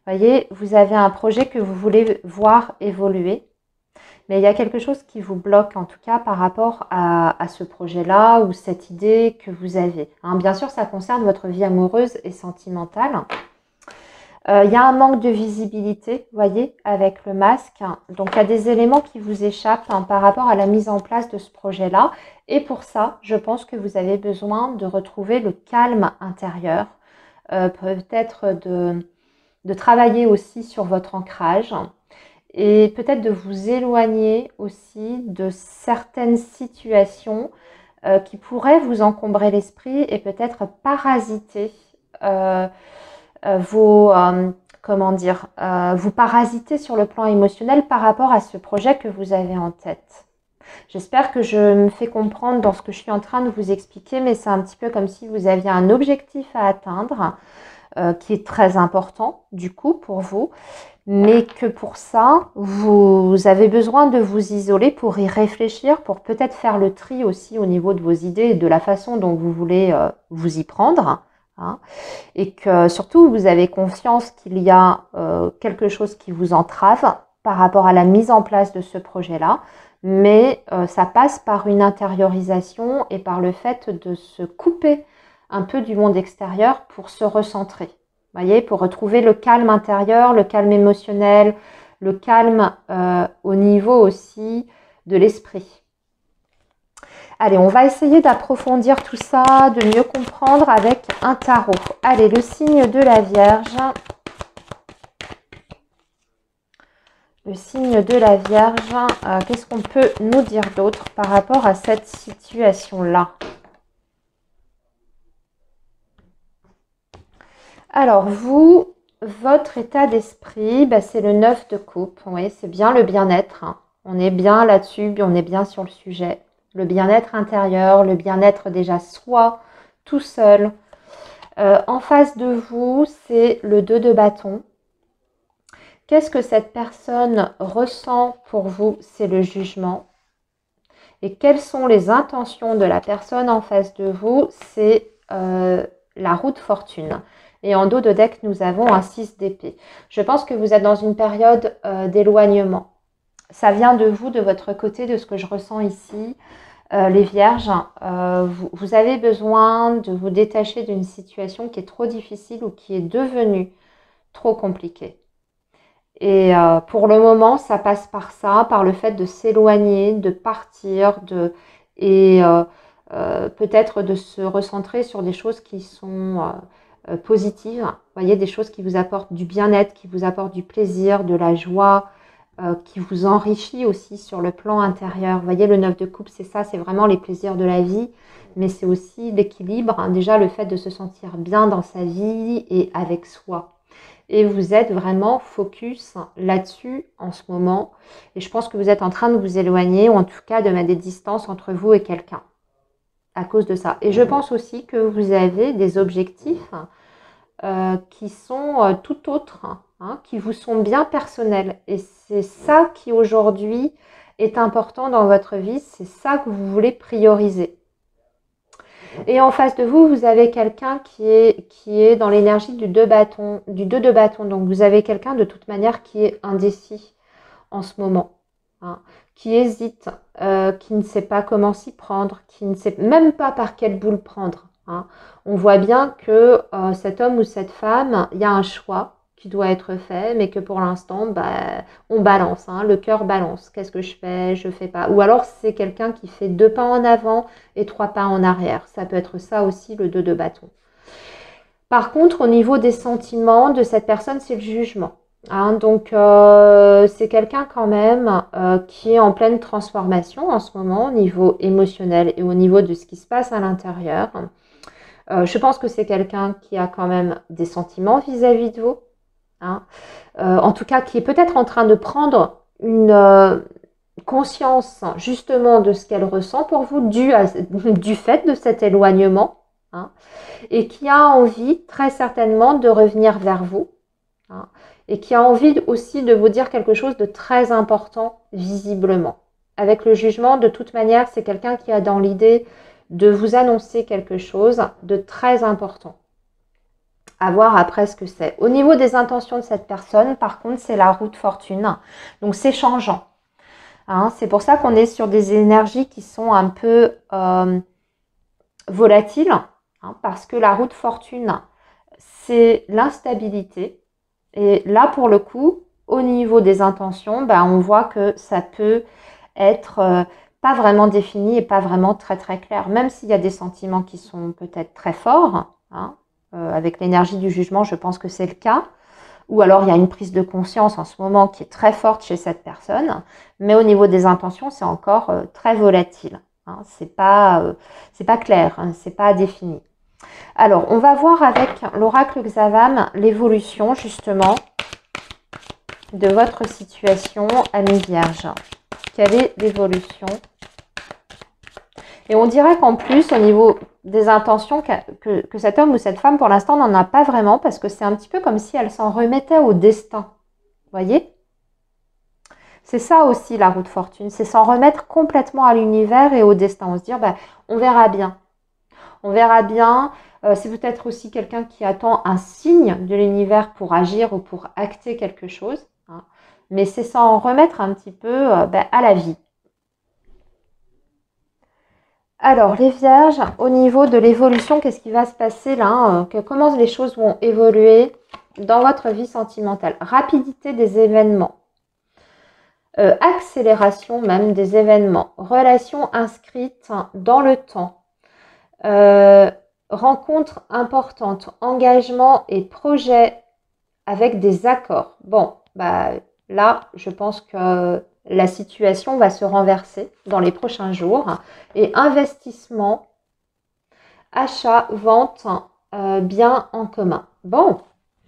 Vous voyez, vous avez un projet que vous voulez voir évoluer. Mais il y a quelque chose qui vous bloque, en tout cas, par rapport à ce projet-là ou cette idée que vous avez. Hein, bien sûr, ça concerne votre vie amoureuse et sentimentale. Il y a un manque de visibilité, vous voyez, avec le masque. Donc, il y a des éléments qui vous échappent par rapport à la mise en place de ce projet-là. Et pour ça, je pense que vous avez besoin de retrouver le calme intérieur. Peut-être de travailler aussi sur votre ancrage. Et peut-être de vous éloigner aussi de certaines situations qui pourraient vous encombrer l'esprit et peut-être parasiter vous parasiter sur le plan émotionnel par rapport à ce projet que vous avez en tête. J'espère que je me fais comprendre dans ce que je suis en train de vous expliquer, mais c'est un petit peu comme si vous aviez un objectif à atteindre qui est très important du coup pour vous, mais que pour ça, vous avez besoin de vous isoler pour y réfléchir, pour peut-être faire le tri aussi au niveau de vos idées et de la façon dont vous voulez vous y prendre. Hein, et que surtout, vous avez conscience qu'il y a quelque chose qui vous entrave par rapport à la mise en place de ce projet-là, mais ça passe par une intériorisation et par le fait de se couper un peu du monde extérieur pour se recentrer. Vous voyez, pour retrouver le calme intérieur, le calme émotionnel, le calme au niveau aussi de l'esprit. Allez, on va essayer d'approfondir tout ça, de mieux comprendre avec un tarot. Allez, le signe de la Vierge. Le signe de la Vierge, qu'est-ce qu'on peut nous dire d'autre par rapport à cette situation-là? Alors, vous, votre état d'esprit, c'est le 9 de coupe. Oui, c'est bien le bien-être. Hein. On est bien là-dessus, on est bien sur le sujet. Le bien-être intérieur, le bien-être déjà soi, tout seul. En face de vous, c'est le 2 de bâton. Qu'est-ce que cette personne ressent pour vous? C'est le jugement. Et quelles sont les intentions de la personne en face de vous? C'est la roue de fortune. Et en dos de deck, nous avons un 6 d'épée. Je pense que vous êtes dans une période d'éloignement. Ça vient de vous, de votre côté, de ce que je ressens ici. Les vierges, vous avez besoin de vous détacher d'une situation qui est trop difficile ou qui est devenue trop compliquée. Et pour le moment, ça passe par ça, par le fait de s'éloigner, de partir, et peut-être de se recentrer sur des choses qui sont positives. Vous voyez, des choses qui vous apportent du bien-être, qui vous apportent du plaisir, de la joie, qui vous enrichit aussi sur le plan intérieur. Vous voyez, le 9 de coupe, c'est ça, c'est vraiment les plaisirs de la vie, mais c'est aussi l'équilibre, hein, déjà le fait de se sentir bien dans sa vie et avec soi. Et vous êtes vraiment focus là-dessus en ce moment. Et je pense que vous êtes en train de vous éloigner, ou en tout cas de mettre des distances entre vous et quelqu'un à cause de ça. Et je pense aussi que vous avez des objectifs qui sont tout autres, hein, qui vous sont bien personnels. Et c'est ça qui aujourd'hui est important dans votre vie, c'est ça que vous voulez prioriser. Et en face de vous, vous avez quelqu'un qui est dans l'énergie du 2 de bâton. Donc vous avez quelqu'un de toute manière qui est indécis en ce moment, hein, qui hésite, qui ne sait pas comment s'y prendre, qui ne sait même pas par quelle boule prendre. Hein. On voit bien que cet homme ou cette femme, il y a un choix qui doit être fait, mais que pour l'instant, on balance, hein, le cœur balance. Qu'est-ce que je fais? Je fais pas. Ou alors c'est quelqu'un qui fait 2 pas en avant et 3 pas en arrière. Ça peut être ça aussi, le 2 de bâton. Par contre, au niveau des sentiments de cette personne, c'est le jugement. Hein, donc, c'est quelqu'un quand même qui est en pleine transformation en ce moment au niveau émotionnel et au niveau de ce qui se passe à l'intérieur. Je pense que c'est quelqu'un qui a quand même des sentiments vis-à-vis de vous. Hein. En tout cas, qui est peut-être en train de prendre une conscience justement de ce qu'elle ressent pour vous du fait de cet éloignement. Hein, et qui a envie très certainement de revenir vers vous. Hein, et qui a envie aussi de vous dire quelque chose de très important visiblement. Avec le jugement, de toute manière, c'est quelqu'un qui a dans l'idée de vous annoncer quelque chose de très important. À voir après ce que c'est. Au niveau des intentions de cette personne, par contre, c'est la roue de fortune. Donc, c'est changeant. Hein, c'est pour ça qu'on est sur des énergies qui sont un peu volatiles. Hein, parce que la roue de fortune, c'est l'instabilité. Et là, pour le coup, au niveau des intentions, on voit que ça peut être pas vraiment défini et pas vraiment très très clair. Même s'il y a des sentiments qui sont peut-être très forts, hein, avec l'énergie du jugement, je pense que c'est le cas. Ou alors il y a une prise de conscience en ce moment qui est très forte chez cette personne. Mais au niveau des intentions, c'est encore très volatile. Hein, c'est pas clair, hein, c'est pas défini. Alors, on va voir avec l'oracle Xavam l'évolution justement de votre situation, amis vierges. Quelle est l'évolution? Et on dirait qu'en plus, au niveau des intentions, que cet homme ou cette femme, pour l'instant, n'en a pas vraiment parce que c'est un petit peu comme si elle s'en remettait au destin. Vous voyez? C'est ça aussi la roue de fortune, c'est s'en remettre complètement à l'univers et au destin. On se dire, on verra bien. On verra bien. C'est peut-être aussi quelqu'un qui attend un signe de l'univers pour agir ou pour acter quelque chose. Hein. Mais c'est s'en remettre un petit peu à la vie. Alors, les vierges, au niveau de l'évolution, qu'est-ce qui va se passer là? Comment les choses vont évoluer dans votre vie sentimentale? Rapidité des événements. Accélération même des événements. Relations inscrites dans le temps. Rencontres importantes, engagement et projets avec des accords. Bon, là, je pense que la situation va se renverser dans les prochains jours. Et investissement, achat, vente, bien en commun. Bon,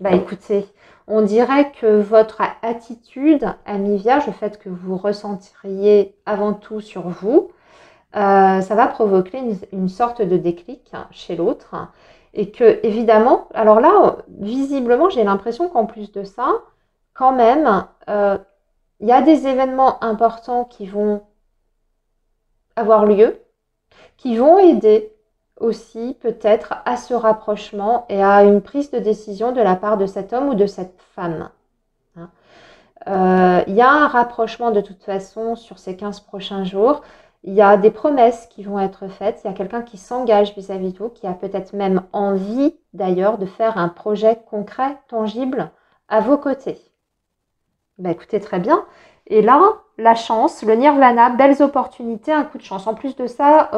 écoutez, on dirait que votre attitude, amis vierges, le fait que vous ressentiriez avant tout sur vous, ça va provoquer une sorte de déclic chez l'autre. Et que, évidemment, alors là, visiblement, j'ai l'impression qu'en plus de ça, quand même, il y a des événements importants qui vont avoir lieu, qui vont aider aussi peut-être à ce rapprochement et à une prise de décision de la part de cet homme ou de cette femme. Il y a un rapprochement de toute façon sur ces 15 prochains jours. Il y a des promesses qui vont être faites. Il y a quelqu'un qui s'engage vis-à-vis de vous, qui a peut-être même envie d'ailleurs de faire un projet concret, tangible à vos côtés. Ben, écoutez, très bien. Et là, la chance, le nirvana, belles opportunités, un coup de chance. En plus de ça,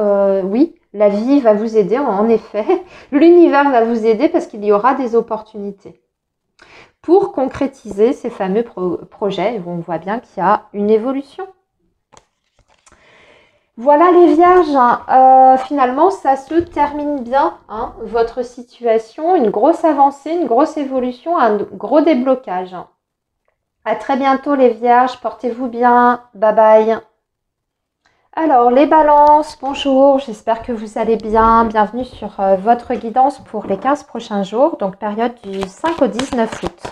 oui, la vie va vous aider, en effet. L'univers va vous aider parce qu'il y aura des opportunités pour concrétiser ces fameux projets. On voit bien qu'il y a une évolution. Voilà les vierges, finalement ça se termine bien, hein, votre situation, une grosse avancée, une grosse évolution, un gros déblocage. À très bientôt les vierges, portez-vous bien, bye bye. Alors les balances, bonjour, j'espère que vous allez bien, bienvenue sur votre guidance pour les 15 prochains jours, donc période du 5 au 19 août.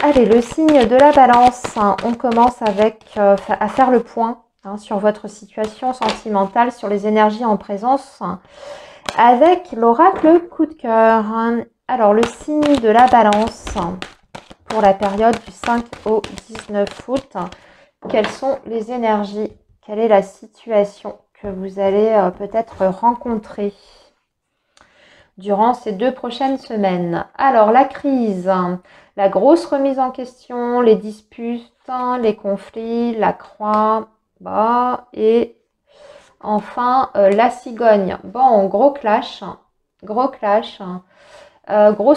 Allez, le signe de la balance, hein, on commence avec à faire le point sur votre situation sentimentale, sur les énergies en présence, avec l'oracle coup de cœur. Alors, le signe de la balance pour la période du 5 au 19 août, quelles sont les énergies? Quelle est la situation que vous allez peut-être rencontrer durant ces 2 prochaines semaines? Alors, la crise, la grosse remise en question, les disputes, les conflits, la croix, et enfin la cigogne. Bon, gros clash, grosse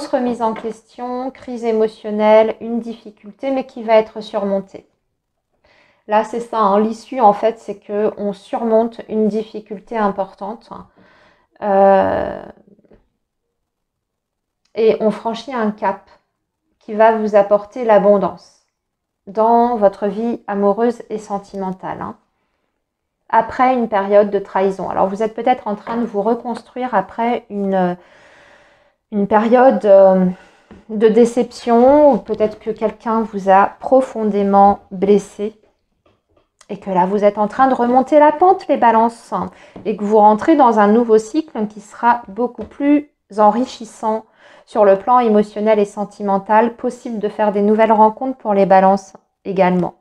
remise en question, crise émotionnelle, une difficulté, mais qui va être surmontée. Là, c'est ça, hein, l'issue, en fait, c'est qu'on surmonte une difficulté importante et on franchit un cap qui va vous apporter l'abondance dans votre vie amoureuse et sentimentale. Après une période de trahison. Alors, vous êtes peut-être en train de vous reconstruire après une période de déception, ou peut-être que quelqu'un vous a profondément blessé et que là, vous êtes en train de remonter la pente, les balances, et que vous rentrez dans un nouveau cycle qui sera beaucoup plus enrichissant sur le plan émotionnel et sentimental. Possible de faire des nouvelles rencontres pour les balances également.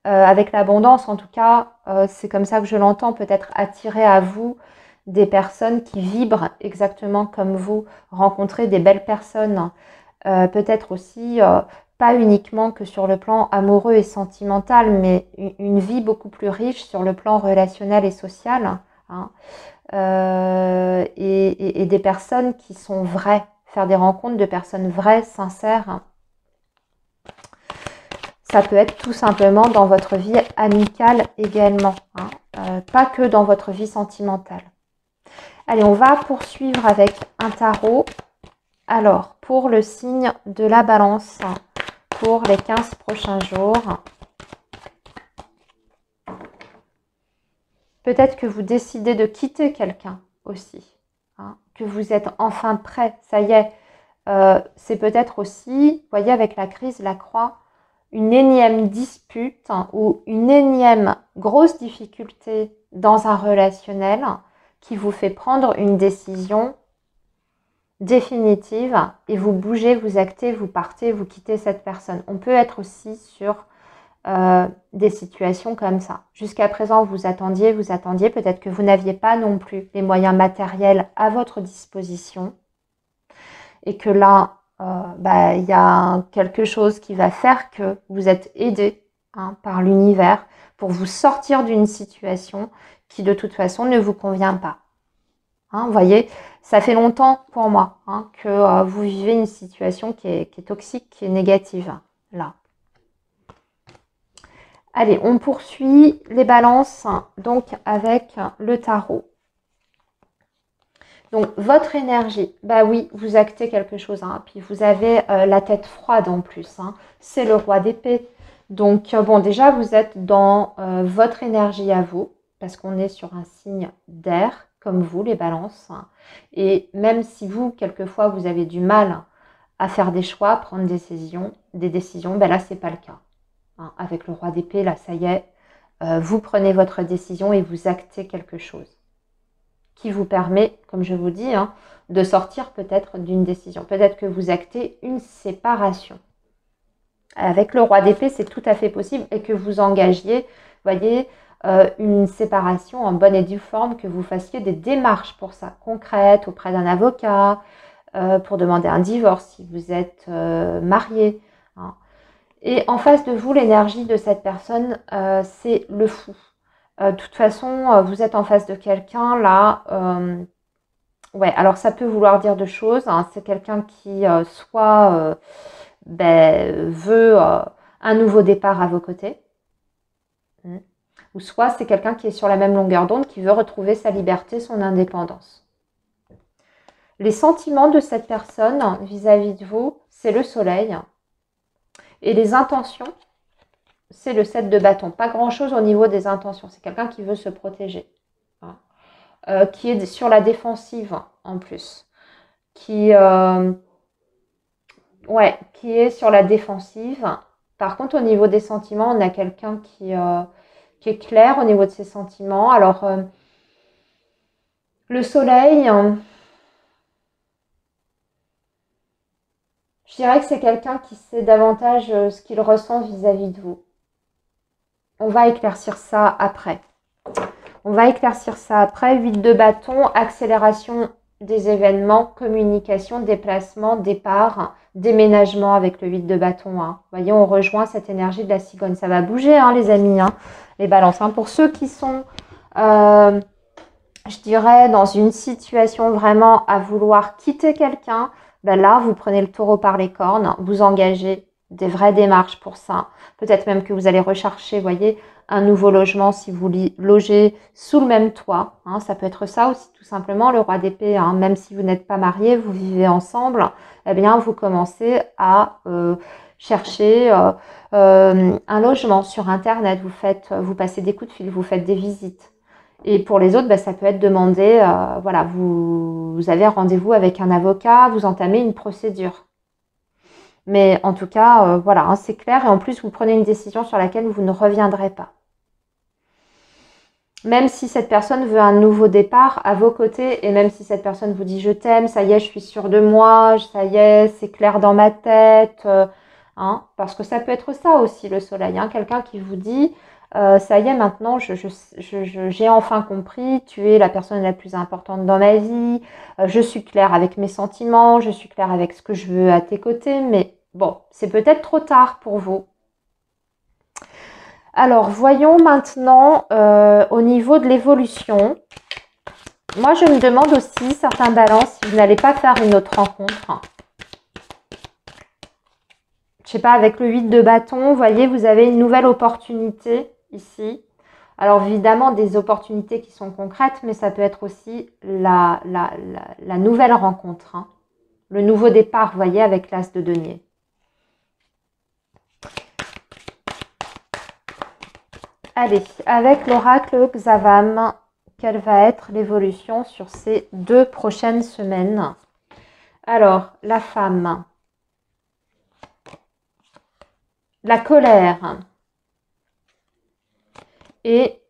Avec l'abondance, en tout cas, c'est comme ça que je l'entends, peut-être attirer à vous des personnes qui vibrent exactement comme vous, rencontrer des belles personnes, peut-être aussi, pas uniquement que sur le plan amoureux et sentimental, mais une vie beaucoup plus riche sur le plan relationnel et social, et des personnes qui sont vraies, faire des rencontres de personnes vraies, sincères. Ça peut être tout simplement dans votre vie amicale également, pas que dans votre vie sentimentale. Allez, on va poursuivre avec un tarot. Alors, pour le signe de la balance, pour les 15 prochains jours, peut-être que vous décidez de quitter quelqu'un aussi, que vous êtes enfin prêt, ça y est. C'est peut-être aussi, vous voyez, avec la crise, la croix, une énième dispute ou une énième grosse difficulté dans un relationnel qui vous fait prendre une décision définitive et vous bougez, vous actez, vous partez, vous quittez cette personne. On peut être aussi sur des situations comme ça. Jusqu'à présent, vous attendiez, peut-être que vous n'aviez pas non plus les moyens matériels à votre disposition et que là, il y a quelque chose qui va faire que vous êtes aidé par l'univers pour vous sortir d'une situation qui de toute façon ne vous convient pas. Vous voyez, ça fait longtemps pour moi que vous vivez une situation qui est toxique, qui est négative. Là. Allez, on poursuit les balances donc avec le tarot. Donc, votre énergie, oui, vous actez quelque chose. Puis, vous avez la tête froide en plus. C'est le roi d'épée. Donc, bon, déjà, vous êtes dans votre énergie à vous, parce qu'on est sur un signe d'air, comme vous, les balances. Et même si vous, quelquefois, vous avez du mal à faire des choix, à prendre des décisions, là, c'est pas le cas. Avec le roi d'épée, là, ça y est, vous prenez votre décision et vous actez quelque chose qui vous permet, comme je vous dis, hein, de sortir peut-être d'une décision. Peut-être que vous actez une séparation. Avec le roi d'épée, c'est tout à fait possible et que vous engagiez, voyez, une séparation en bonne et due forme, que vous fassiez des démarches pour ça, concrètes, auprès d'un avocat, pour demander un divorce si vous êtes marié. Hein. Et en face de vous, l'énergie de cette personne, c'est le fou. De toute façon, vous êtes en face de quelqu'un, là, ouais, alors ça peut vouloir dire deux choses. Hein. C'est quelqu'un qui soit veut un nouveau départ à vos côtés, ou soit c'est quelqu'un qui est sur la même longueur d'onde, qui veut retrouver sa liberté, son indépendance. Les sentiments de cette personne vis-à-vis de vous, c'est le soleil. Et les intentions, c'est le 7 de bâton. Pas grand-chose au niveau des intentions. C'est quelqu'un qui veut se protéger. Hein. Qui est sur la défensive en plus. Qui est sur la défensive. Par contre, au niveau des sentiments, on a quelqu'un qui est clair au niveau de ses sentiments. Alors, le soleil... je dirais que c'est quelqu'un qui sait davantage ce qu'il ressent vis-à-vis de vous. On va éclaircir ça après. 8 de bâton, accélération des événements, communication, déplacement, départ, déménagement avec le 8 de bâton. Hein. Vous voyez, on rejoint cette énergie de la cigogne. Ça va bouger, hein, les amis, hein, les balances. Hein. Pour ceux qui sont, je dirais, dans une situation vraiment à vouloir quitter quelqu'un, là, vous prenez le taureau par les cornes, vous engagez des vraies démarches pour ça. Peut-être même que vous allez rechercher, voyez, un nouveau logement si vous logez sous le même toit. Hein, ça peut être ça aussi, tout simplement, le roi d'épée. Hein, même si vous n'êtes pas mariés, vous vivez ensemble, eh bien, vous commencez à chercher un logement sur Internet. Vous passez des coups de fil, vous faites des visites. Et pour les autres, ça peut être demandé, voilà, vous avez un rendez-vous avec un avocat, vous entamez une procédure. Mais en tout cas, voilà, hein, c'est clair. Et en plus, vous prenez une décision sur laquelle vous ne reviendrez pas. Même si cette personne veut un nouveau départ à vos côtés, et même si cette personne vous dit « je t'aime », ça y est, je suis sûre de moi, ça y est, c'est clair dans ma tête. Hein, parce que ça peut être ça aussi, le soleil. Hein, quelqu'un qui vous dit ça y est, maintenant, j'ai enfin compris, tu es la personne la plus importante dans ma vie, je suis claire avec mes sentiments, je suis claire avec ce que je veux à tes côtés, mais bon, c'est peut-être trop tard pour vous. Alors, voyons maintenant au niveau de l'évolution. Moi, je me demande aussi, certains balances, si vous n'allez pas faire une autre rencontre. Je sais pas, avec le 8 de bâton, vous voyez, vous avez une nouvelle opportunité ici. Alors, évidemment, des opportunités qui sont concrètes, mais ça peut être aussi la nouvelle rencontre. Hein. Le nouveau départ, vous voyez, avec l'as de denier. Allez, avec l'oracle Xavam, quelle va être l'évolution sur ces 2 prochaines semaines? Alors, la femme, la colère et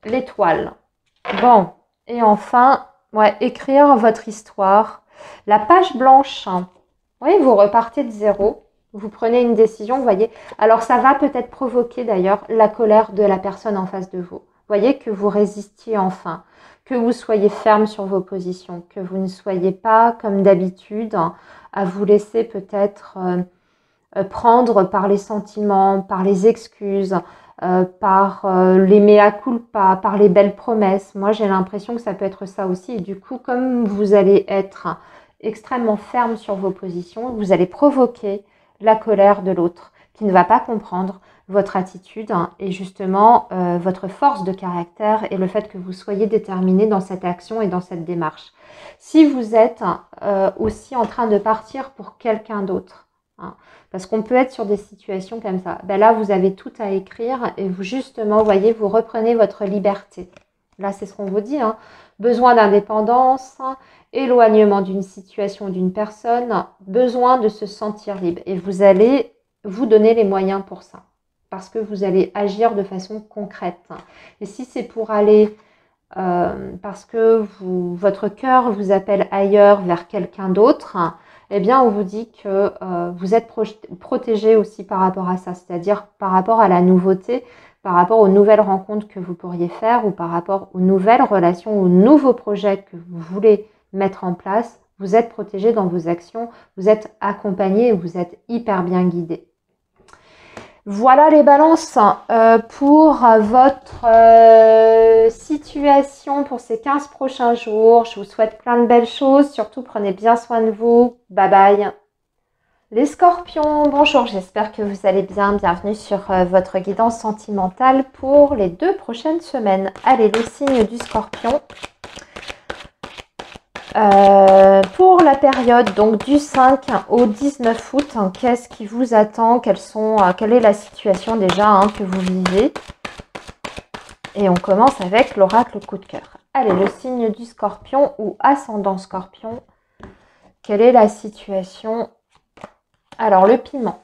l'étoile. Bon, et enfin, écrire votre histoire. La page blanche, oui, vous repartez de zéro. Vous prenez une décision, vous voyez. Alors, ça va peut-être provoquer d'ailleurs la colère de la personne en face de vous. Vous voyez, que vous résistiez enfin, que vous soyez ferme sur vos positions, que vous ne soyez pas, comme d'habitude, à vous laisser peut-être prendre par les sentiments, par les excuses, par les mea culpa, par les belles promesses. Moi, j'ai l'impression que ça peut être ça aussi. Et du coup, comme vous allez être extrêmement ferme sur vos positions, vous allez provoquer la colère de l'autre qui ne va pas comprendre votre attitude et justement votre force de caractère et le fait que vous soyez déterminé dans cette action et dans cette démarche. Si vous êtes aussi en train de partir pour quelqu'un d'autre, hein, parce qu'on peut être sur des situations comme ça, là vous avez tout à écrire et vous justement, vous voyez, vous reprenez votre liberté. Là c'est ce qu'on vous dit, hein. Besoin d'indépendance, éloignement d'une situation, d'une personne, besoin de se sentir libre. Et vous allez vous donner les moyens pour ça. parce que vous allez agir de façon concrète. Et si c'est pour aller, parce que votre cœur vous appelle ailleurs, vers quelqu'un d'autre, eh bien on vous dit que vous êtes protégé aussi par rapport à ça, c'est-à-dire par rapport à la nouveauté, par rapport aux nouvelles rencontres que vous pourriez faire ou par rapport aux nouvelles relations, aux nouveaux projets que vous voulez mettre en place. Vous êtes protégé dans vos actions, vous êtes accompagné et vous êtes hyper bien guidé. Voilà les balances pour votre situation pour ces 15 prochains jours. Je vous souhaite plein de belles choses. Surtout, prenez bien soin de vous. Bye bye. Les scorpions, bonjour, j'espère que vous allez bien. Bienvenue sur votre guidance sentimentale pour les 2 prochaines semaines. Allez, le signe du scorpion. Pour la période donc du 5 au 19 août, qu'est-ce qui vous attend? Quelle est la situation déjà que vous vivez? Et on commence avec l'oracle coup de cœur. Allez, le signe du scorpion ou ascendant scorpion, quelle est la situation? Alors, le piment,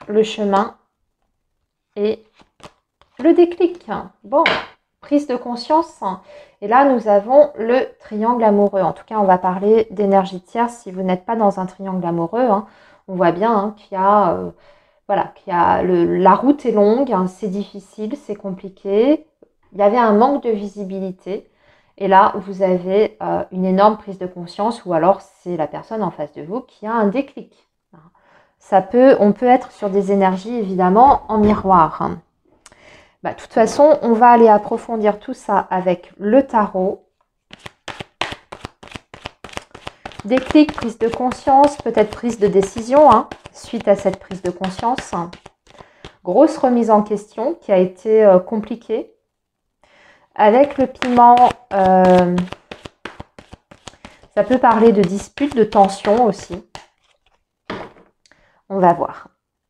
le chemin et le déclic. Bon, prise de conscience. Et là, nous avons le triangle amoureux. En tout cas, on va parler d'énergie tierce si vous n'êtes pas dans un triangle amoureux. On voit bien qu'il y a, la route est longue, c'est difficile, c'est compliqué. Il y avait un manque de visibilité. Et là, vous avez une énorme prise de conscience ou alors c'est la personne en face de vous qui a un déclic. On peut être sur des énergies évidemment en miroir. De toute façon, on va aller approfondir tout ça avec le tarot. Déclic, prise de conscience, peut-être prise de décision suite à cette prise de conscience. Grosse remise en question qui a été compliquée. Avec le piment, ça peut parler de dispute, de tension aussi. On va voir.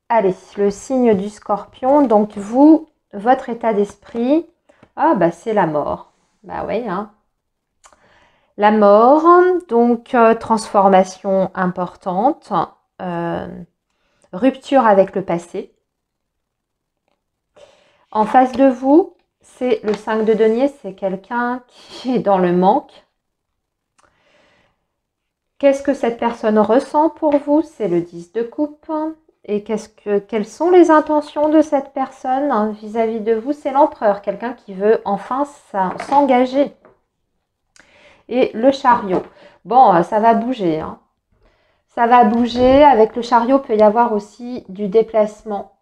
Allez, le signe du scorpion. Donc vous, votre état d'esprit, c'est la mort. Oui, La mort, donc transformation importante, rupture avec le passé. En face de vous, c'est le 5 de denier, c'est quelqu'un qui est dans le manque. Qu'est-ce que cette personne ressent pour vous? C'est le 10 de coupe. Et quelles sont les intentions de cette personne vis-à-vis de vous? C'est l'empereur, quelqu'un qui veut enfin s'engager. Et le chariot. Bon, ça va bouger. Ça va bouger. Avec le chariot, il peut y avoir aussi du déplacement.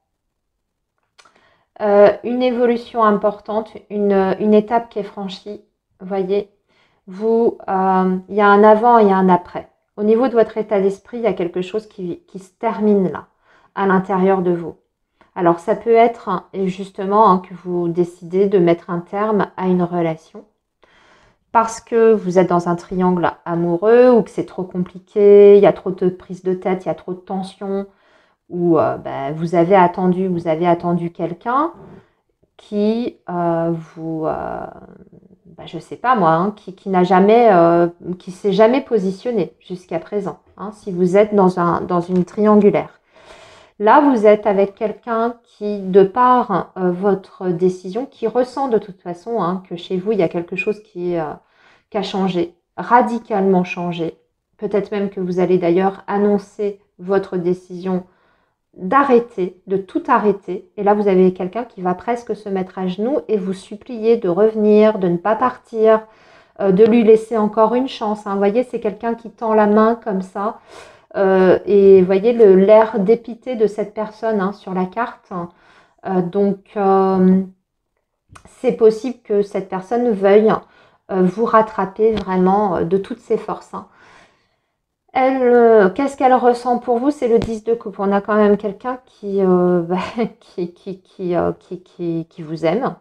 Une évolution importante, une étape qui est franchie. Vous voyez, il y a un avant et un après. Au niveau de votre état d'esprit, il y a quelque chose qui se termine là, à l'intérieur de vous. Alors, ça peut être justement que vous décidez de mettre un terme à une relation parce que vous êtes dans un triangle amoureux ou que c'est trop compliqué, il y a trop de prise de tête, il y a trop de tension, ou vous avez attendu quelqu'un qui je sais pas moi, qui n'a jamais, qui s'est jamais positionné jusqu'à présent. Si vous êtes dans une triangulaire. Là, vous êtes avec quelqu'un qui, de par votre décision, qui ressent de toute façon que chez vous, il y a quelque chose qui a changé, radicalement changé. Peut-être même que vous allez d'ailleurs annoncer votre décision d'arrêter, de tout arrêter. Et là, vous avez quelqu'un qui va presque se mettre à genoux et vous supplier de revenir, de ne pas partir, de lui laisser encore une chance. Vous voyez, c'est quelqu'un qui tend la main comme ça. Et vous voyez l'air dépité de cette personne sur la carte. Donc, c'est possible que cette personne veuille vous rattraper vraiment de toutes ses forces. Qu'est-ce qu'elle ressent pour vous? C'est le 10 de coupe. On a quand même quelqu'un qui vous aime.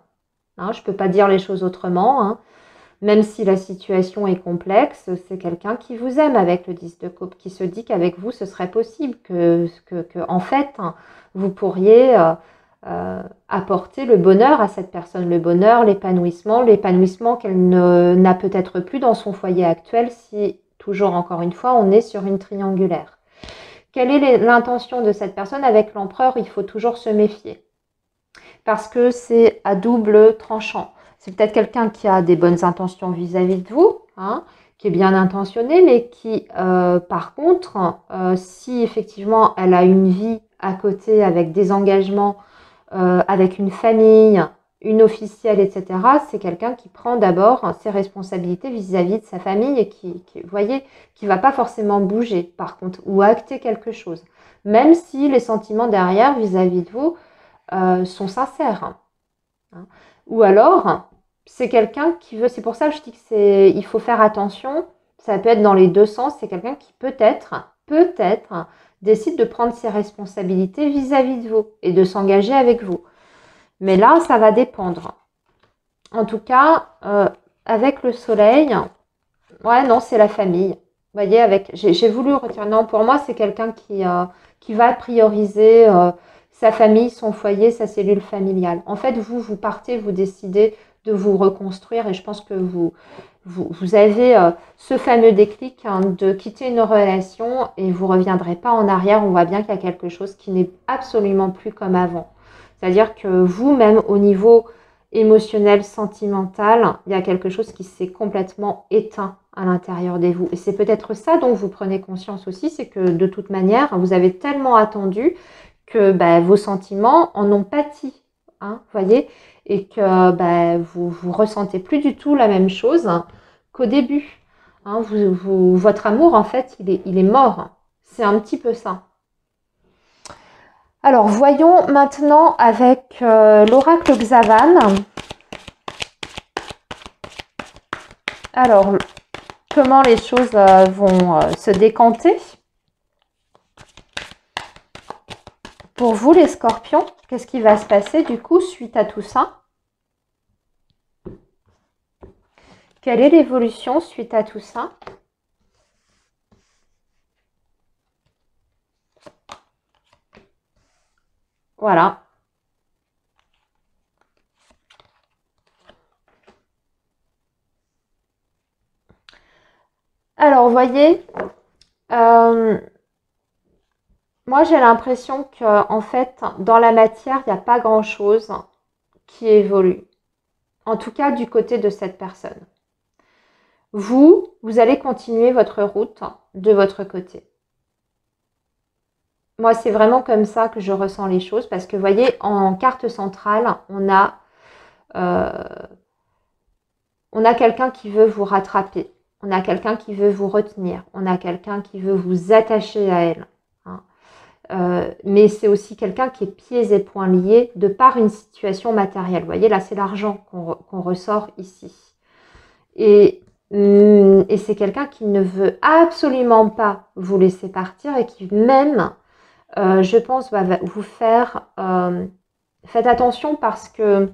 Je ne peux pas dire les choses autrement. Même si la situation est complexe, c'est quelqu'un qui vous aime avec le 10 de coupe, qui se dit qu'avec vous, ce serait possible, en fait, vous pourriez apporter le bonheur à cette personne, le bonheur, l'épanouissement qu'elle n'a peut-être plus dans son foyer actuel si, toujours encore une fois, on est sur une triangulaire. Quelle est l'intention de cette personne? Avec l'empereur, il faut toujours se méfier. Parce que c'est à double tranchant. C'est peut-être quelqu'un qui a des bonnes intentions vis-à-vis de vous, hein, qui est bien intentionné, mais qui, par contre, si effectivement elle a une vie à côté avec des engagements, avec une famille, une officielle, etc., c'est quelqu'un qui prend d'abord ses responsabilités vis-à-vis de sa famille et vous voyez, qui ne va pas forcément bouger, par contre, ou acter quelque chose. Même si les sentiments derrière vis-à-vis de vous sont sincères. Hein. Ou alors, c'est quelqu'un qui veut, c'est pour ça que je dis il faut faire attention, ça peut être dans les deux sens, c'est quelqu'un qui peut-être, décide de prendre ses responsabilités vis-à-vis de vous et de s'engager avec vous. Mais là, ça va dépendre. En tout cas, avec le soleil, ouais, non, c'est la famille. Vous voyez, j'ai voulu retirer, non, pour moi, c'est quelqu'un qui va prioriser sa famille, son foyer, sa cellule familiale. En fait, vous partez, vous décidez de vous reconstruire et je pense que vous avez ce fameux déclic hein, de quitter une relation et vous ne reviendrez pas en arrière. On voit bien qu'il y a quelque chose qui n'est absolument plus comme avant. C'est-à-dire que vous-même, au niveau émotionnel, sentimental, il y a quelque chose qui s'est complètement éteint à l'intérieur de vous. Et c'est peut-être ça dont vous prenez conscience aussi, c'est que de toute manière, vous avez tellement attendu que vos sentiments en ont pâti, hein, voyez, et que vous ressentez plus du tout la même chose qu'au début. Hein, votre amour, en fait, il est mort. C'est un petit peu ça. Alors, voyons maintenant avec l'oracle Xavan. Alors, comment les choses vont se décanter? Pour vous, les scorpions, qu'est-ce qui va se passer du coup suite à tout ça? Quelle est l'évolution suite à tout ça? Voilà. Alors, vous voyez, moi j'ai l'impression que en fait, dans la matière, il n'y a pas grand-chose qui évolue. En tout cas, du côté de cette personne. Vous allez continuer votre route de votre côté. Moi, c'est vraiment comme ça que je ressens les choses parce que, vous voyez, en carte centrale, on a quelqu'un qui veut vous rattraper. On a quelqu'un qui veut vous retenir. On a quelqu'un qui veut vous attacher à elle. Hein. Mais c'est aussi quelqu'un qui est pieds et poings liés de par une situation matérielle. Vous voyez, là, c'est l'argent qu'on ressort ici. Et c'est quelqu'un qui ne veut absolument pas vous laisser partir et qui même... je pense, va vous faire... faites attention parce que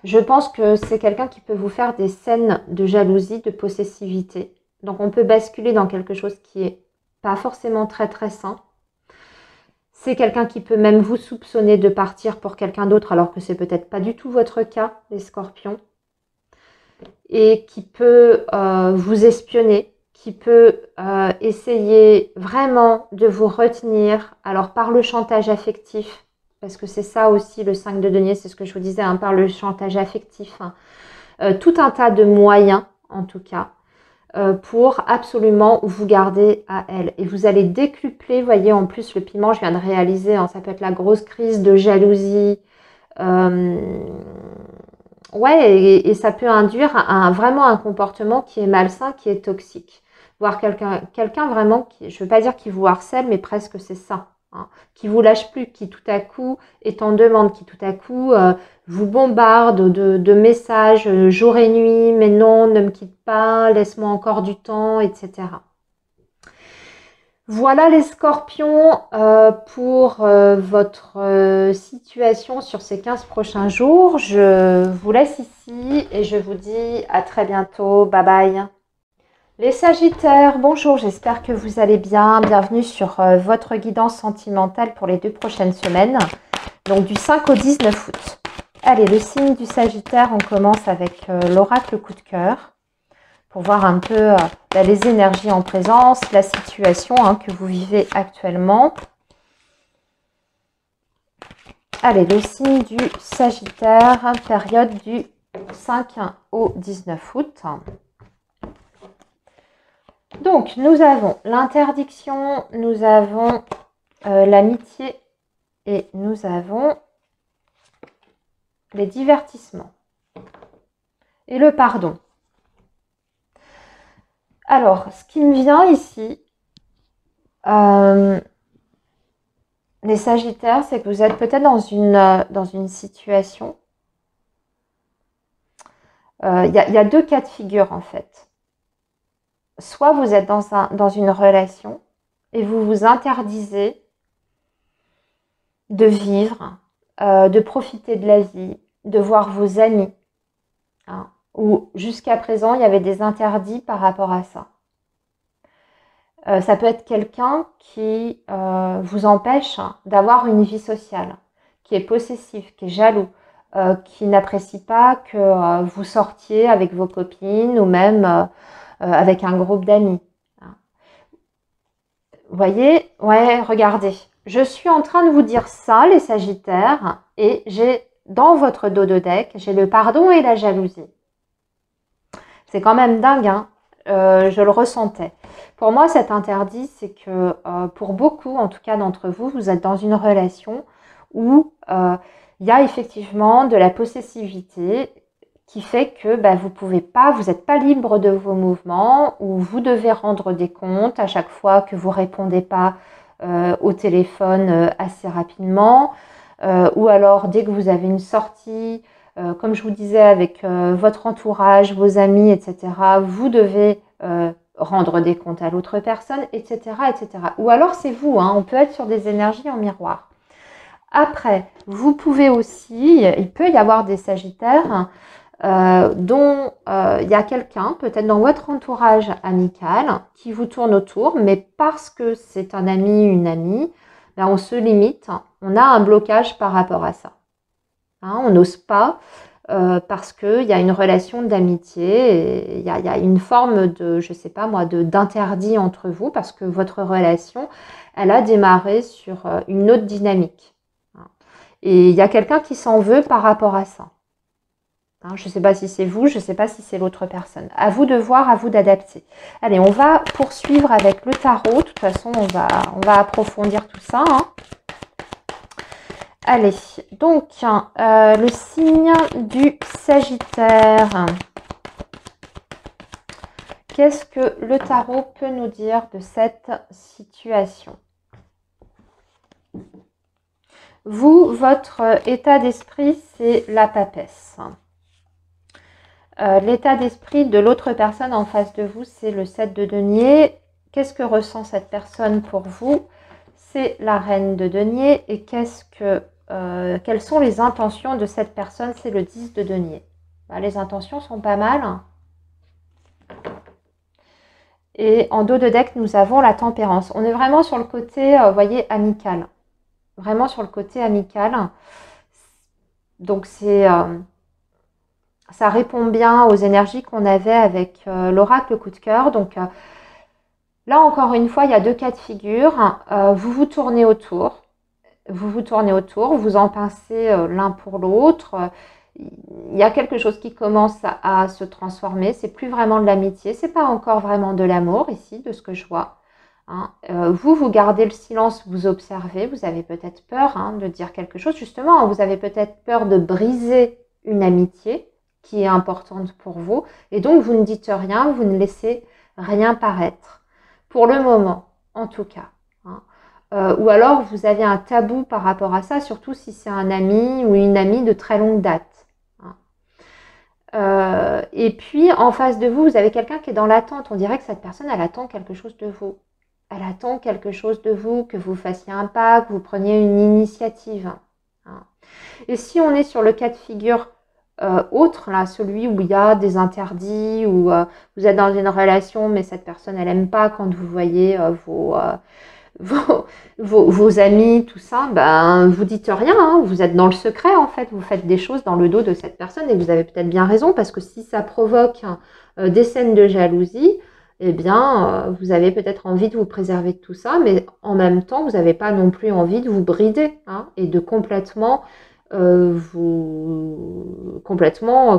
je pense que c'est quelqu'un qui peut vous faire des scènes de jalousie, de possessivité. Donc, on peut basculer dans quelque chose qui n'est pas forcément très, très sain. C'est quelqu'un qui peut même vous soupçonner de partir pour quelqu'un d'autre alors que c'est peut-être pas du tout votre cas, les scorpions. Et qui peut vous espionner, qui peut essayer vraiment de vous retenir, alors par le chantage affectif, parce que c'est ça aussi le 5 de denier, c'est ce que je vous disais, hein, par le chantage affectif, hein. Tout un tas de moyens, en tout cas, pour absolument vous garder à elle. Et vous allez décupler, vous voyez, en plus, le piment, je viens de réaliser, hein, ça peut être la grosse crise de jalousie, ouais, et ça peut induire vraiment un comportement qui est malsain, qui est toxique. Voir quelqu'un vraiment, je ne veux pas dire qui vous harcèle, mais presque c'est ça. Hein, qui vous lâche plus, qui tout à coup est en demande, qui tout à coup vous bombarde de messages jour et nuit, mais non, ne me quitte pas, laisse-moi encore du temps, etc. Voilà les scorpions pour votre situation sur ces 15 prochains jours. Je vous laisse ici et je vous dis à très bientôt. Bye bye. Les Sagittaires, bonjour, j'espère que vous allez bien. Bienvenue sur votre guidance sentimentale pour les 2 prochaines semaines. Donc du 5 au 19 août. Allez, le signe du Sagittaire, on commence avec l'oracle coup de cœur. pour voir un peu les énergies en présence, la situation que vous vivez actuellement. Allez, le signe du Sagittaire, période du 5 au 19 août. Donc, nous avons l'interdiction, nous avons l'amitié et nous avons les divertissements et le pardon. Alors, ce qui me vient ici, les Sagittaires, c'est que vous êtes peut-être dans une situation. Il y a deux cas de figure en fait. Soit vous êtes dans une relation et vous vous interdisez de vivre, de profiter de la vie, de voir vos amis. Ou jusqu'à présent, il y avait des interdits par rapport à ça. Ça peut être quelqu'un qui vous empêche d'avoir une vie sociale, qui est possessif, qui est jaloux, qui n'apprécie pas que vous sortiez avec vos copines ou même avec un groupe d'amis. Vous voyez? Ouais, regardez. Je suis en train de vous dire ça, les Sagittaires, et j'ai dans votre dos de deck, j'ai le pardon et la jalousie. C'est quand même dingue, hein. Je le ressentais. Pour moi, cet interdit, c'est que pour beaucoup, en tout cas d'entre vous, vous êtes dans une relation où il y a effectivement de la possessivité qui fait que vous pouvez pas, vous n'êtes pas libre de vos mouvements, ou vous devez rendre des comptes à chaque fois que vous répondez pas au téléphone assez rapidement, ou alors dès que vous avez une sortie, comme je vous disais, avec votre entourage, vos amis, etc., vous devez rendre des comptes à l'autre personne, etc., etc. Ou alors c'est vous, on peut être sur des énergies en miroir. Après, vous pouvez aussi, il peut y avoir des Sagittaires dont il y a quelqu'un, peut-être dans votre entourage amical, qui vous tourne autour, mais parce que c'est un ami, une amie, on se limite, on a un blocage par rapport à ça. On n'ose pas parce qu'il y a une relation d'amitié, il y a une forme de, je sais pas moi, d'interdit entre vous parce que votre relation, elle a démarré sur une autre dynamique. Et il y a quelqu'un qui s'en veut par rapport à ça. Je ne sais pas si c'est vous, je ne sais pas si c'est l'autre personne. À vous de voir, à vous d'adapter. Allez, on va poursuivre avec le tarot. De toute façon, on va approfondir tout ça. Allez, donc, le signe du Sagittaire. Qu'est-ce que le tarot peut nous dire de cette situation? Vous, votre état d'esprit, c'est la papesse. L'état d'esprit de l'autre personne en face de vous, c'est le 7 de denier. Qu'est-ce que ressent cette personne pour vous? C'est la reine de denier. Et quelles sont les intentions de cette personne? C'est le 10 de denier. Les intentions sont pas mal. Et en dos de deck, nous avons la tempérance. On est vraiment sur le côté, vous voyez, amical. Vraiment sur le côté amical. Donc, ça répond bien aux énergies qu'on avait avec l'oracle coup de cœur. Donc, là, encore une fois, il y a deux cas de figure. Vous vous tournez autour. Vous en pincez l'un pour l'autre. Il y a quelque chose qui commence à se transformer. C'est plus vraiment de l'amitié. C'est pas encore vraiment de l'amour ici, de ce que je vois. Vous gardez le silence, vous observez. Vous avez peut-être peur de dire quelque chose. Justement, vous avez peut-être peur de briser une amitié qui est importante pour vous. Et donc, vous ne dites rien, vous ne laissez rien paraître. Pour le moment, en tout cas. Ou alors, vous avez un tabou par rapport à ça, surtout si c'est un ami ou une amie de très longue date. Et puis, en face de vous, vous avez quelqu'un qui est dans l'attente. On dirait que cette personne, elle attend quelque chose de vous. Elle attend quelque chose de vous, que vous fassiez un pas, que vous preniez une initiative. Et si on est sur le cas de figure autre, là, celui où il y a des interdits, où vous êtes dans une relation, mais cette personne, elle n'aime pas quand vous voyez vos amis, tout ça, ben, vous dites rien, hein, vous êtes dans le secret en fait, vous faites des choses dans le dos de cette personne et vous avez peut-être bien raison parce que si ça provoque des scènes de jalousie, eh bien, vous avez peut-être envie de vous préserver de tout ça, mais en même temps, vous n'avez pas non plus envie de vous brider hein, et de complètement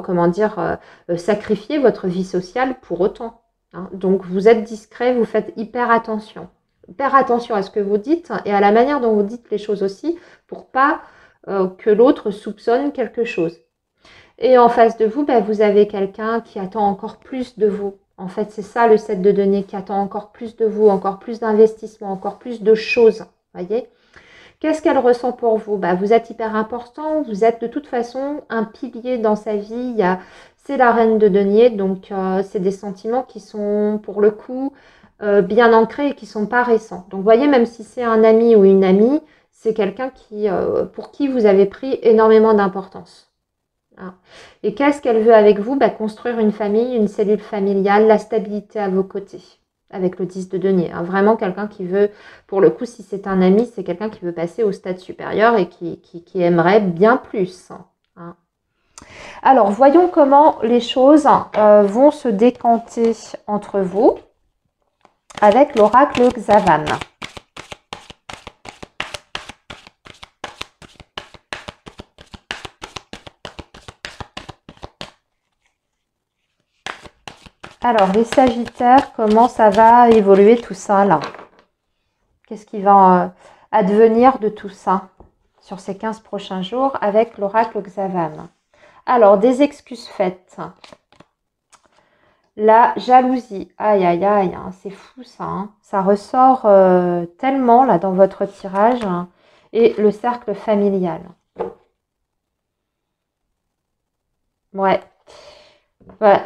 comment dire, sacrifier votre vie sociale pour autant. Hein. Donc, vous êtes discret, vous faites hyper attention. Hyper attention à ce que vous dites et à la manière dont vous dites les choses aussi pour pas que l'autre soupçonne quelque chose. Et en face de vous, ben, vous avez quelqu'un qui attend encore plus de vous. En fait, c'est ça le 7 de denier qui attend encore plus de vous, encore plus d'investissement, encore plus de choses. Voyez ? Qu'est-ce qu'elle ressent pour vous? Bah, vous êtes hyper important, vous êtes de toute façon un pilier dans sa vie. C'est la reine de denier, donc c'est des sentiments qui sont pour le coup bien ancrés et qui ne sont pas récents. Donc vous voyez, même si c'est un ami ou une amie, c'est quelqu'un pour qui vous avez pris énormément d'importance. Hein. Et qu'est-ce qu'elle veut avec vous? Bah, construire une famille, une cellule familiale, la stabilité à vos côtés. Avec le 10 de denier. Hein. Vraiment quelqu'un qui veut, pour le coup, si c'est un ami, c'est quelqu'un qui veut passer au stade supérieur et qui aimerait bien plus. Hein. Alors, voyons comment les choses vont se décanter entre vous avec l'oracle Xavan. Alors, les Sagittaires, comment ça va évoluer tout ça là? Qu'est-ce qui va advenir de tout ça sur ces 15 prochains jours avec l'oracle Xavan? Alors, des excuses faites. La jalousie. Aïe, aïe, aïe, hein, c'est fou ça. Hein. Ça ressort tellement là dans votre tirage. Hein, et le cercle familial. Ouais.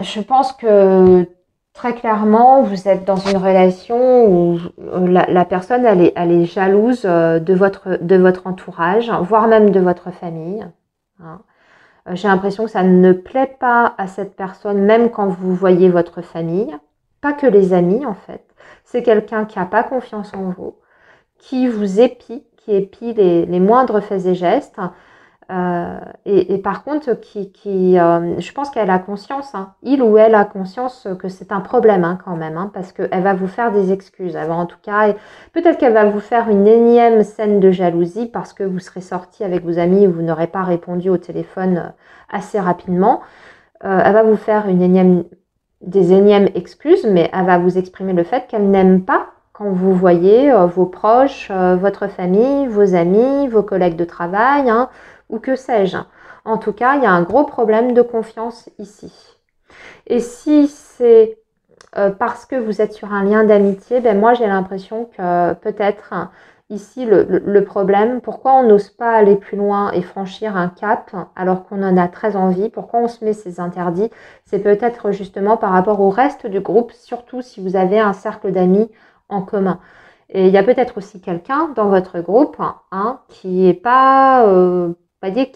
Je pense que très clairement, vous êtes dans une relation où la personne, elle est jalouse de votre entourage, voire même de votre famille. Hein. J'ai l'impression que ça ne plaît pas à cette personne, même quand vous voyez votre famille. Pas que les amis, en fait. C'est quelqu'un qui n'a pas confiance en vous, qui vous épie, qui épie les moindres faits et gestes. Et par contre, je pense qu'elle a conscience, hein, il ou elle a conscience que c'est un problème hein, quand même, hein, parce qu'elle va vous faire des excuses. Elle va, en tout cas, peut-être qu'elle va vous faire une énième scène de jalousie parce que vous serez sorti avec vos amis et vous n'aurez pas répondu au téléphone assez rapidement. Elle va vous faire des énièmes excuses, mais elle va vous exprimer le fait qu'elle n'aime pas quand vous voyez vos proches, votre famille, vos amis, vos collègues de travail, hein, ou que sais-je. En tout cas, il y a un gros problème de confiance ici. Et si c'est parce que vous êtes sur un lien d'amitié, ben moi j'ai l'impression que peut-être ici le problème, pourquoi on n'ose pas aller plus loin et franchir un cap alors qu'on en a très envie, pourquoi on se met ces interdits, c'est peut-être justement par rapport au reste du groupe, surtout si vous avez un cercle d'amis en commun. Et il y a peut-être aussi quelqu'un dans votre groupe hein, qui est pas... voyez,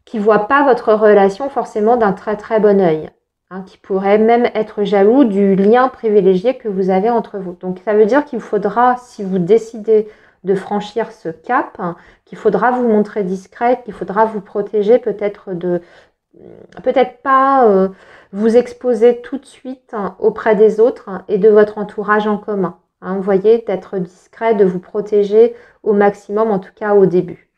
qui voit pas votre relation forcément d'un très très bon œil, hein, qui pourrait même être jaloux du lien privilégié que vous avez entre vous. Donc ça veut dire qu'il faudra, si vous décidez de franchir ce cap, hein, qu'il faudra vous montrer discrète, qu'il faudra vous protéger peut-être pas vous exposer tout de suite hein, auprès des autres hein, et de votre entourage en commun. Hein, vous voyez, d'être discret, de vous protéger au maximum, en tout cas au début.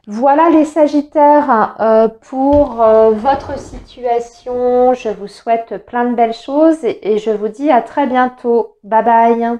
Voilà les Sagittaires pour votre situation. Je vous souhaite plein de belles choses et je vous dis à très bientôt. Bye bye.